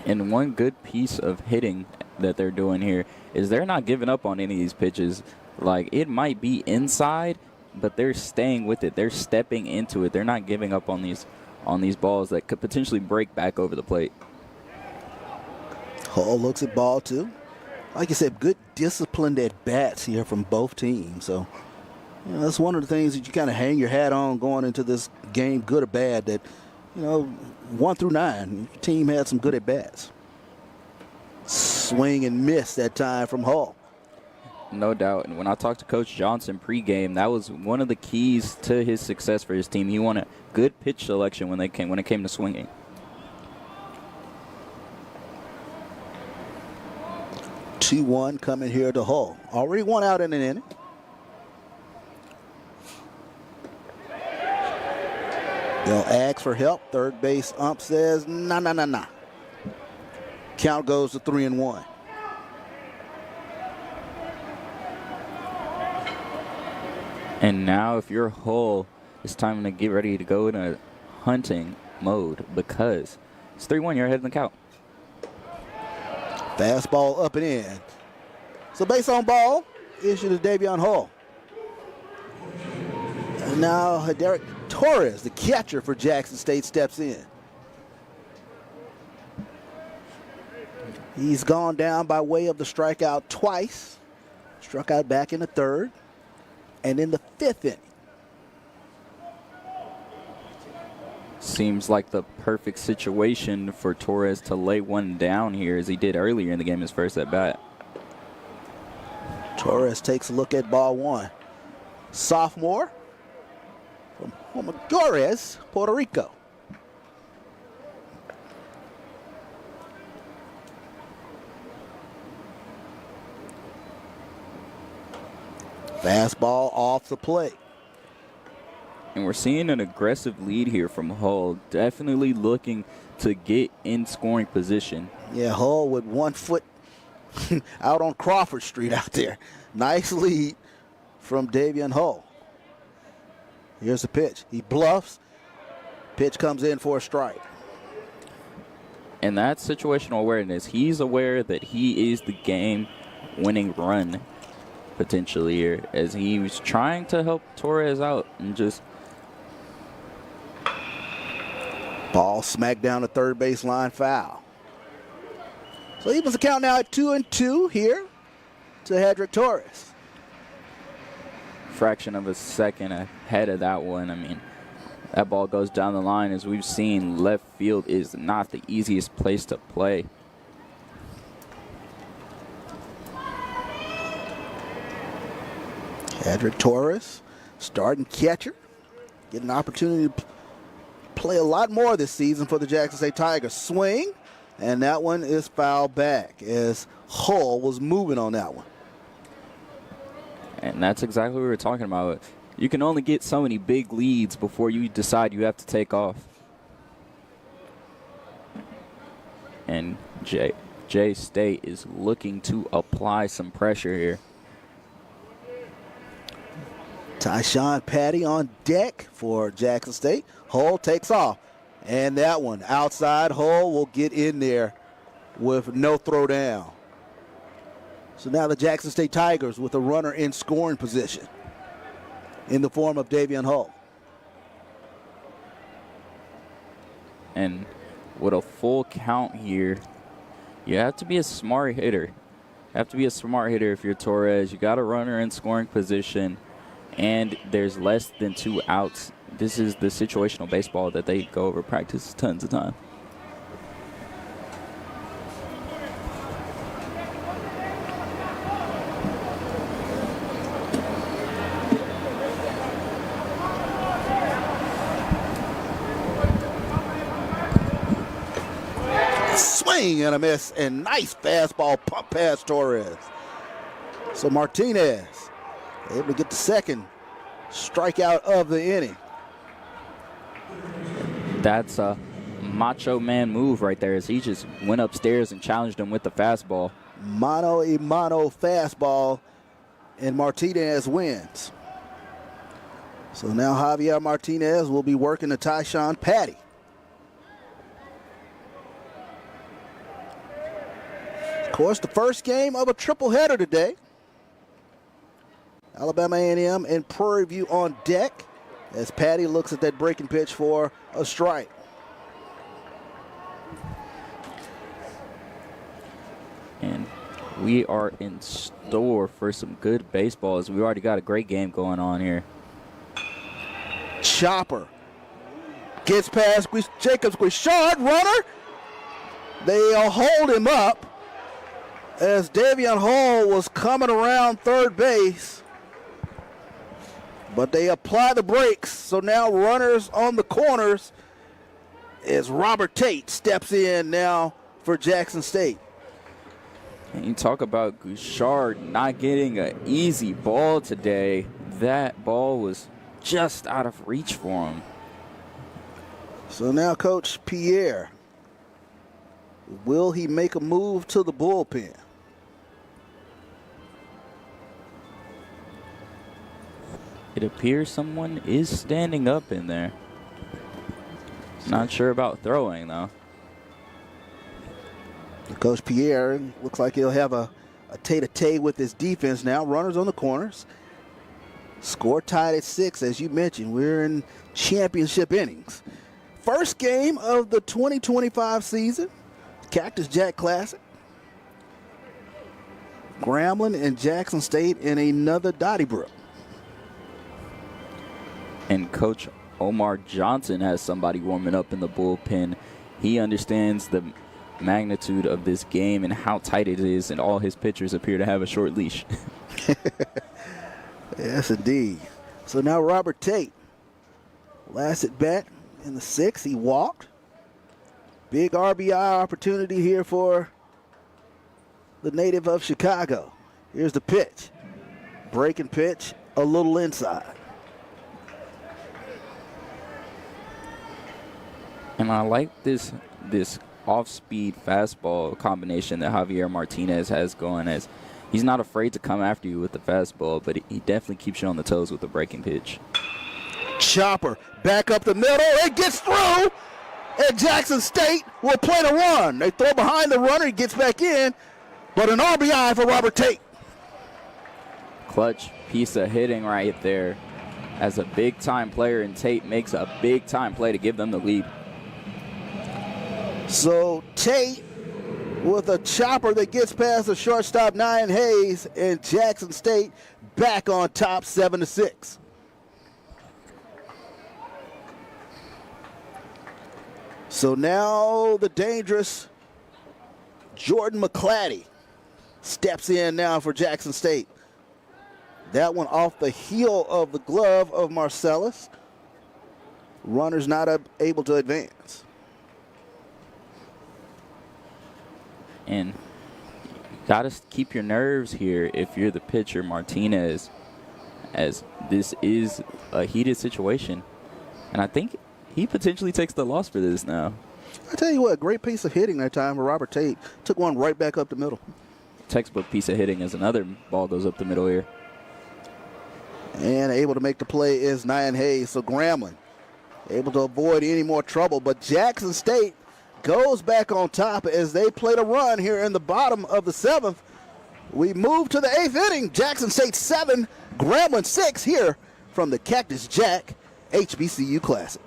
And one good piece of hitting that they're doing here is they're not giving up on any of these pitches. Like, it might be inside, but they're staying with it. They're stepping into it. They're not giving up on these balls that could potentially break back over the plate. Hall looks at ball two. Like you said, good disciplined at bats here from both teams. So, you know, that's one of the things that you kind of hang your hat on going into this game, good or bad, that, you know, 1 through 9, your team had some good at bats. Swing and miss that time from Hall. No doubt. And when I talked to Coach Johnson pregame, that was one of the keys to his success for his team. He wanted good pitch selection when it came to swinging. Two-1 coming here to Hull. Already one out in an inning. They'll ask for help. Third base ump says, nah. Count goes to 3-1. And now if you're Hull, it's time to get ready to go in a hunting mode because it's 3-1. You're ahead in the count. Fastball up and in. So base on ball, issue to Davion Hall. And now Derek Torres, the catcher for Jackson State, steps in. He's gone down by way of the strikeout twice. Struck out back in the third and in the fifth inning. Seems like the perfect situation for Torres to lay one down here as he did earlier in the game, his first at bat. Torres takes a look at ball one. Sophomore from Homagores, Puerto Rico. Fastball off the plate. And we're seeing an aggressive lead here from Hull, definitely looking to get in scoring position. Yeah, Hull with 1 foot out on Crawford Street out there. Nice lead from Davion Hull. Here's the pitch. He bluffs. Pitch comes in for a strike. And that's situational awareness. He's aware that he is the game-winning run potentially here as he was trying to help Torres out and just ball smacked down the third base line, foul. So evens the count now at 2-2 here to Hedrick Torres. fraction of a second ahead of that one. I mean, that ball goes down the line. As we've seen, left field is not the easiest place to play. Hedrick Torres, starting catcher, get an opportunity to play a lot more this season for the Jackson State Tigers. Swing, and that one is fouled back as Hull was moving on that one. And that's exactly what we were talking about. You can only get so many big leads before you decide you have to take off. And J State is looking to apply some pressure here. Tyshawn Patty on deck for Jackson State. Hull takes off. And that one outside. Hull will get in there with no throw down. So now the Jackson State Tigers with a runner in scoring position in the form of Davion Hull. And with a full count here, you have to be a smart hitter. You have to be a smart hitter if you're Torres. You got a runner in scoring position, and there's less than 2 outs. This is the situational baseball that they go over practice tons of time. Swing and a miss, and nice fastball pump past Torres. So Martinez able to get the second strikeout of the inning. That's a macho man move right there as he just went upstairs and challenged him with the fastball. Mano a mano fastball, and Martinez wins. So now Javier Martinez will be working the Tyshawn Patty. course, the first game of a triple-header today. Alabama A&M and Prairie View on deck as Patty looks at that breaking pitch for a strike. And we are in store for some good baseball as we already got a great game going on here. Chopper gets past Jacobs Guichard, runner. They'll hold him up as Davion Hall was coming around third base. But they apply the brakes, so now runners on the corners as Robert Tate steps in now for Jackson State. And you talk about Guichard not getting an easy ball today. That ball was just out of reach for him. So now Coach Pierre, will he make a move to the bullpen? It appears someone is standing up in there. Not sure about throwing, though. Coach Pierre looks like he'll have a tete-a-tete with his defense now. Runners on the corners. Score tied at 6, as you mentioned. We're in championship innings. First game of the 2025 season, Cactus Jack Classic. Grambling and Jackson State in another Donnybrook. And Coach Omar Johnson has somebody warming up in the bullpen. He understands the magnitude of this game and how tight it is, and all his pitchers appear to have a short leash. Yes, indeed. So now Robert Tate, last at bat in the 6th, he walked. Big RBI opportunity here for the native of Chicago. Here's the pitch. Breaking pitch, a little inside. And I like this off-speed fastball combination that Javier Martinez has going, as he's not afraid to come after you with the fastball, but he definitely keeps you on the toes with the breaking pitch. Chopper back up the middle. It gets through. And Jackson State will play the run. They throw behind the runner. He gets back in. But an RBI for Robert Tate. Clutch piece of hitting right there as a big-time player, and Tate makes a big-time play to give them the lead. So Tate with a chopper that gets past the shortstop, Nyan Hayes, and Jackson State back on top 7-6. So now the dangerous Jordan McClatty steps in now for Jackson State. That one off the heel of the glove of Marcellus. Runners not able to advance. And you got to keep your nerves here if you're the pitcher, Martinez, as this is a heated situation. And I think he potentially takes the loss for this now. I tell you what, great piece of hitting that time for Robert Tate. Took one right back up the middle. Textbook piece of hitting as another ball goes up the middle here. And able to make the play is Nyan Hayes. So Grambling able to avoid any more trouble. But Jackson State goes back on top as they play the run here in the bottom of the 7th. We move to the 8th inning. Jackson State 7, Grambling 6 here from the Cactus Jack HBCU Classic.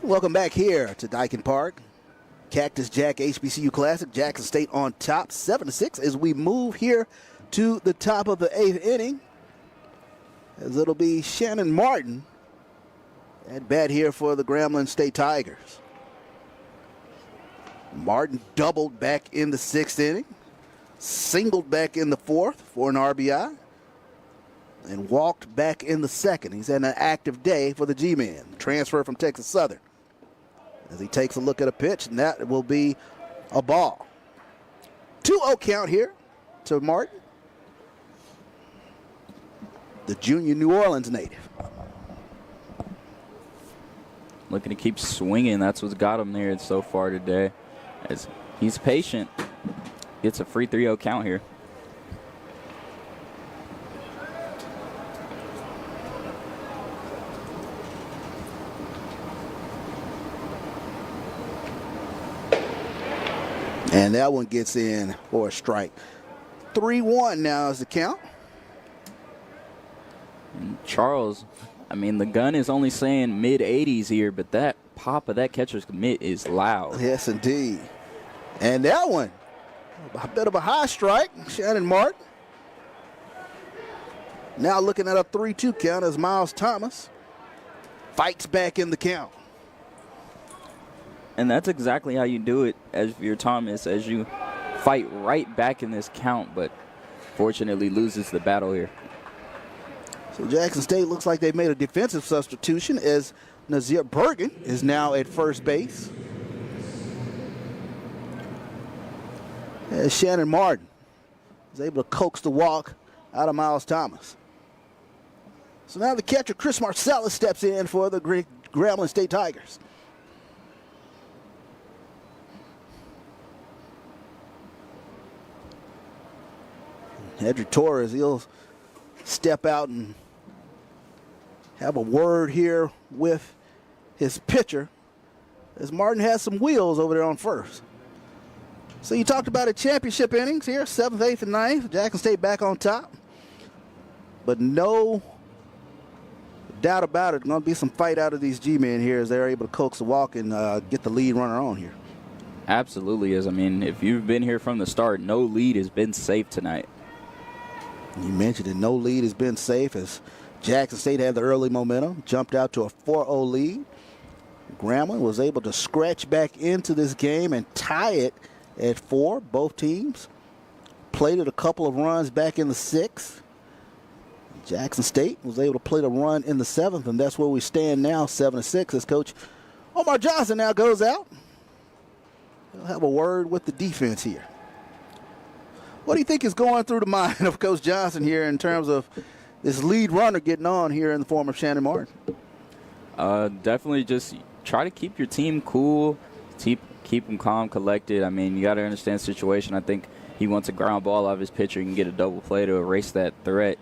Welcome back here to Dyken Park. Cactus Jack HBCU Classic. Jackson State on top, 7-6 as we move here to the top of the 8th inning. As it'll be Shannon Martin at bat here for the Grambling State Tigers. Martin doubled back in the 6th inning, singled back in the 4th for an RBI, and walked back in the 2nd. He's had an active day for the G-Men, transfer from Texas Southern. As he takes a look at a pitch, and that will be a ball. 2-0 count here to Martin, the junior New Orleans native. Looking to keep swinging. That's what's got him there so far today. As he's patient, gets a free 3-0 count here. And that one gets in for a strike. 3-1 now is the count. And Charles, I mean, the gun is only saying mid-80s here, but that pop of that catcher's mitt is loud. Yes, indeed. And that one, a bit of a high strike. Shannon Martin. Now looking at a 3-2 count as Miles Thomas fights back in the count. And that's exactly how you do it as you're Thomas, as you fight right back in this count, but fortunately loses the battle here. So Jackson State looks like they've made a defensive substitution as Nazir Bergen is now at first base. As Shannon Martin is able to coax the walk out of Miles Thomas. So now the catcher Chris Marcellus steps in for the Grambling State Tigers. Edric Torres, he'll step out and have a word here with his pitcher as Martin has some wheels over there on first. So you talked about a championship innings here, 7th, 8th, and 9th. Jackson State back on top. But no doubt about it, going to be some fight out of these G-men here as they're able to coax the walk and get the lead runner on here. Absolutely is. I mean, if you've been here from the start, no lead has been safe tonight. You mentioned it, no lead has been safe as Jackson State had the early momentum, jumped out to a 4-0 lead. Grambling was able to scratch back into this game and tie it at 4. Both teams plated a couple of runs back in the 6th. Jackson State was able to plate a run in the 7th, and that's where we stand now, 7-6, as Coach Omar Johnson now goes out. He'll have a word with the defense here. What do you think is going through the mind of Coach Johnson here in terms of this lead runner getting on here in the form of Shannon Martin? Definitely just try to keep your team cool, keep them calm, collected. I mean, you got to understand the situation. I think he wants a ground ball out of his pitcher and get a double play to erase that threat.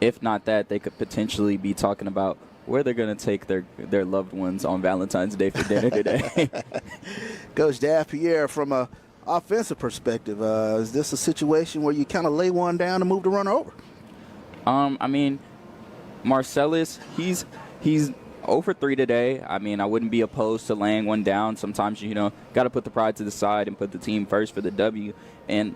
If not that, they could potentially be talking about where they're going to take their loved ones on Valentine's Day for dinner today. Coach Daff-Pierre, from a offensive perspective, is this a situation where you kind of lay one down and move the runner over? I mean, Marcellus, he's 0 for 3 today. I mean, I wouldn't be opposed to laying one down. Sometimes, got to put the pride to the side and put the team first for the W. And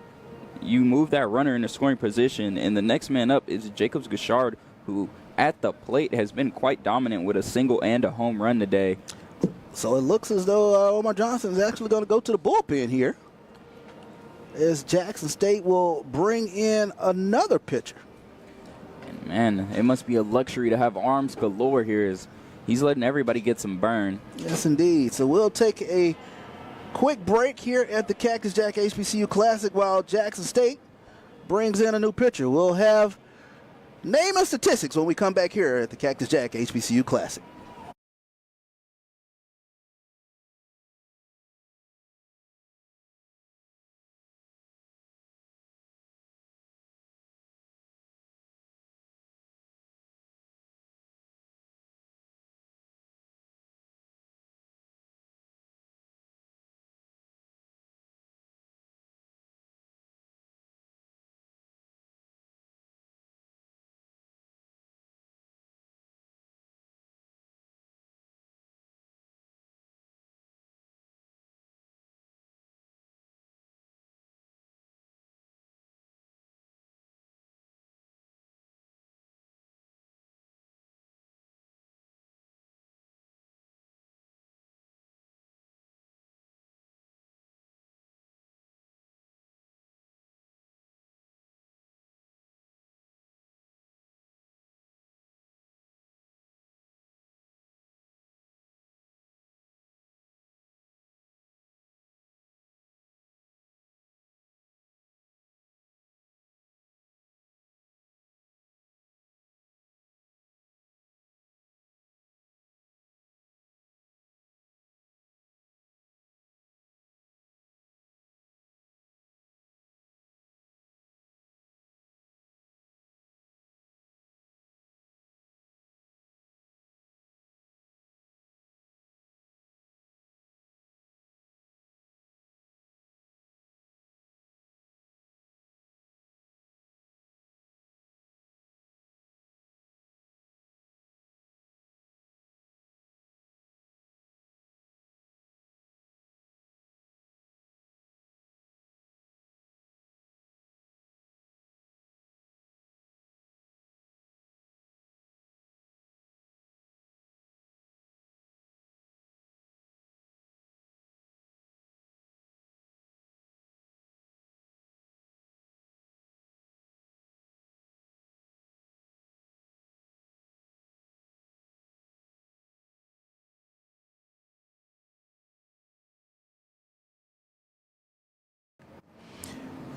you move that runner in a scoring position, and the next man up is Jacobs Gashard, who at the plate has been quite dominant with a single and a home run today. So it looks as though Omar Johnson is actually going to go to the bullpen here, as Jackson State will bring in another pitcher. And man, it must be a luxury to have arms galore here, as he's letting everybody get some burn. Yes, indeed. So we'll take a quick break here at the Cactus Jack HBCU Classic while Jackson State brings in a new pitcher. We'll have name and statistics when we come back here at the Cactus Jack HBCU Classic.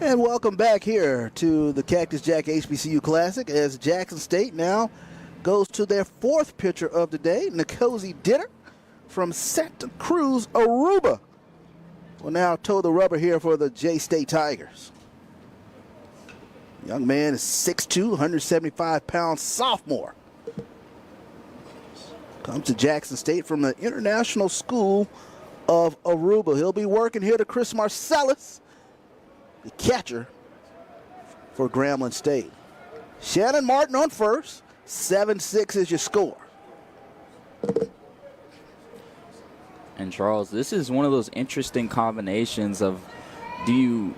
And welcome back here to the Cactus Jack HBCU Classic as Jackson State now goes to their fourth pitcher of the day, Nkosi Ditter from Santa Cruz, Aruba. Will now toe the rubber here for the J-State Tigers. Young man is 6'2", 175-pound sophomore. Comes to Jackson State from the International School of Aruba. He'll be working here to Chris Marcellus, the catcher for Grambling State. Shannon Martin on first. 7-6 is your score. And Charles, this is one of those interesting combinations of, do you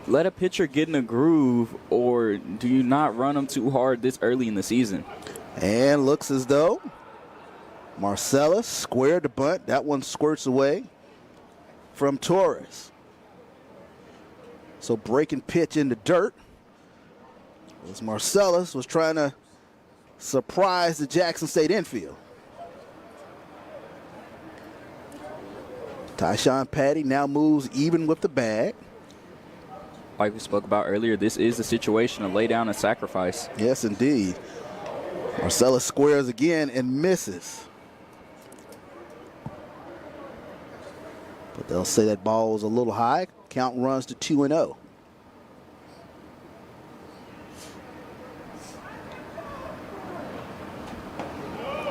let a pitcher get in a groove or do you not run them too hard this early in the season? And looks as though Marcellus squared the bunt. That one squirts away from Torres. So breaking pitch in the dirt as Marcellus was trying to surprise the Jackson State infield. Tyshawn Patty now moves even with the bag. Like we spoke about earlier, this is the situation to lay down a sacrifice. Yes, indeed. Marcellus squares again and misses. But they'll say that ball was a little high. Count runs to 2-0.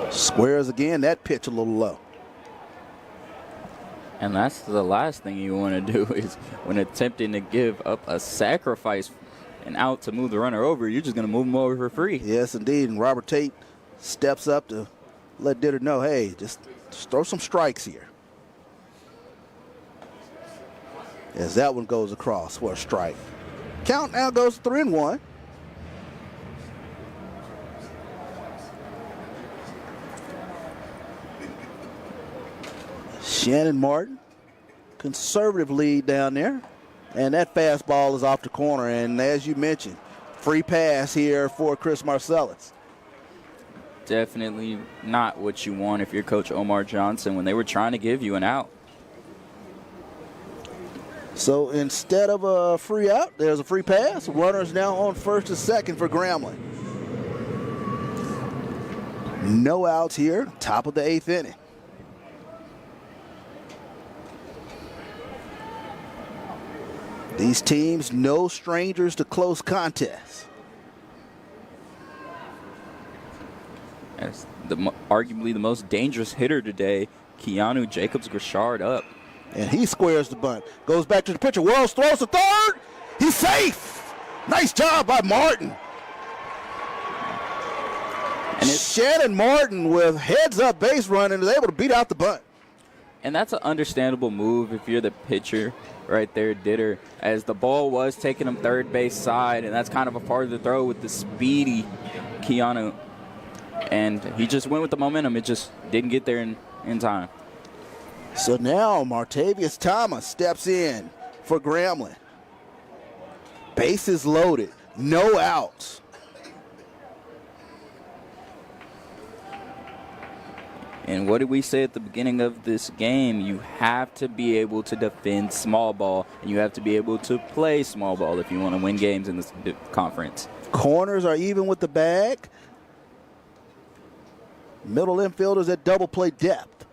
Squares again. That pitch a little low. And that's the last thing you want to do is when attempting to give up a sacrifice and out to move the runner over, you're just going to move him over for free. Yes, indeed. And Robert Tate steps up to let Ditter know, hey, just throw some strikes here. As that one goes across for a strike. Count now goes 3-1. Shannon Martin, conservative lead down there. And that fastball is off the corner. And as you mentioned, free pass here for Chris Marcellus. Definitely not what you want if you're Coach Omar Johnson when they were trying to give you an out. So instead of a free out, there's a free pass. Runners now on first and second for Grambling. No outs here, top of the 8th inning. These teams, no strangers to close contests. As arguably the most dangerous hitter today, Keanu Jacobs-Grishard up. And he squares the bunt. Goes back to the pitcher. Wells throws to third. He's safe. Nice job by Martin. And Shannon Martin with heads-up base run and is able to beat out the bunt. And that's an understandable move if you're the pitcher right there, Ditter, as the ball was taking him third base side, and that's kind of a part of the throw with the speedy Keanu. And he just went with the momentum. It just didn't get there in time. So now Martavius Thomas steps in for Grambling. Bases loaded, no outs. And what did we say at the beginning of this game? You have to be able to defend small ball, and you have to be able to play small ball if you want to win games in this conference. Corners are even with the bag. Middle infielders at double play depth.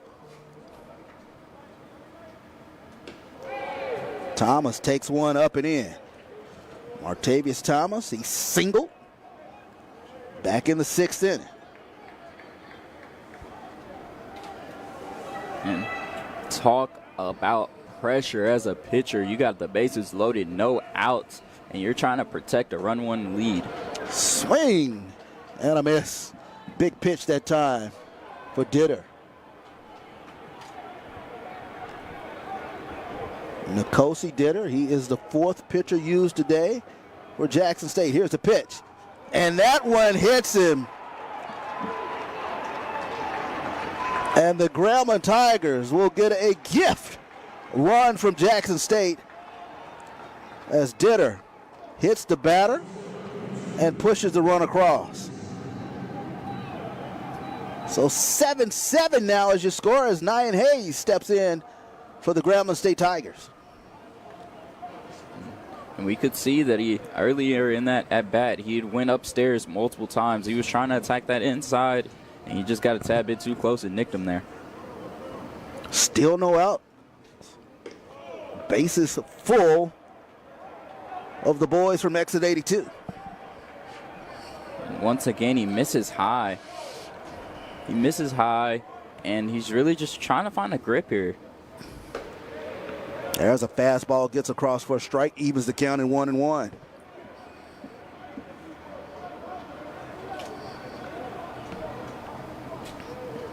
Thomas takes one up and in. Martavius Thomas, he's singled. Back in the 6th inning. And talk about pressure as a pitcher. You got the bases loaded, no outs, and you're trying to protect a run-1 lead. Swing and a miss. Big pitch that time for Ditter. Nkosi Ditter, he is the 4th pitcher used today for Jackson State. Here's the pitch. And that one hits him. And the Grambling Tigers will get a gift run from Jackson State as Ditter hits the batter and pushes the run across. So 7-7 now is your score as Nyan Hayes steps in for the Grambling State Tigers. And we could see that he, earlier in that at-bat, he had went upstairs multiple times. He was trying to attack that inside, and he just got a tad bit too close and nicked him there. Still no out. Bases full of the boys from Exit 82. And once again, he misses high. He misses high, and he's really just trying to find a grip here. There's a fastball, gets across for a strike, evens the count in 1-1.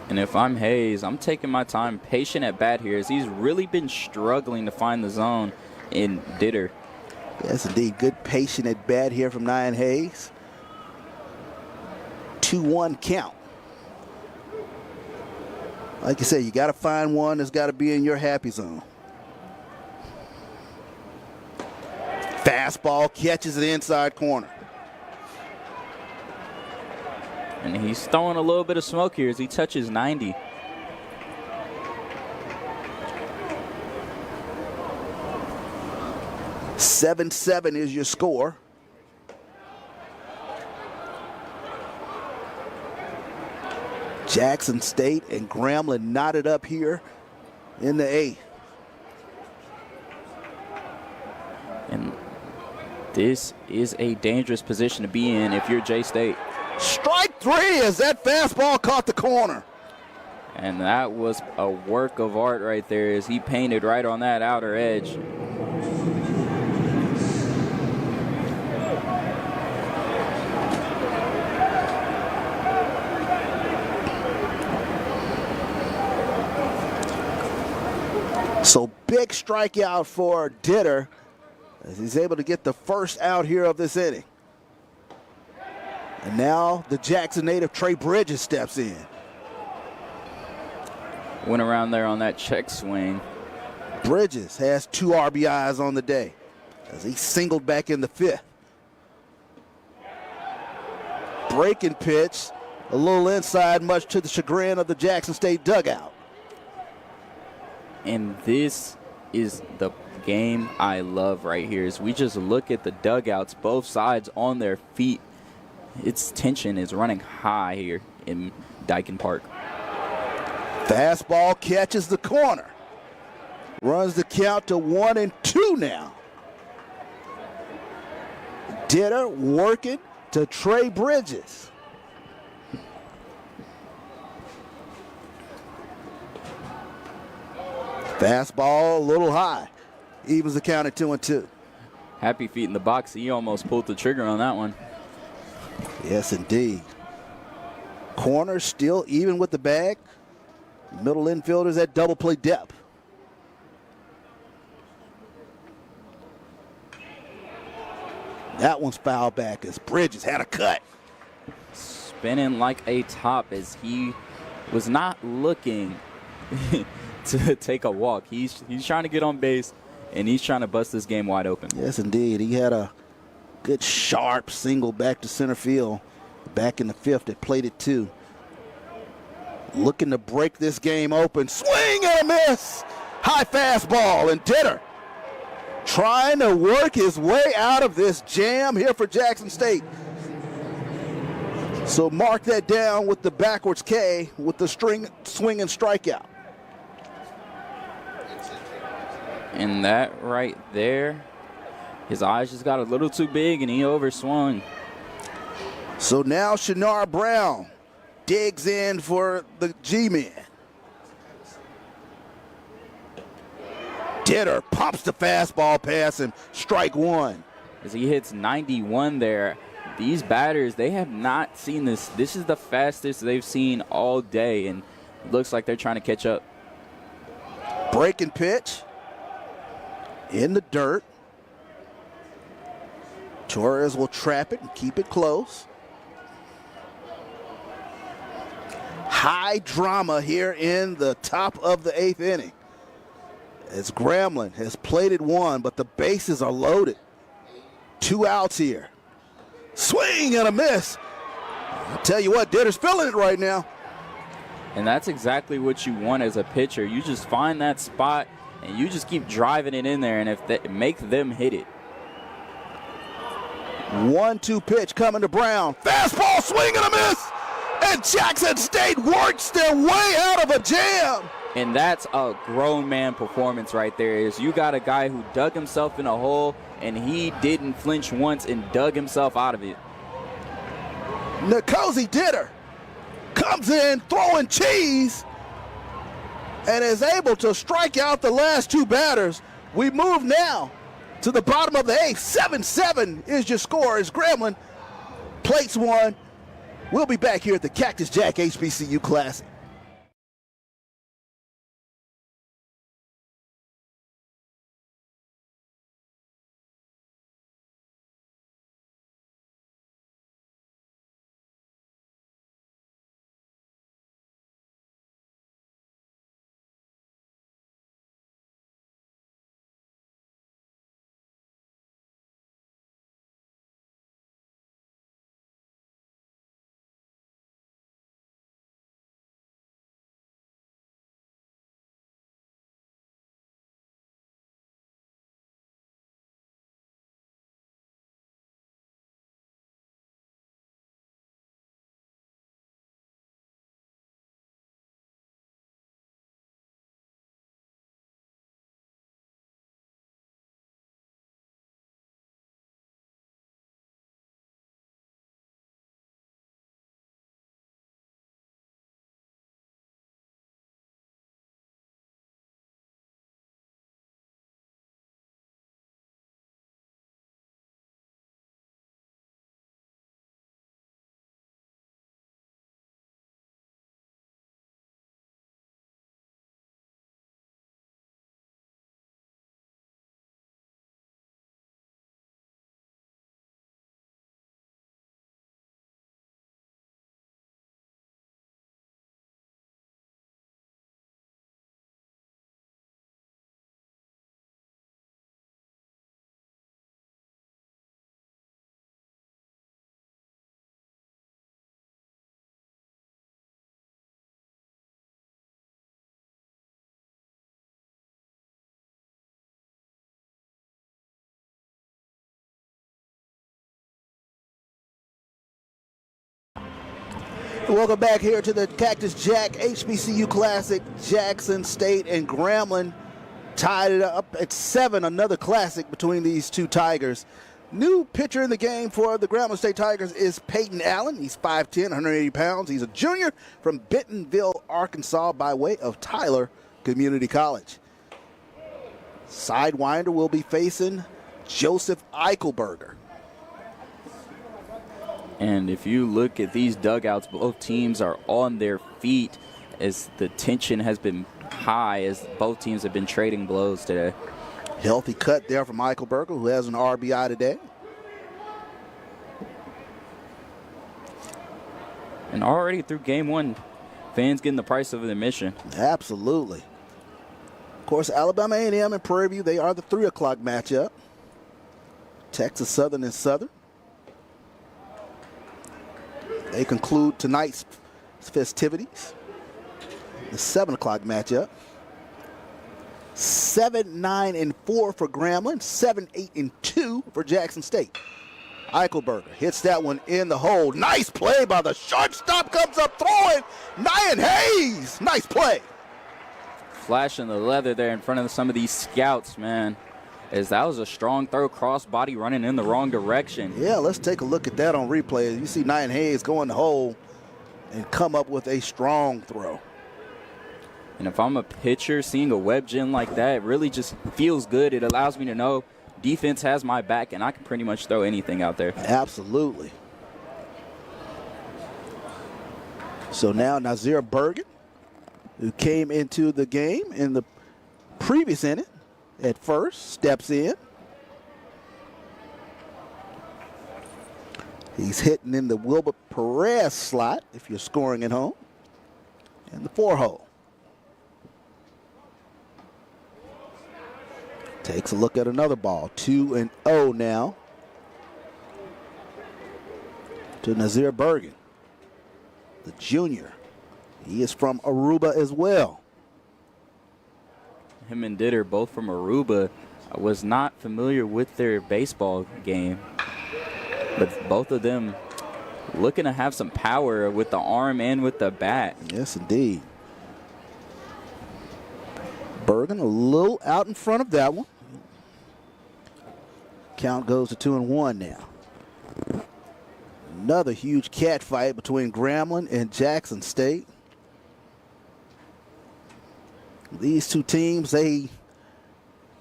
And if I'm Hayes, I'm taking my time, patient at bat here, as he's really been struggling to find the zone in Ditter. Yes, indeed. Good patient at bat here from Nyan Hayes. 2-1 count. Like you said, you got to find one that's got to be in your happy zone. Fastball catches the inside corner. And he's throwing a little bit of smoke here as he touches 90. "7-7 is your score. Jackson State and Grambling knotted up here in the 8th. And this is a dangerous position to be in if you're J-State. Strike 3 as that fastball caught the corner. And that was a work of art right there as he painted right on that outer edge. So big strikeout for Ditter as he's able to get the first out here of this inning. And now the Jackson native Trey Bridges steps in. Went around there on that check swing. Bridges has 2 RBIs on the day as he singled back in the 5th. Breaking pitch, a little inside, much to the chagrin of the Jackson State dugout. And this is the game I love right here. As we just look at the dugouts, both sides on their feet. Its tension is running high here in Dyken Park. Fastball catches the corner. Runs the count to 1-2 now. Ditter working to Trey Bridges. Fastball a little high. Evens the count at 2-2. Happy feet in the box. He almost pulled the trigger on that one. Yes, indeed. Corner still even with the bag. Middle infielders at double play depth. That one's foul back as Bridges had a cut. Spinning like a top as he was not looking to take a walk. He's trying to get on base, and he's trying to bust this game wide open. Yes, indeed. He had a good sharp single back to center field back in the 5th that played it 2. Looking to break this game open. Swing and a miss. High fastball, and Ditter trying to work his way out of this jam here for Jackson State. So mark that down with the backwards K with the swing and strikeout. And that right there, his eyes just got a little too big and he overswung. So now Shinar Brown digs in for the G-men. Ditter pops the fastball past him. Strike 1. As he hits 91 there, these batters, they have not seen this. This is the fastest they've seen all day, and it looks like they're trying to catch up. Breaking pitch in the dirt. Torres will trap it and keep it close. High drama here in the top of the 8th inning. As Grambling has played it 1, but the bases are loaded. 2 outs here. Swing and a miss. I'll tell you what, Ditter's feeling it right now. And that's exactly what you want as a pitcher. You just find that spot and you just keep driving it in there, and if they make them hit it. 1-2 pitch coming to Brown. Fastball, swing and a miss. And Jackson State works their way out of a jam. And that's a grown man performance right there. Is you got a guy who dug himself in a hole, and he didn't flinch once and dug himself out of it. Nkosi Ditter comes in throwing cheese and is able to strike out the last two batters. We move now to the bottom of the eighth. 7-7 is your score as Grambling plates one. We'll be back here at the Cactus Jack HBCU Classic. Welcome back here to the Cactus Jack HBCU Classic. Jackson State and Grambling tied it up at 7. Another classic between these two Tigers. New pitcher in the game for the Grambling State Tigers is Peyton Allen. He's 5'10", 180 pounds. He's a junior from Bentonville, Arkansas, by way of Tyler Community College. Sidewinder will be facing Joseph Eichelberger. And if you look at these dugouts, both teams are on their feet as the tension has been high as both teams have been trading blows today. Healthy cut there from Eichelberger, who has an RBI today. And already through game one, fans getting the price of admission. Absolutely. Of course, Alabama A&M and Prairie View, they are the 3 o'clock matchup. Texas Southern and Southern. They conclude tonight's festivities. The 7 o'clock matchup. 7-9-4 for Grambling. 7-8-2 for Jackson State. Eichelberger hits that one in the hole. Nice play by the shortstop. Comes up throwing. Nyan Hayes. Nice play. Flashing the leather there in front of some of these scouts, man. As that was a strong throw, cross body running in the wrong direction. Yeah, let's take a look at that on replay. You see Nyan Hayes go in the hole and come up with a strong throw. And if I'm a pitcher, seeing a web gem like that really just feels good. It allows me to know defense has my back and I can pretty much throw anything out there. Absolutely. So now Nazir Bergen, who came into the game in the previous inning at first, steps in. He's hitting in the Wilbert Perez slot if you're scoring at home. And the 4-hole. Takes a look at another ball. 2-0 now to Nazir Bergen, the junior. He is from Aruba as well. Him and Ditter, both from Aruba. I was not familiar with their baseball game. But both of them looking to have some power with the arm and with the bat. Yes, indeed. Bergen a little out in front of that one. Count goes to 2-1 now. Another huge cat fight between Grambling and Jackson State. These two teams, they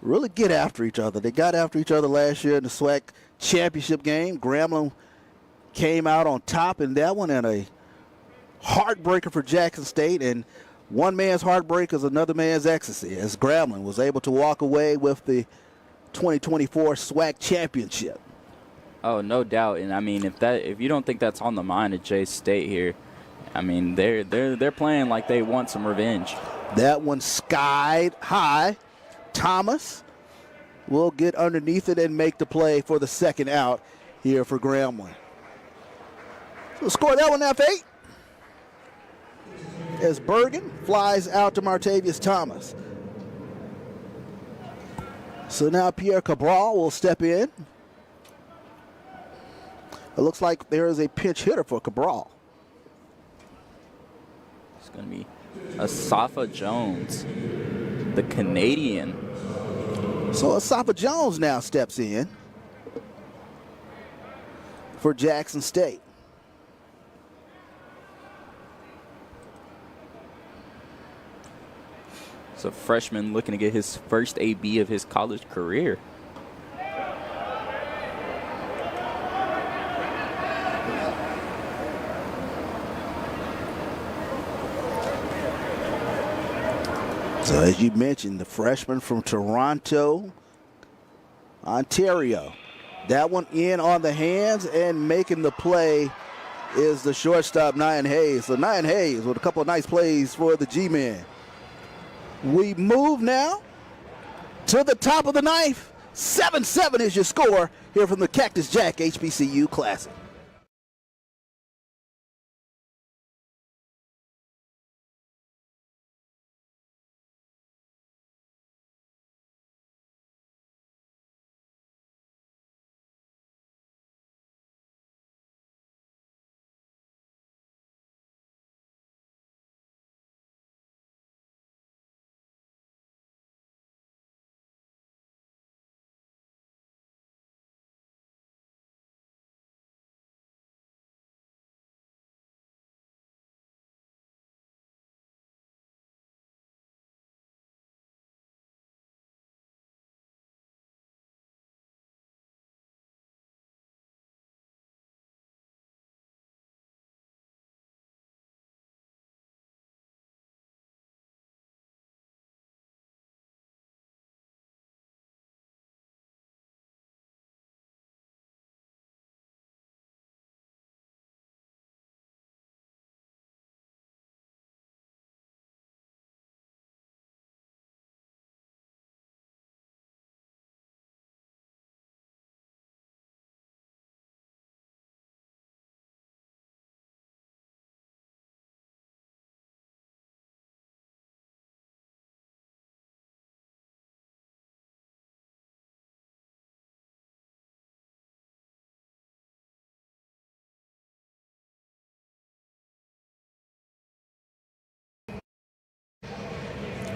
really get after each other. They got after each other last year in the SWAC championship game. Grambling came out on top in that one, and a heartbreaker for Jackson State. And one man's heartbreak is another man's ecstasy, as Grambling was able to walk away with the 2024 SWAC championship. Oh, no doubt. And I mean, if you don't think that's on the mind of J State here, I mean, they're playing like they want some revenge. That one skied high. Thomas will get underneath it and make the play for the second out here for Grambling. So score that one F8 as Bergen flies out to Martavius Thomas. So now Pierre Cabral will step in. It looks like there is a pinch hitter for Cabral. It's going to be Asafa Jones, the Canadian. So Asafa Jones now steps in for Jackson State. It's a freshman looking to get his first AB of his college career. So as you mentioned, the freshman from Toronto, Ontario. That one in on the hands, and making the play is the shortstop, Nyan Hayes. So Nyan Hayes with a couple of nice plays for the G-Men. We move now to the top of the ninth. 7-7 is your score here from the Cactus Jack HBCU Classic.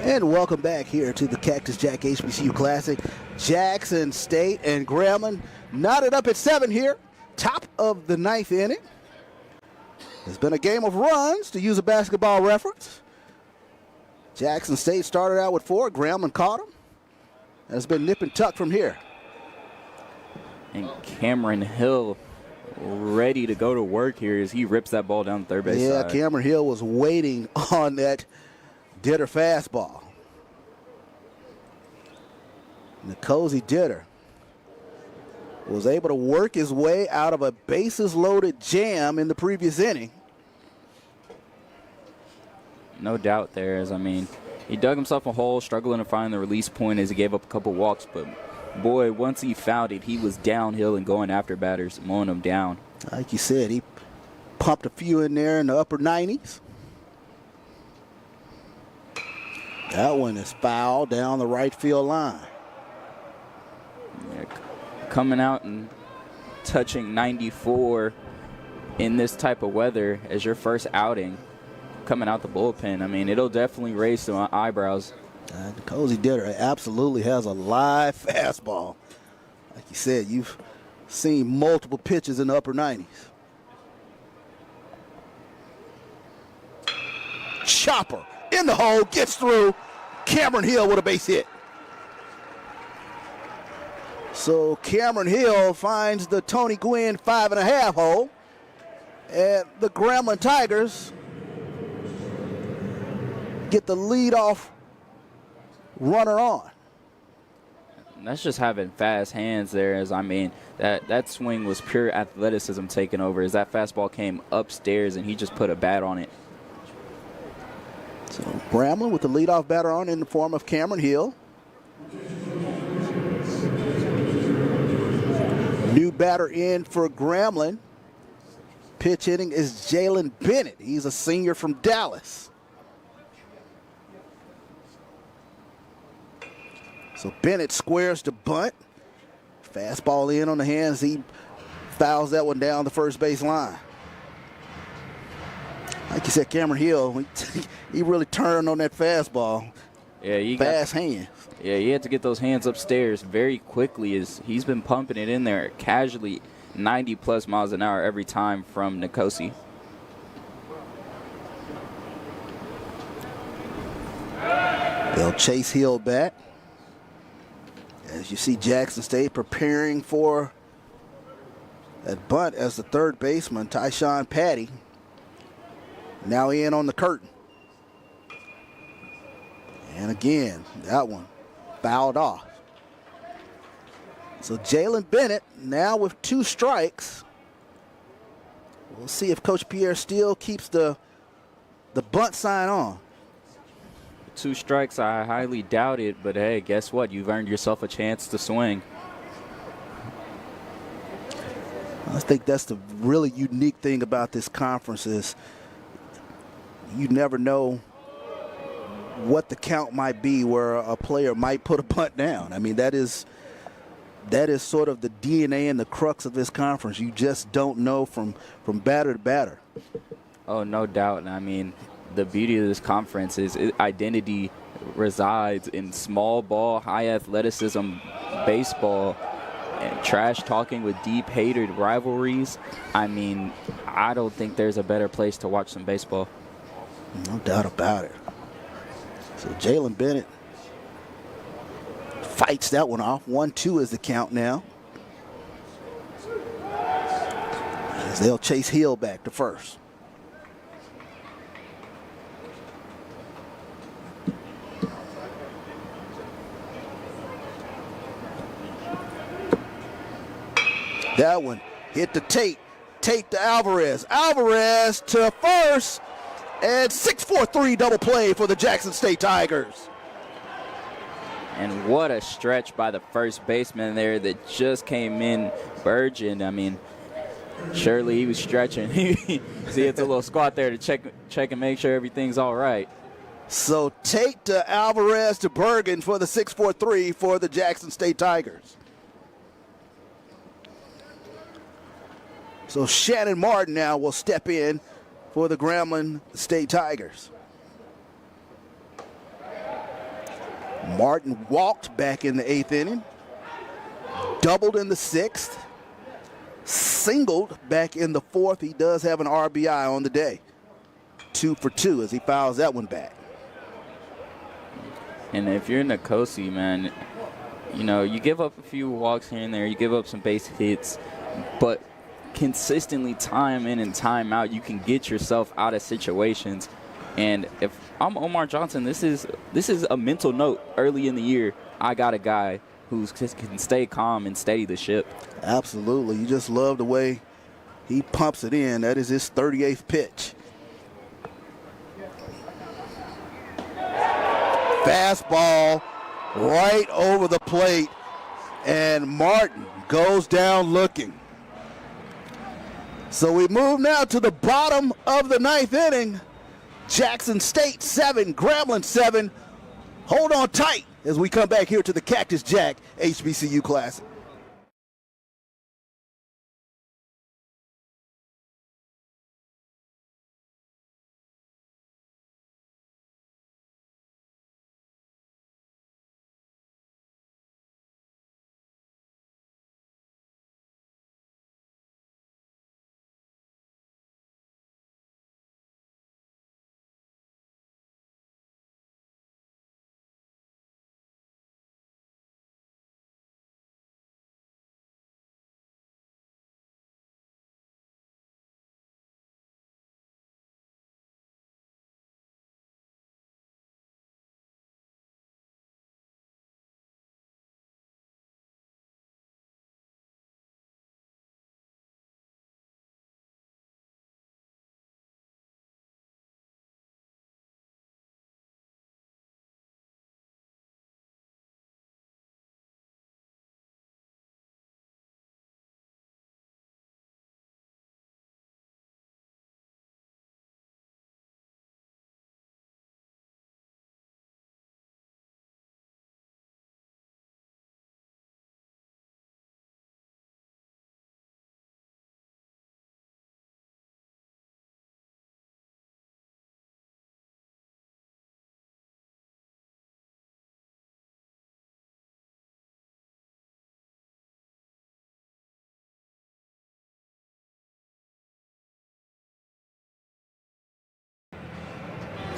And welcome back here to the Cactus Jack HBCU Classic. Jackson State and Grambling knotted up at 7 here. Top of the ninth inning. It's been a game of runs, to use a basketball reference. Jackson State started out with 4. Grambling caught them. And it's been nip and tuck from here. And Cameron Hill ready to go to work here as he rips that ball down the third base side. Cameron Hill was waiting on that Ditter fastball. Nicozy Ditter was able to work his way out of a bases-loaded jam in the previous inning. No doubt there is. I mean, he dug himself a hole, struggling to find the release point as he gave up a couple walks. But, boy, once he found it, he was downhill and going after batters, mowing them down. Like you said, he pumped a few in there in the upper 90s. That one is foul down the right field line. Yeah, coming out and touching 94 in this type of weather as your first outing coming out the bullpen, I mean, it'll definitely raise some eyebrows. Cozy Ditter absolutely has a live fastball. Like you said, you've seen multiple pitches in the upper 90s. Chopper in the hole, gets through. Cameron Hill with a base hit. So Cameron Hill finds the Tony Gwynn 5.5 hole. And the Grambling Tigers get the leadoff runner on. That's just having fast hands there. As I mean, that swing was pure athleticism taking over as that fastball came upstairs and he just put a bat on it. So Grambling with the leadoff batter on in the form of Cameron Hill. New batter in for Grambling. Pitch hitting is Jalen Bennett. He's a senior from Dallas. So Bennett squares to bunt. Fastball in on the hands. He fouls that one down the first base line. Like you said, Cameron Hill, he really turned on that fastball. Yeah, fast hands. Yeah, you had to get those hands upstairs very quickly as he's been pumping it in there casually 90-plus miles an hour every time from Nicosi. They'll chase Hill back. As you see Jackson State preparing for that bunt as the third baseman, Tyshawn Patty, now in on the curtain. And again, that one fouled off. So Jalen Bennett now with 2 strikes. We'll see if Coach Pierre Steele keeps the bunt sign on. 2 strikes, I highly doubt it, but hey, guess what? You've earned yourself a chance to swing. I think that's the really unique thing about this conference is you never know what the count might be where a player might put a bunt down. I mean, that is sort of the DNA and the crux of this conference. You just don't know from batter to batter. Oh, no doubt. And I mean, the beauty of this conference is identity resides in small ball, high athleticism baseball, and trash talking with deep hated rivalries. I mean, I don't think there's a better place to watch some baseball. No doubt about it. So Jalen Bennett fights that one off. 1-2 is the count now. As they'll chase Hill back to first. That one hit the Tate. Tate to Alvarez. Alvarez to first. And 6-4-3 double play for the Jackson State Tigers. And what a stretch by the first baseman there that just came in Burgeon. I mean, surely he was stretching. He hits a little squat there to check and make sure everything's all right. So Tate to Alvarez to Bergen for the 6-4-3 for the Jackson State Tigers. So Shannon Martin now will step in for the Grambling State Tigers. Martin walked back in the 8th inning, doubled in the 6th, singled back in the 4th. He does have an RBI on the day. 2 for 2 as he fouls that one back. And if you're Nicosi, man, you know, you give up a few walks here and there, you give up some base hits, but consistently time in and time out, you can get yourself out of situations. And if I'm Omar Johnson, this is a mental note early in the year. I got a guy who can stay calm and steady the ship. Absolutely. You just love the way he pumps it in. That is his 38th pitch. Fastball right over the plate, and Martin goes down looking. So we move now to the bottom of the 9th inning. Jackson State 7, Grambling 7. Hold on tight as we come back here to the Cactus Jack HBCU Classic.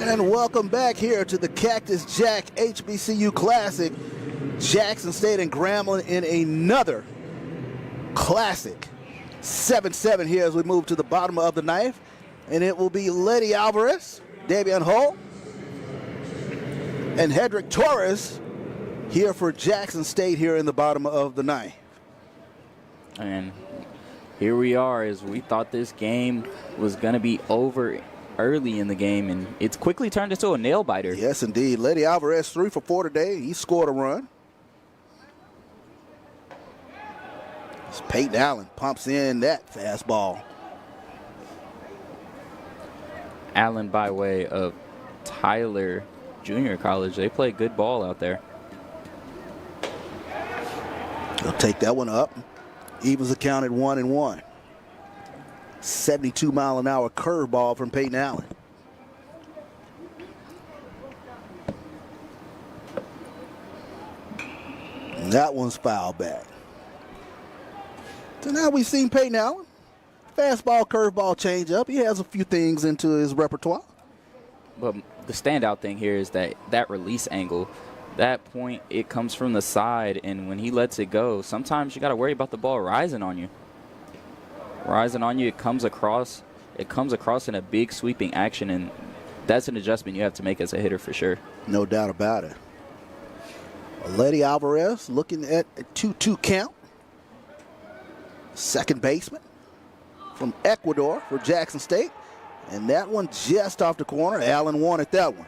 And welcome back here to the Cactus Jack HBCU Classic. Jackson State and Grambling in another classic. 7-7 here as we move to the bottom of the ninth. And it will be Letty Alvarez, Davian Hull, and Hedrick Torres here for Jackson State here in the bottom of the ninth. And here we are, as we thought this game was going to be over early in the game, and it's quickly turned into a nail-biter. Yes, indeed. Letty Alvarez 3 for 4 today. He scored a run. As Peyton Allen pumps in that fastball. Allen, by way of Tyler Junior College, they play good ball out there. He'll take that one up. Evens accounted 1-1. 72-mile-an-hour curveball from Peyton Allen. And that one's foul back. So now we've seen Peyton Allen. Fastball, curveball, changeup. He has a few things into his repertoire. But the standout thing here is that release angle. That point, it comes from the side, and when he lets it go, sometimes you got to worry about the ball rising on you. Rising on you, it comes across in a big sweeping action, and that's an adjustment you have to make as a hitter for sure. No doubt about it. Letty Alvarez looking at a 2-2 count. Second baseman from Ecuador for Jackson State. And that one just off the corner. Allen wanted that one.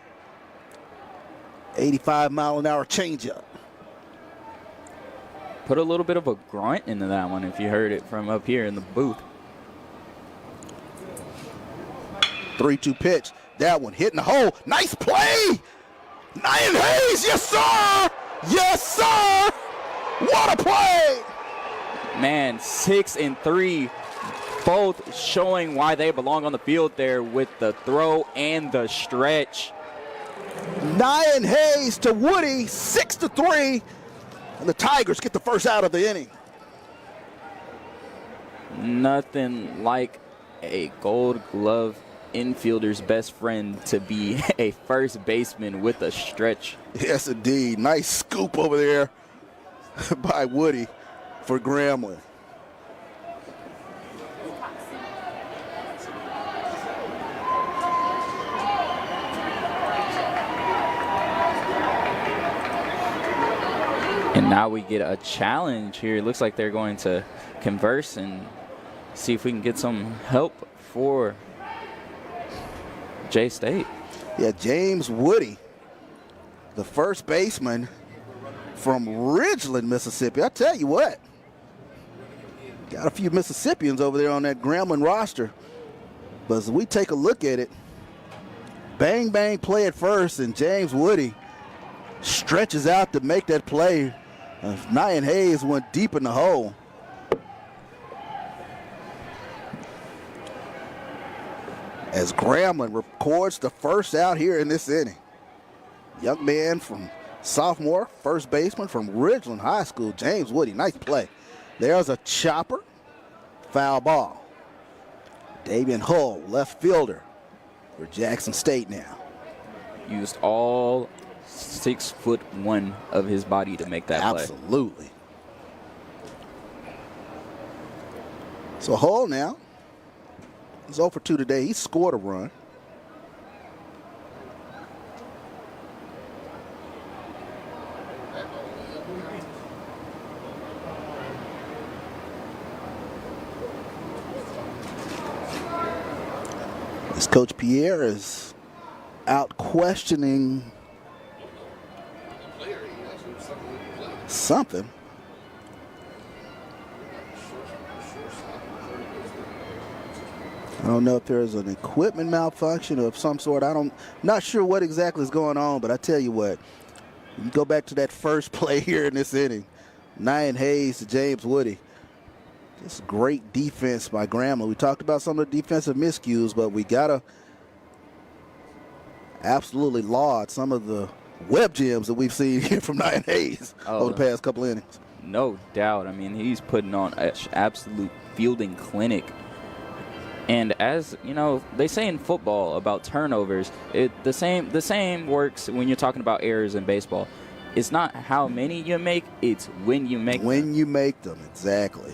85-mile-an-hour changeup. Put a little bit of a grunt into that one if you heard it from up here in the booth. 3-2 pitch. That one hitting the hole. Nice play. Nyan Hayes. Yes, sir. Yes, sir. What a play. Man, 6 and 3, both showing why they belong on the field there with the throw and the stretch. Nyan Hayes to Woody, 6-3. And the Tigers get the first out of the inning. Nothing like a Gold Glove infielder's best friend to be a first baseman with a stretch. Yes, indeed. Nice scoop over there by Woody for Grambling. And now we get a challenge here. It looks like they're going to converse and see if we can get some help for J-State. Yeah, James Woody, the first baseman from Ridgeland, Mississippi. I tell you what, got a few Mississippians over there on that Grambling roster. But as we take a look at it, bang, bang play at first, and James Woody stretches out to make that play. Nyan Hayes went deep in the hole. As Grambling records the first out here in this inning. Young man from sophomore, first baseman from Ridgeland High School, James Woody. Nice play. There's a chopper. Foul ball. Davian Hull, left fielder for Jackson State now. Used all 6'1" of his body to make that play. Absolutely. So Hull now, he's 0 for 2 today. He scored a run. As Coach Pierre is out questioning something. I don't know if there's an equipment malfunction of some sort. Not sure what exactly is going on, but I tell you what, you go back to that first play here in this inning. Nyan Hayes to James Woody. Just great defense by Grambling. We talked about some of the defensive miscues, but we got to absolutely laud some of the web gems that we've seen here from Nyan Hayes over the past couple innings. No doubt. I mean, he's putting on an absolute fielding clinic. And as you know, they say in football about turnovers, the same works when you're talking about errors in baseball. It's not how many you make, it's when you make them. When you make them, exactly.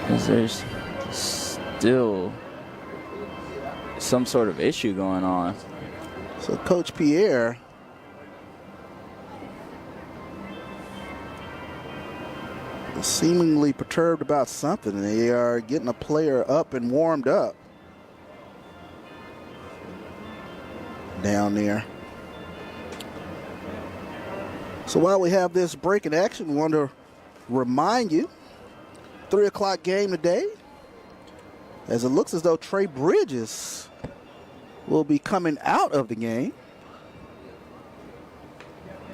Because there's still some sort of issue going on. So Coach Pierre is seemingly perturbed about something. They are getting a player up and warmed up down there. So while we have this break in action, we want to remind you, 3 o'clock game today, as it looks as though Trey Bridges will be coming out of the game.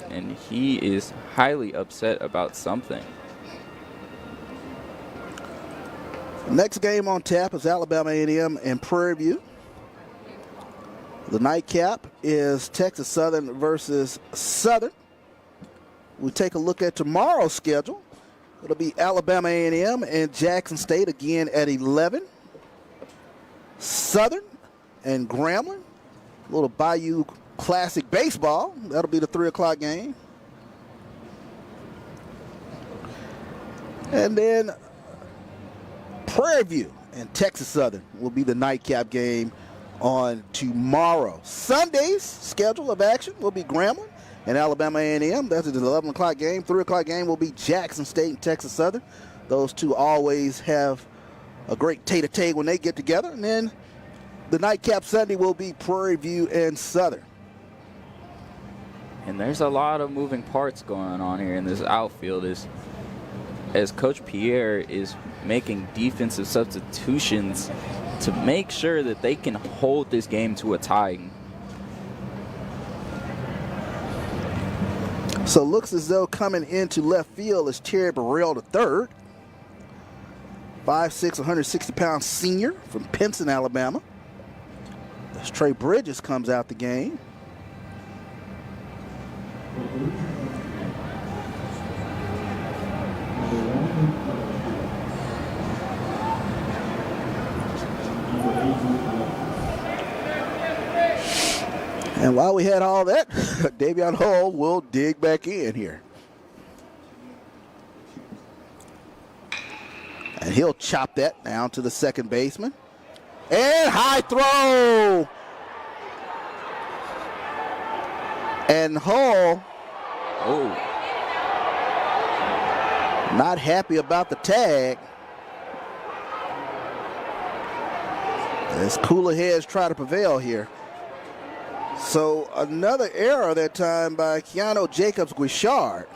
And he is highly upset about something. Next game on tap is Alabama A&M and Prairie View. The nightcap is Texas Southern versus Southern. We take a look at tomorrow's schedule. It'll be Alabama A&M and Jackson State again at 11. Southern and Grambling. A little Bayou Classic baseball. That'll be the 3 o'clock game. And then Prairie View and Texas Southern will be the nightcap game on tomorrow. Sunday's schedule of action will be Grambling and Alabama A&M. That's an 11 o'clock game. 3 o'clock game will be Jackson State and Texas Southern. Those two always have a great tete-a-tete when they get together. And then the nightcap Sunday will be Prairie View and Southern. And there's a lot of moving parts going on here in this outfield as Coach Pierre is making defensive substitutions to make sure that they can hold this game to a tie. So it looks as though coming into left field is Terry Burrell III, 5'6", 160-pound senior from Pinson, Alabama. As Trey Bridges comes out the game. And while we had all that, Davion Hull will dig back in here. And he'll chop that down to the second baseman. And high throw. And Hull, not happy about the tag. As cooler heads try to prevail here. So another error that time by Keanu Jacobs Guichard.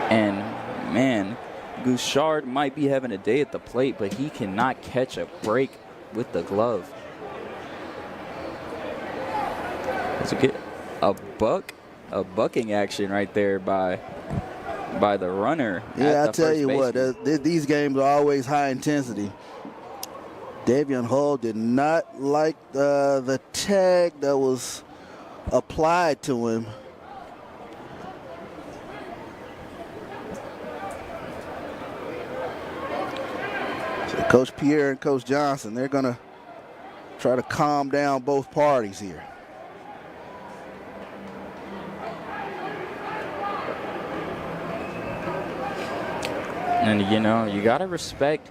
And man, Guichard might be having a day at the plate, but he cannot catch a break with the glove. It's a bucking action right there by the runner. Yeah, I tell you what, these games are always high intensity. Davion Hull did not like the tag that was applied to him. So Coach Pierre and Coach Johnson, they're going to try to calm down both parties here. And you know, you gotta respect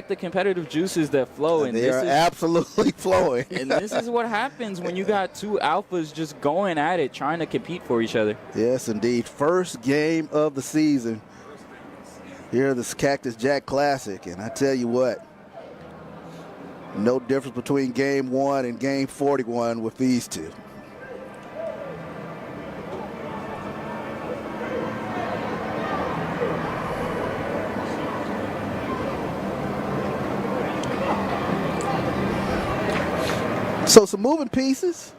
the competitive juices that flow. And they are absolutely flowing. And this is what happens when you got two alphas just going at it, trying to compete for each other. Yes, indeed. First game of the season here at this Cactus Jack Classic. And I tell you what, no difference between game 1 and game 41 with these two. So some moving pieces.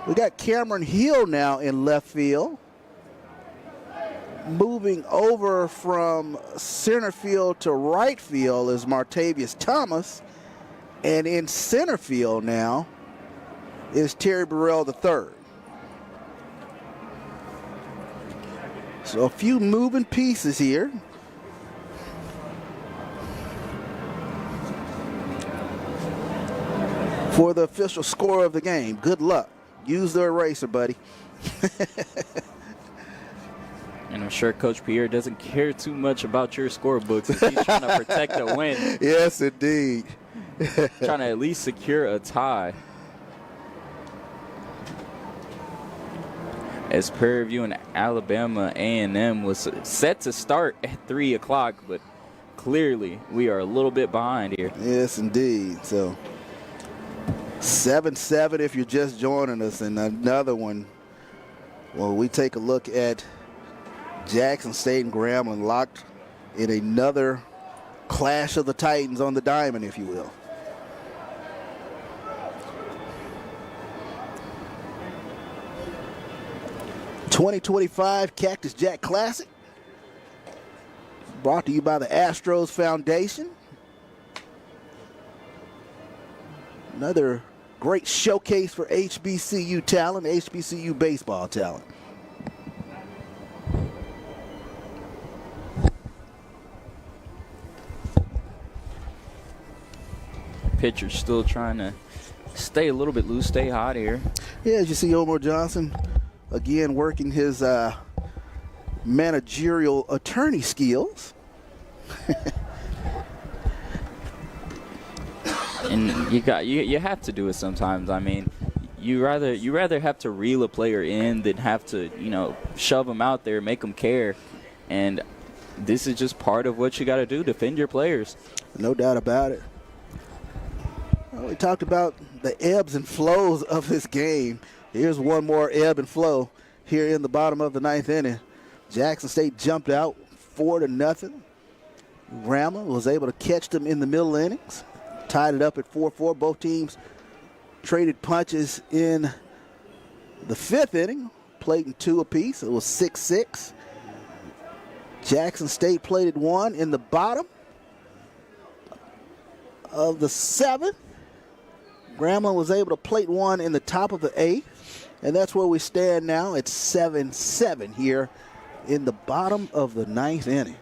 We got Cameron Hill now in left field. Moving over from center field to right field is Martavius Thomas. And in center field now is Terry Burrell III. So a few moving pieces here. For the official score of the game. Good luck. Use the eraser, buddy. And I'm sure Coach Pierre doesn't care too much about your scorebooks if he's trying to protect the win. Yes, indeed. Trying to at least secure a tie. As Prairie View and Alabama A&M was set to start at 3 o'clock, but clearly we are a little bit behind here. Yes, indeed. So 7-7 if you're just joining us, and another one. Well, we take a look at Jackson State and Grambling locked in another clash of the Titans on the diamond, if you will. '25 Cactus Jack Classic, brought to you by the Astros Foundation. Another great showcase for HBCU talent, HBCU baseball talent. Pitcher's still trying to stay a little bit loose, stay hot here. Yeah, as you see Omar Johnson again working his managerial attorney skills. And you have to do it sometimes. I mean, you rather have to reel a player in than have to, shove them out there, make them care. And this is just part of what you got to do, defend your players. No doubt about it. Well, we talked about the ebbs and flows of this game. Here's one more ebb and flow here in the bottom of the ninth inning. Jackson State jumped out 4-0. Grambling was able to catch them in the middle innings. Tied it up at 4-4. Both teams traded punches in the fifth inning, played in 2 apiece. It was 6-6. Jackson State plated 1 in the bottom of the 7th. Grambling was able to plate 1 in the top of the 8th. And that's where we stand now at 7-7 here in the bottom of the 9th inning.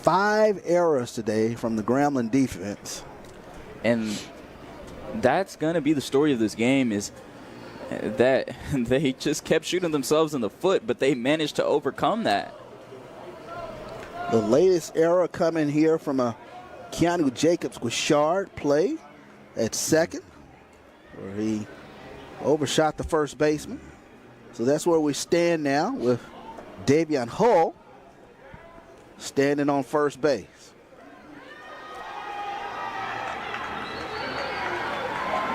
5 errors today from the Grambling defense. And that's going to be the story of this game, is that they just kept shooting themselves in the foot, but they managed to overcome that. The latest error coming here from a Keanu Jacobs-Guichard play at second, where he overshot the first baseman. So that's where we stand now with Davion Hull standing on first base.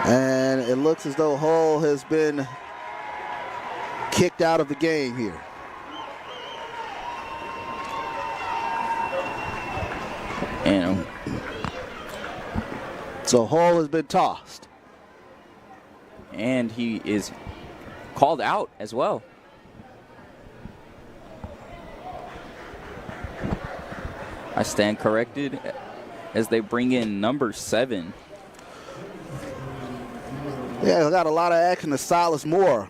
And it looks as though Hull has been kicked out of the game here. And so Hull has been tossed. And he is called out as well. I stand corrected as they bring in number 7. Yeah, we got a lot of action. To Silas Moore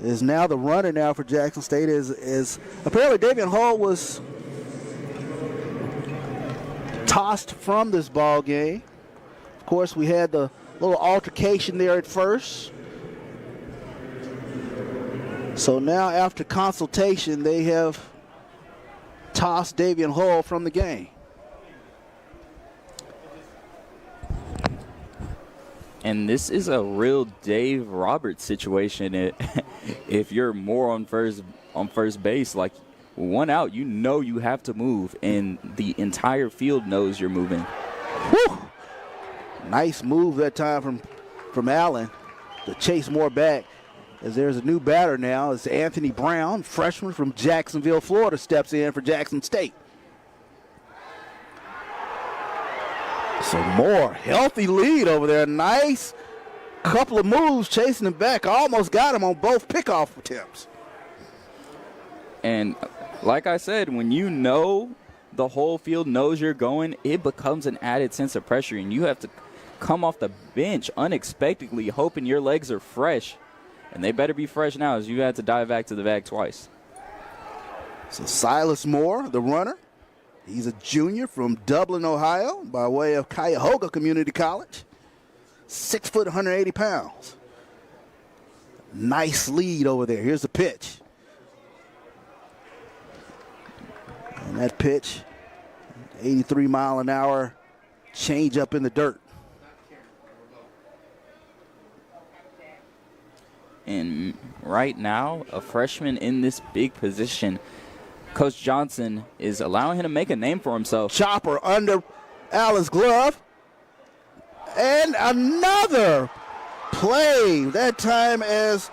is now the runner now for Jackson State. Is apparently Davion Hull was tossed from this ball game. Of course, we had the little altercation there at first. So now after consultation, they have tossed Davion Hull from the game. And this is a real Dave Roberts situation. If you're more on first base, like 1 out, you have to move, and the entire field knows you're moving. Whew. Nice move that time from Allen to chase Moore back. As there's a new batter now, it's Anthony Brown, freshman from Jacksonville, Florida, steps in for Jackson State. So Moore, healthy lead over there. Nice couple of moves chasing him back. Almost got him on both pickoff attempts. And like I said, when you know the whole field knows you're going, it becomes an added sense of pressure, and you have to come off the bench unexpectedly, hoping your legs are fresh. And they better be fresh now, as you had to dive back to the bag twice. So Silas Moore, the runner, he's a junior from Dublin, Ohio, by way of Cuyahoga Community College. 6 foot, 180 pounds. Nice lead over there. Here's the pitch. And that pitch, 83 mile an hour, change up in the dirt. And right now, a freshman in this big position, Coach Johnson is allowing him to make a name for himself. Chopper under Allen's glove. And another play, that time as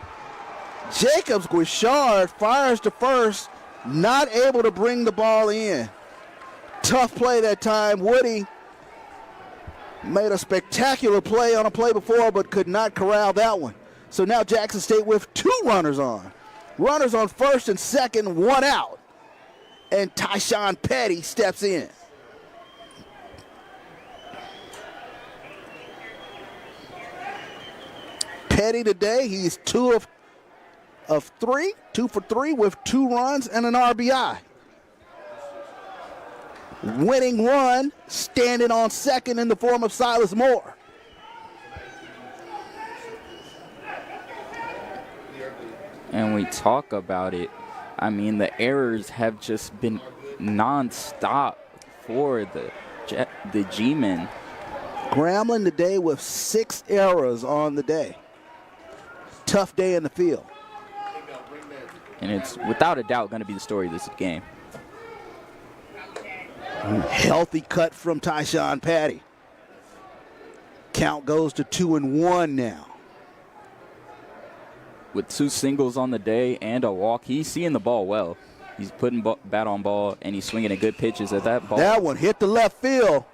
Jacobs Guichard fires to first, not able to bring the ball in. Tough play that time. Woody made a spectacular play on a play before, but could not corral that one. So now Jackson State with 2 runners on. Runners on first and second, 1 out. And Tyshawn Petty steps in. Petty today, he's 2 for 3 with 2 runs and an RBI. Winning run, standing on second in the form of Silas Moore. And we talk about it. I mean, the errors have just been nonstop for the G-men. Grambling today with 6 errors on the day. Tough day in the field. And it's without a doubt going to be the story of this game. Healthy cut from Tyshawn Petty. Count goes to 2-1 now. With 2 singles on the day and a walk, he's seeing the ball well. He's putting bat on ball, and he's swinging at good pitches at that ball. That one hit the left field.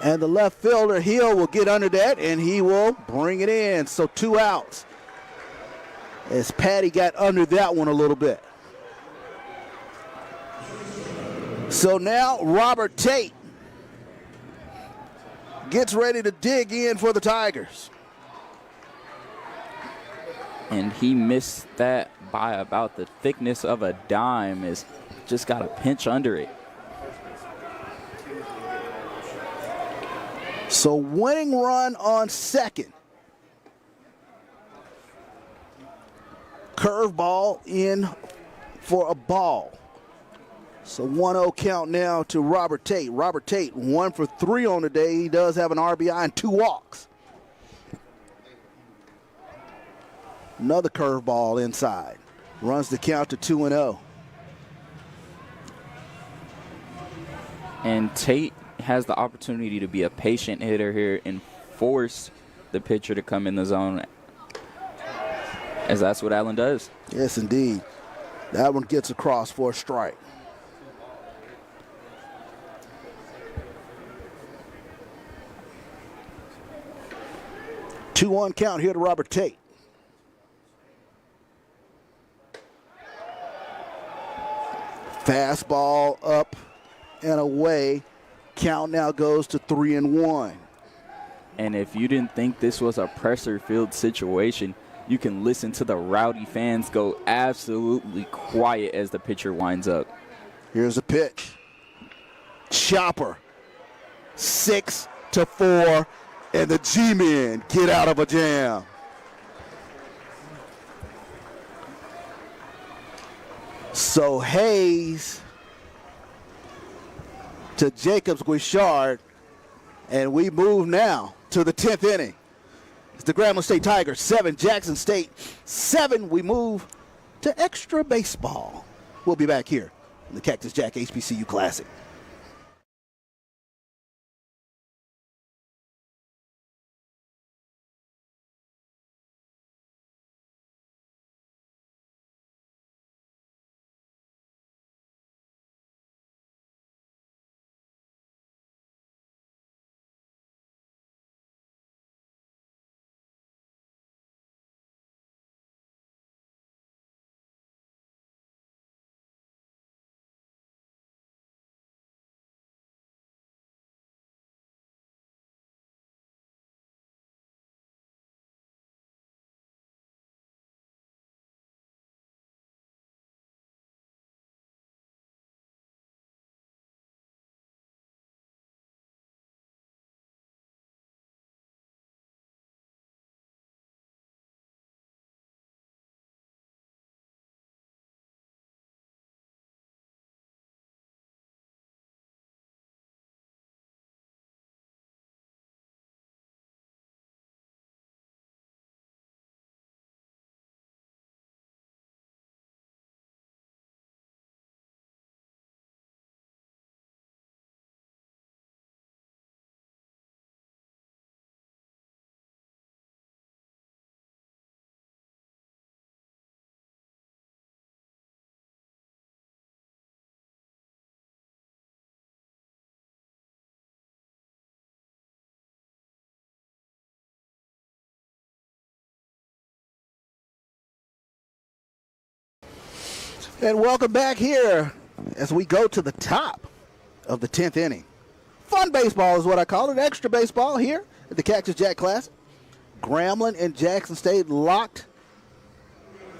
And the left fielder, Hill, will get under that, and he will bring it in. So 2 outs. As Patty got under that one a little bit. So now Robert Tate gets ready to dig in for the Tigers. And he missed that by about the thickness of a dime. Is just got a pinch under it. So winning run on second. Curveball in for a ball. So 1-0 count now to Robert Tate. Robert Tate 1 for 3 on the day. He does have an RBI and 2 walks. Another curveball inside. Runs the count to 2-0. And Tate has the opportunity to be a patient hitter here and force the pitcher to come in the zone, as that's what Allen does. Yes, indeed. That one gets across for a strike. Two-one count here to Robert Tate. Fastball up and away. Count now goes to 3-1. And if you didn't think this was a pressure field situation, you can listen to the rowdy fans go absolutely quiet as the pitcher winds up. Here's a pitch. Chopper. 6-4, and the G-men get out of a jam. So Hayes to Jacobs Guichard, and we move now to the 10th inning. It's the Grambling State Tigers 7, Jackson State 7. We move to extra baseball. We'll be back here in the Cactus Jack HBCU Classic. And welcome back here as we go to the top of the 10th inning. Fun baseball is what I call it, extra baseball here at the Cactus Jack Classic. Grambling and Jackson State locked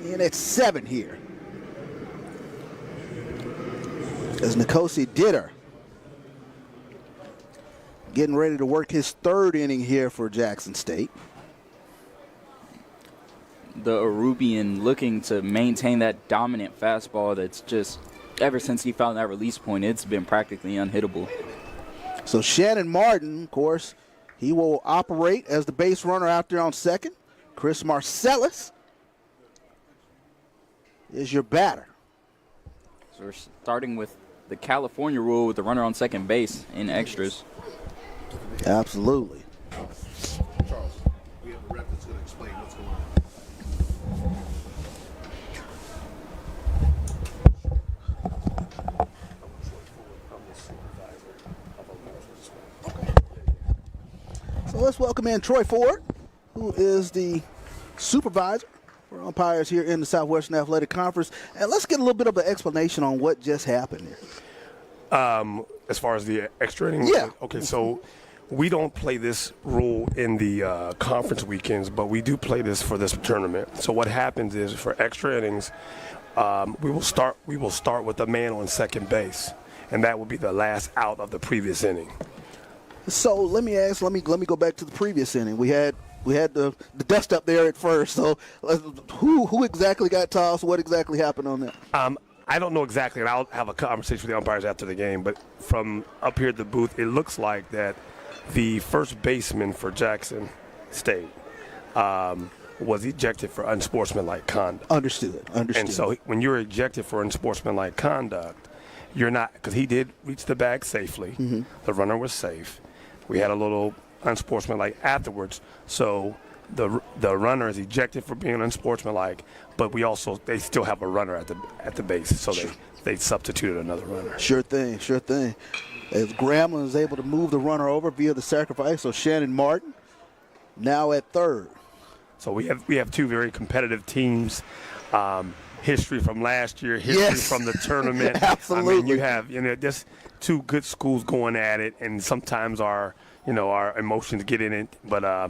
in at 7 here. As Nkosi Ditter getting ready to work his 3rd inning here for Jackson State. The Arubian looking to maintain that dominant fastball that's just, ever since he found that release point, it's been practically unhittable. So Shannon Martin, of course, he will operate as the base runner out there on second. Chris Marcellus is your batter. So we're starting with the California rule with the runner on second base in extras. Absolutely. Charles, we have a rep that's going to explain what's going on. So let's welcome in Troy Ford, who is the supervisor for umpires here in the Southwestern Athletic Conference. And let's get a little bit of an explanation on what just happened here. As far as the extra innings? Yeah. Okay, so we don't play this rule in the conference weekends, but we do play this for this tournament. So what happens is for extra innings, we will start with the man on second base, and that will be the last out of the previous inning. So let me go back to the previous inning. We had the dust up there at first. So who exactly got tossed? What exactly happened on that? I don't know exactly, and I'll have a conversation with the umpires after the game, but from up here at the booth, it looks like that the first baseman for Jackson State was ejected for unsportsmanlike conduct. Understood. And so when you're ejected for unsportsmanlike conduct, you're not, because he did reach the bag safely. Mm-hmm. The runner was safe. We had a little unsportsmanlike afterwards, so the runner is ejected for being unsportsmanlike, but they still have a runner at the base, so they substituted another runner. Sure thing. As Grambling is able to move the runner over via the sacrifice, so Shannon Martin now at third. So we have two very competitive teams. History from last year, history from the tournament. Absolutely. I mean, you have just two good schools going at it, and sometimes our emotions get in it. But I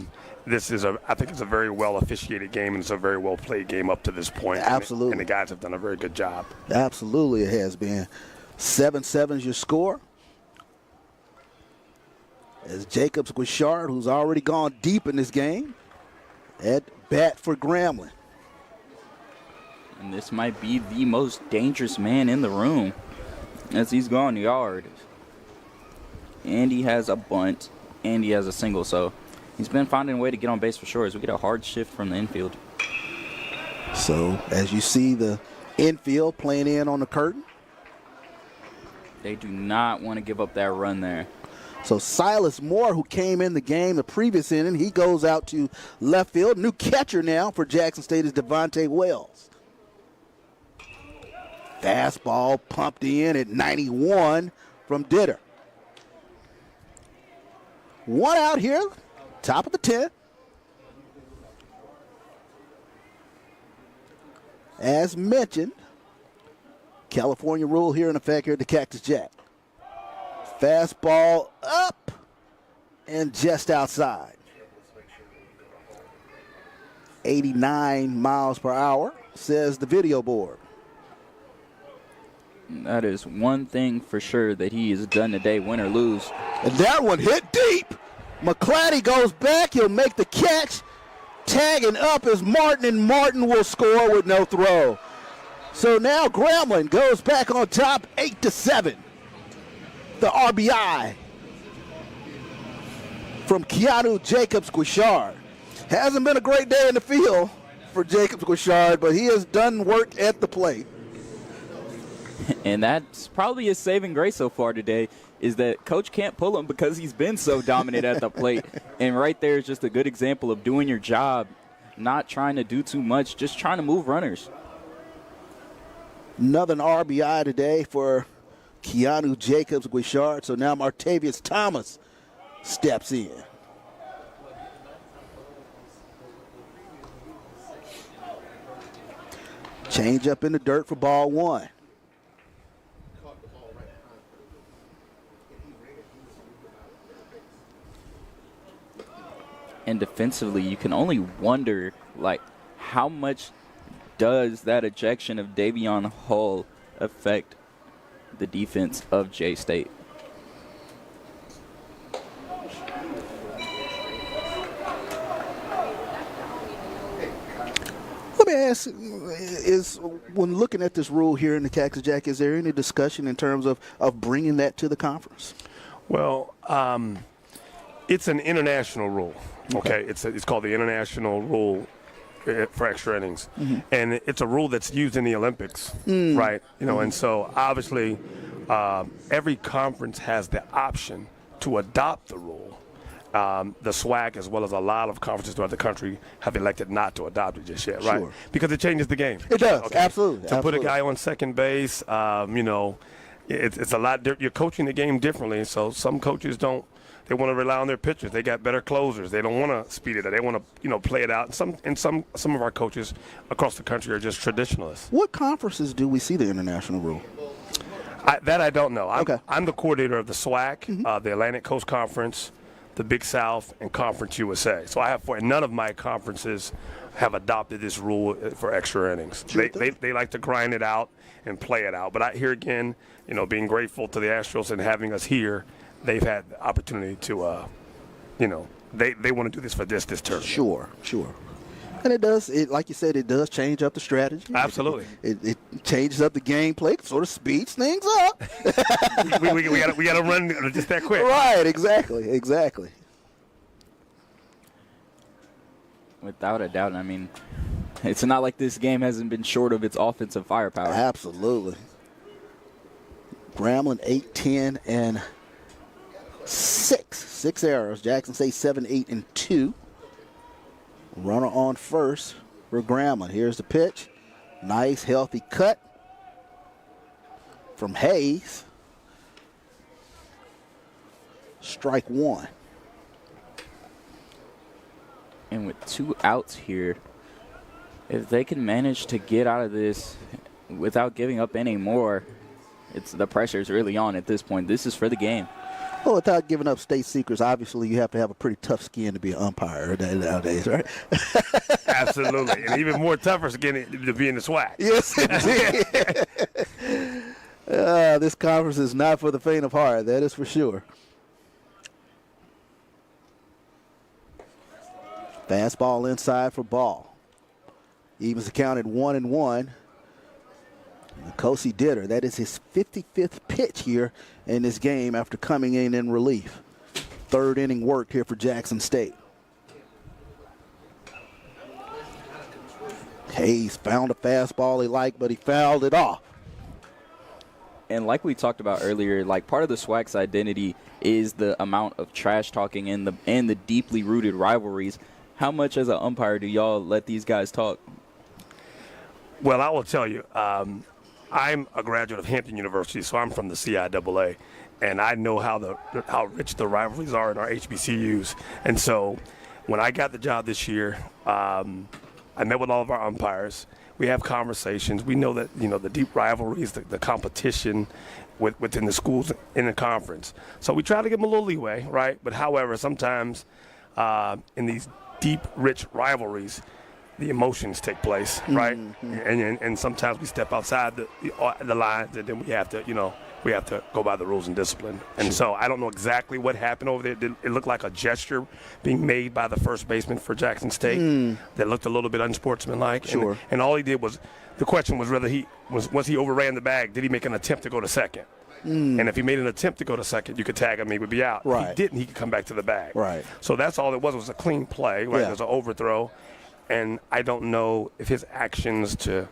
think it's a very well officiated game, and it's a very well played game up to this point. Absolutely. And the guys have done a very good job. Absolutely, it has been. 7-7 is your score. As Jacobs Guichard, who's already gone deep in this game, at bat for Grambling. And this might be the most dangerous man in the room as he's gone yard. And he has a bunt, and he has a single, so he's been finding a way to get on base for sure as we get a hard shift from the infield. So as you see the infield playing in on the curtain. They do not want to give up that run there. So Silas Moore, who came in the game the previous inning, he goes out to left field. New catcher now for Jackson State is Devontae Wells. Fastball pumped in at 91 from Ditter. One out here, top of the 10th. As mentioned, California rule here in effect here at the Cactus Jack. Fastball up and just outside. 89 miles per hour, says the video board. That is one thing for sure that he has done today, win or lose. And that one hit deep. McClatty goes back. He'll make the catch. Tagging up is Martin, and Martin will score with no throw. So now Grambling goes back on top, 8-7. The RBI from Keanu Jacobs Guichard. Hasn't been a great day in the field for Jacobs Guichard, but he has done work at the plate. And that's probably his saving grace so far today, is that coach can't pull him because he's been so dominant at the plate. And right there is just a good example of doing your job, not trying to do too much, just trying to move runners. Another RBI today for Keanu Jacobs Guichard. So now Martavius Thomas steps in. Change up in the dirt for ball one. Caught the ball right behind. And defensively, you can only wonder, like, how much does that ejection of Davion Hull affect the defense of J-State? Let me ask, is when looking at this rule here in the Cactus Jack, is there any discussion in terms of bringing that to the conference? Well, it's an international rule. Okay, it's called the international rule for extra innings, and it's a rule that's used in the Olympics, right? You know, and so obviously every conference has the option to adopt the rule. The SWAC, as well as a lot of conferences throughout the country, have elected not to adopt it just yet, right? Sure. Because it changes the game. It does, Okay? absolutely. To put a guy on second base, you know, it's a lot. You're coaching the game differently, so some coaches don't. They want to rely on their pitchers. They got better closers. They don't want to speed it up. They want to, you know, play it out. Some of our coaches across the country are just traditionalists. What conferences do we see the international rule? I don't know. Okay. I'm the coordinator of the SWAC, the Atlantic Coast Conference, the Big South, and Conference USA. So I have four. None of my conferences have adopted this rule for extra innings. They like to grind it out and play it out. But here again, you know, being grateful to the Astros and having us here, they've had the opportunity to, you know, they want to do this for this term. Sure. And it does, like you said, it does change up the strategy. Absolutely. It changes up the gameplay, sort of speeds things up. we got to run just that quick. Right, exactly. Without a doubt. I mean, it's not like this game hasn't been short of its offensive firepower. Absolutely. Grambling 8-10 and 6 errors. Jackson State 7-8-2. Runner on first for Grambling. Here's the pitch. Nice, healthy cut from Hayes. Strike one. And with 2 outs here, if they can manage to get out of this without giving up any more, the pressure's really on at this point. This is for the game. Well, without giving up state secrets, obviously you have to have a pretty tough skin to be an umpire nowadays, right? Absolutely. And even more tougher skin to be in the SWAC. Yes, indeed. This conference is not for the faint of heart, that is for sure. Fastball inside for ball. Evens the count at 1-1. Kosi Ditter, that is his 55th pitch here in this game after coming in relief. Third inning work here for Jackson State. Hayes found a fastball he liked, but he fouled it off. And like we talked about earlier, like part of the SWAC's identity is the amount of trash talking and the deeply rooted rivalries. How much as an umpire do y'all let these guys talk? Well, I will tell you, I'm a graduate of Hampton University, so I'm from the CIAA, and I know how rich the rivalries are in our HBCUs. And so when I got the job this year, I met with all of our umpires. We have conversations. We know that, you know, the deep rivalries, the competition within the schools in the conference. So we try to give them a little leeway, right? But however, sometimes in these deep, rich rivalries, the emotions take place, right? And sometimes we step outside the lines, and then we have to go by the rules and discipline. And so I don't know exactly what happened over there. It looked like a gesture being made by the first baseman for Jackson State that looked a little bit unsportsmanlike. Sure. And all he did was, the question was whether once he overran the bag, did he make an attempt to go to second? And if he made an attempt to go to second, you could tag him, he would be out. Right. If he didn't, he could come back to the bag. Right. So that's all it was a clean play, right? Yeah. It was an overthrow. And I don't know if his actions to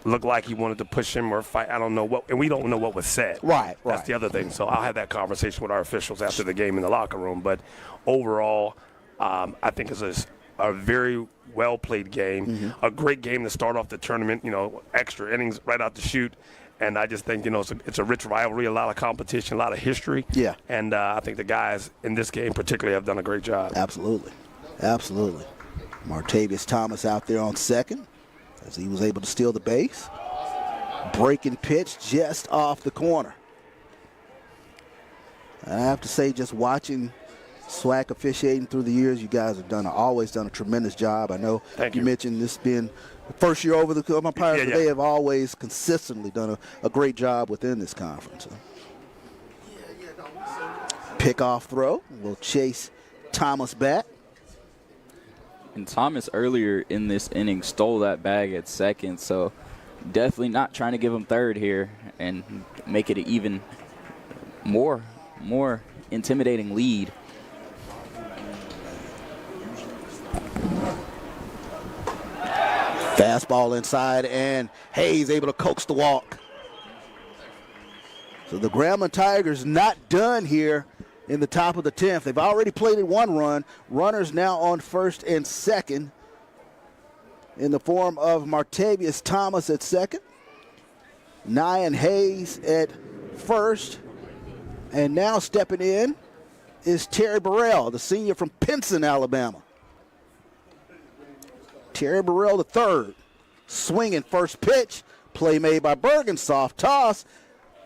look like he wanted to push him or fight, I don't know what, and we don't know what was said. Right. That's the other thing. So I'll have that conversation with our officials after the game in the locker room. But overall, I think it's a very well-played game, a great game to start off the tournament, you know, extra innings right out the chute. And I just think, you know, it's a rich rivalry, a lot of competition, a lot of history. Yeah. And I think the guys in this game particularly have done a great job. Absolutely. Martavius Thomas out there on second. as he was able to steal the base. Breaking pitch just off the corner. I have to say, just watching SWAC officiating through the years, you guys have always done a tremendous job. I know you mentioned this being the first year over the umpires, but they have always consistently done a great job within this conference. Pickoff throw will chase Thomas back. And Thomas earlier in this inning stole that bag at second, so definitely not trying to give him third here and make it an even more intimidating lead. Fastball inside, and Hayes able to coax the walk. So the Grambling Tigers not done here in the top of the 10th. They've already plated one run. Runners now on first and second in the form of Martavius Thomas at second, Nyan Hayes at first, and now stepping in is Terry Burrell, the senior from Pinson, Alabama. Terry Burrell, the third, swinging first pitch, play made by Bergen, soft toss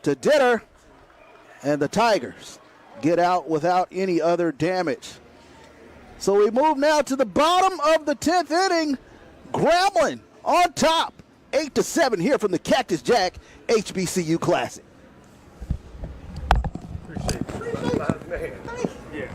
to Ditter, and the Tigers get out without any other damage. So we move now to the bottom of the 10th inning. Grambling on top, 8-7 here from the Cactus Jack HBCU Classic. Appreciate it. Yeah.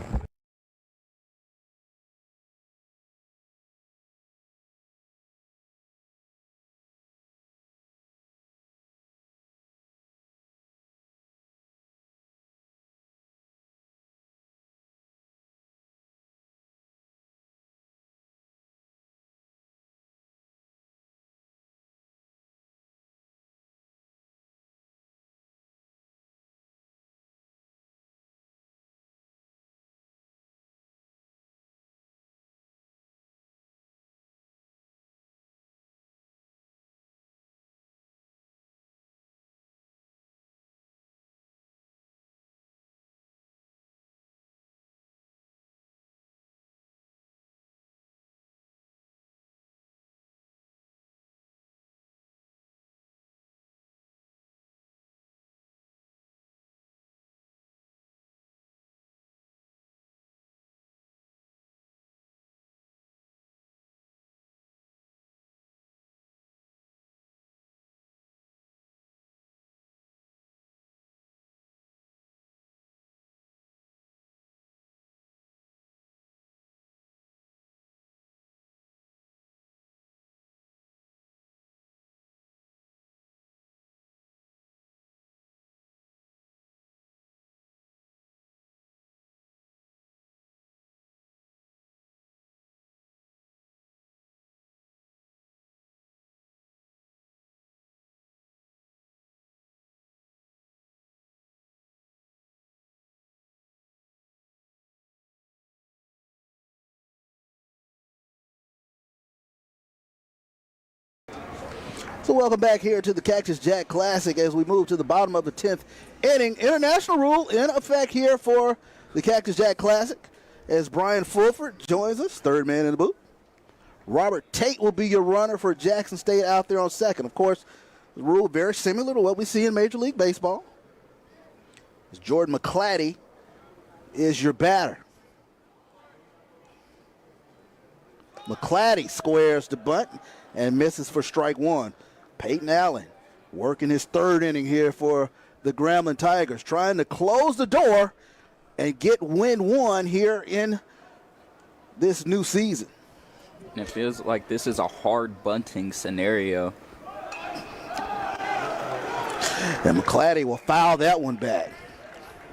So welcome back here to the Cactus Jack Classic as we move to the bottom of the 10th inning. International rule in effect here for the Cactus Jack Classic as Brian Fulford joins us, third man in the booth. Robert Tate will be your runner for Jackson State out there on second. Of course, the rule very similar to what we see in Major League Baseball. As Jordan McClatty is your batter. McClatty squares the bunt and misses for strike one. Peyton Allen working his third inning here for the Grambling Tigers, trying to close the door and get win one here in this new season. And it feels like this is a hard bunting scenario. And McClatty will foul that one back.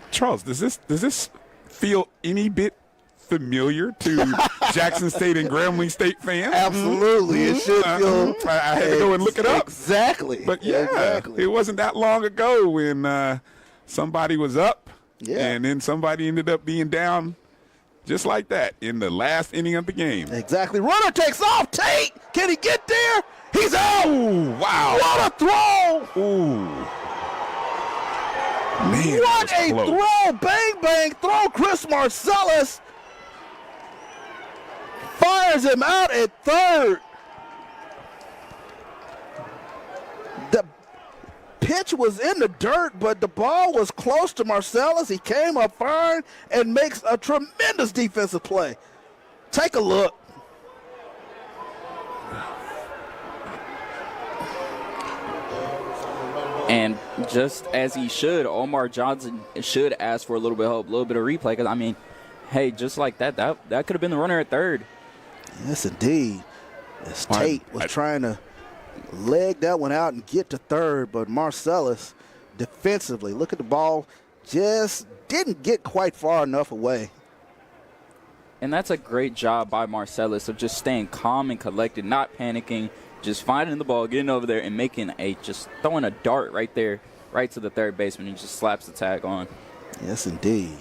Charles, does this feel any bit familiar to Jackson State and Grambling State fans? Absolutely. It should feel. I had to go and look it up. Exactly. But yeah, it wasn't that long ago when somebody was up and then somebody ended up being down just like that in the last inning of the game. Exactly. Runner takes off. Tate, can he get there? He's out. Ooh, wow. What a throw. Ooh. Man, what that a was close. throw. Bang, bang, throw. Chris Marcellus fires him out at third. pitch was in the dirt, but the ball was close to Marcellus. He came up firing and makes a tremendous defensive play. Take a look. And just as he should, Omar Johnson should ask for a little bit of help, a little bit of replay. Because, I mean, hey, just like that could have been the runner at third. Yes, indeed. As Tate was trying to leg that one out and get to third, but Marcellus defensively, look at the ball, just didn't get quite far enough away. And that's a great job by Marcellus of just staying calm and collected, not panicking, just finding the ball, getting over there, and just throwing a dart right there, right to the third baseman, and just slaps the tag on. Yes, indeed.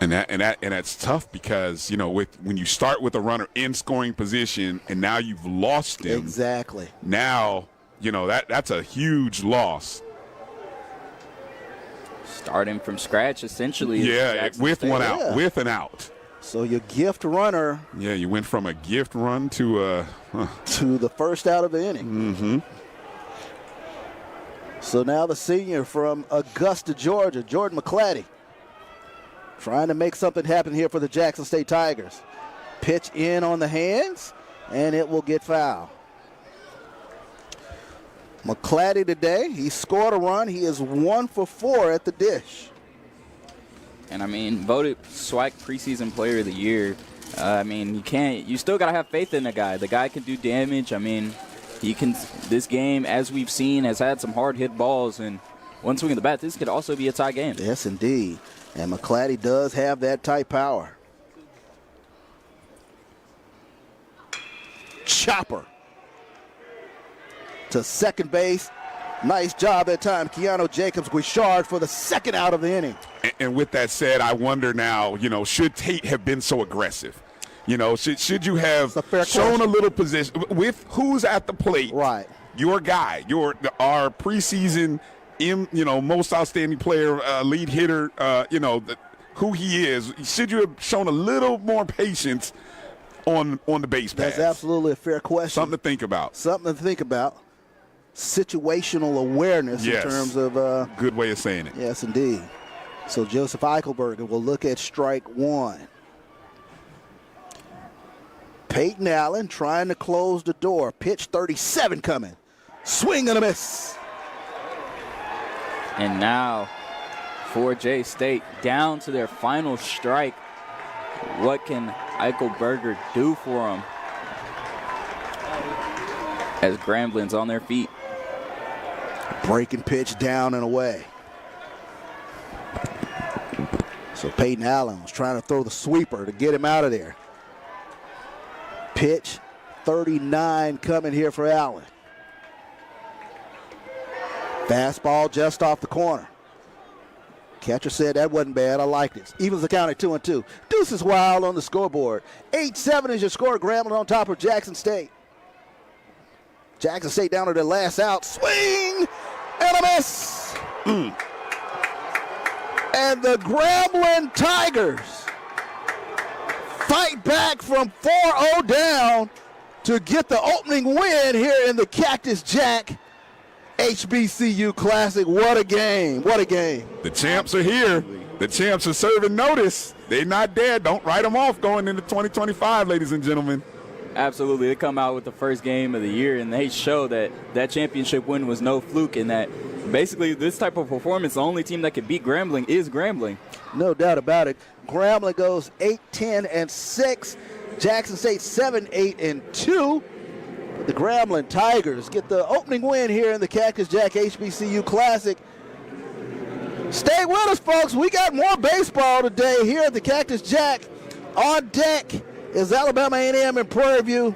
And that's tough because, you know, when you start with a runner in scoring position and now you've lost him. Exactly. Now, you know, that's a huge loss. Starting from scratch, essentially. Yeah, with one out, with an out. So your gift runner. Yeah, you went from a gift run to the first out of the inning. Mm-hmm. So now the senior from Augusta, Georgia, Jordan McClatty, trying to make something happen here for the Jackson State Tigers. Pitch in on the hands, and it will get foul. McClatty today, he scored a run. He is 1 for 4 at the dish. And, I mean, voted SWAC preseason player of the year. I mean, you still got to have faith in the guy. The guy can do damage. I mean, this game, as we've seen, has had some hard hit balls. And one swing of the bat, this could also be a tie game. Yes, indeed. And McClatty does have that type power. Chopper to second base. Nice job that time, Keanu Jacobs-Guichard for the second out of the inning. And with that said, I wonder now, you know, should Tate have been so aggressive? You know, should you have shown a little position with who's at the plate? Right. Your guy, our preseason, most outstanding player, lead hitter, who he is. Should you have shown a little more patience on the base pass? That's absolutely a fair question. Something to think about. Situational awareness in terms of good way of saying it. Yes, indeed. So Joseph Eichelberger will look at strike one. Peyton Allen trying to close the door. Pitch 37 coming. Swing and a miss. And now for J State, down to their final strike. What can Eichelberger do for them? As Grambling's on their feet. Breaking pitch down and away. So Peyton Allen was trying to throw the sweeper to get him out of there. Pitch 39 coming here for Allen. Fastball just off the corner. Catcher said that wasn't bad. I liked it. Evens the count at 2-2. Deuces Wild on the scoreboard. 8-7 is your score. Grambling on top of Jackson State. Jackson State down to their last out. Swing and a miss. And the Grambling Tigers fight back from 4-0 down to get the opening win here in the Cactus Jack HBCU Classic. What a game. What a game. The champs are here. The champs are serving notice. They're not dead. Don't write them off going into 2025, ladies and gentlemen. Absolutely. They come out with the first game of the year, and they show that that championship win was no fluke, and that basically this type of performance, the only team that can beat Grambling is Grambling. No doubt about it. Grambling goes 8-10-6. Jackson State 7-8-2. The Grambling Tigers get the opening win here in the Cactus Jack HBCU Classic. Stay with us, folks. We got more baseball today here at the Cactus Jack. On deck is Alabama A&M in Prairie View.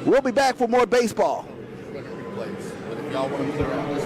We'll be back for more baseball. But if y'all want to clear out this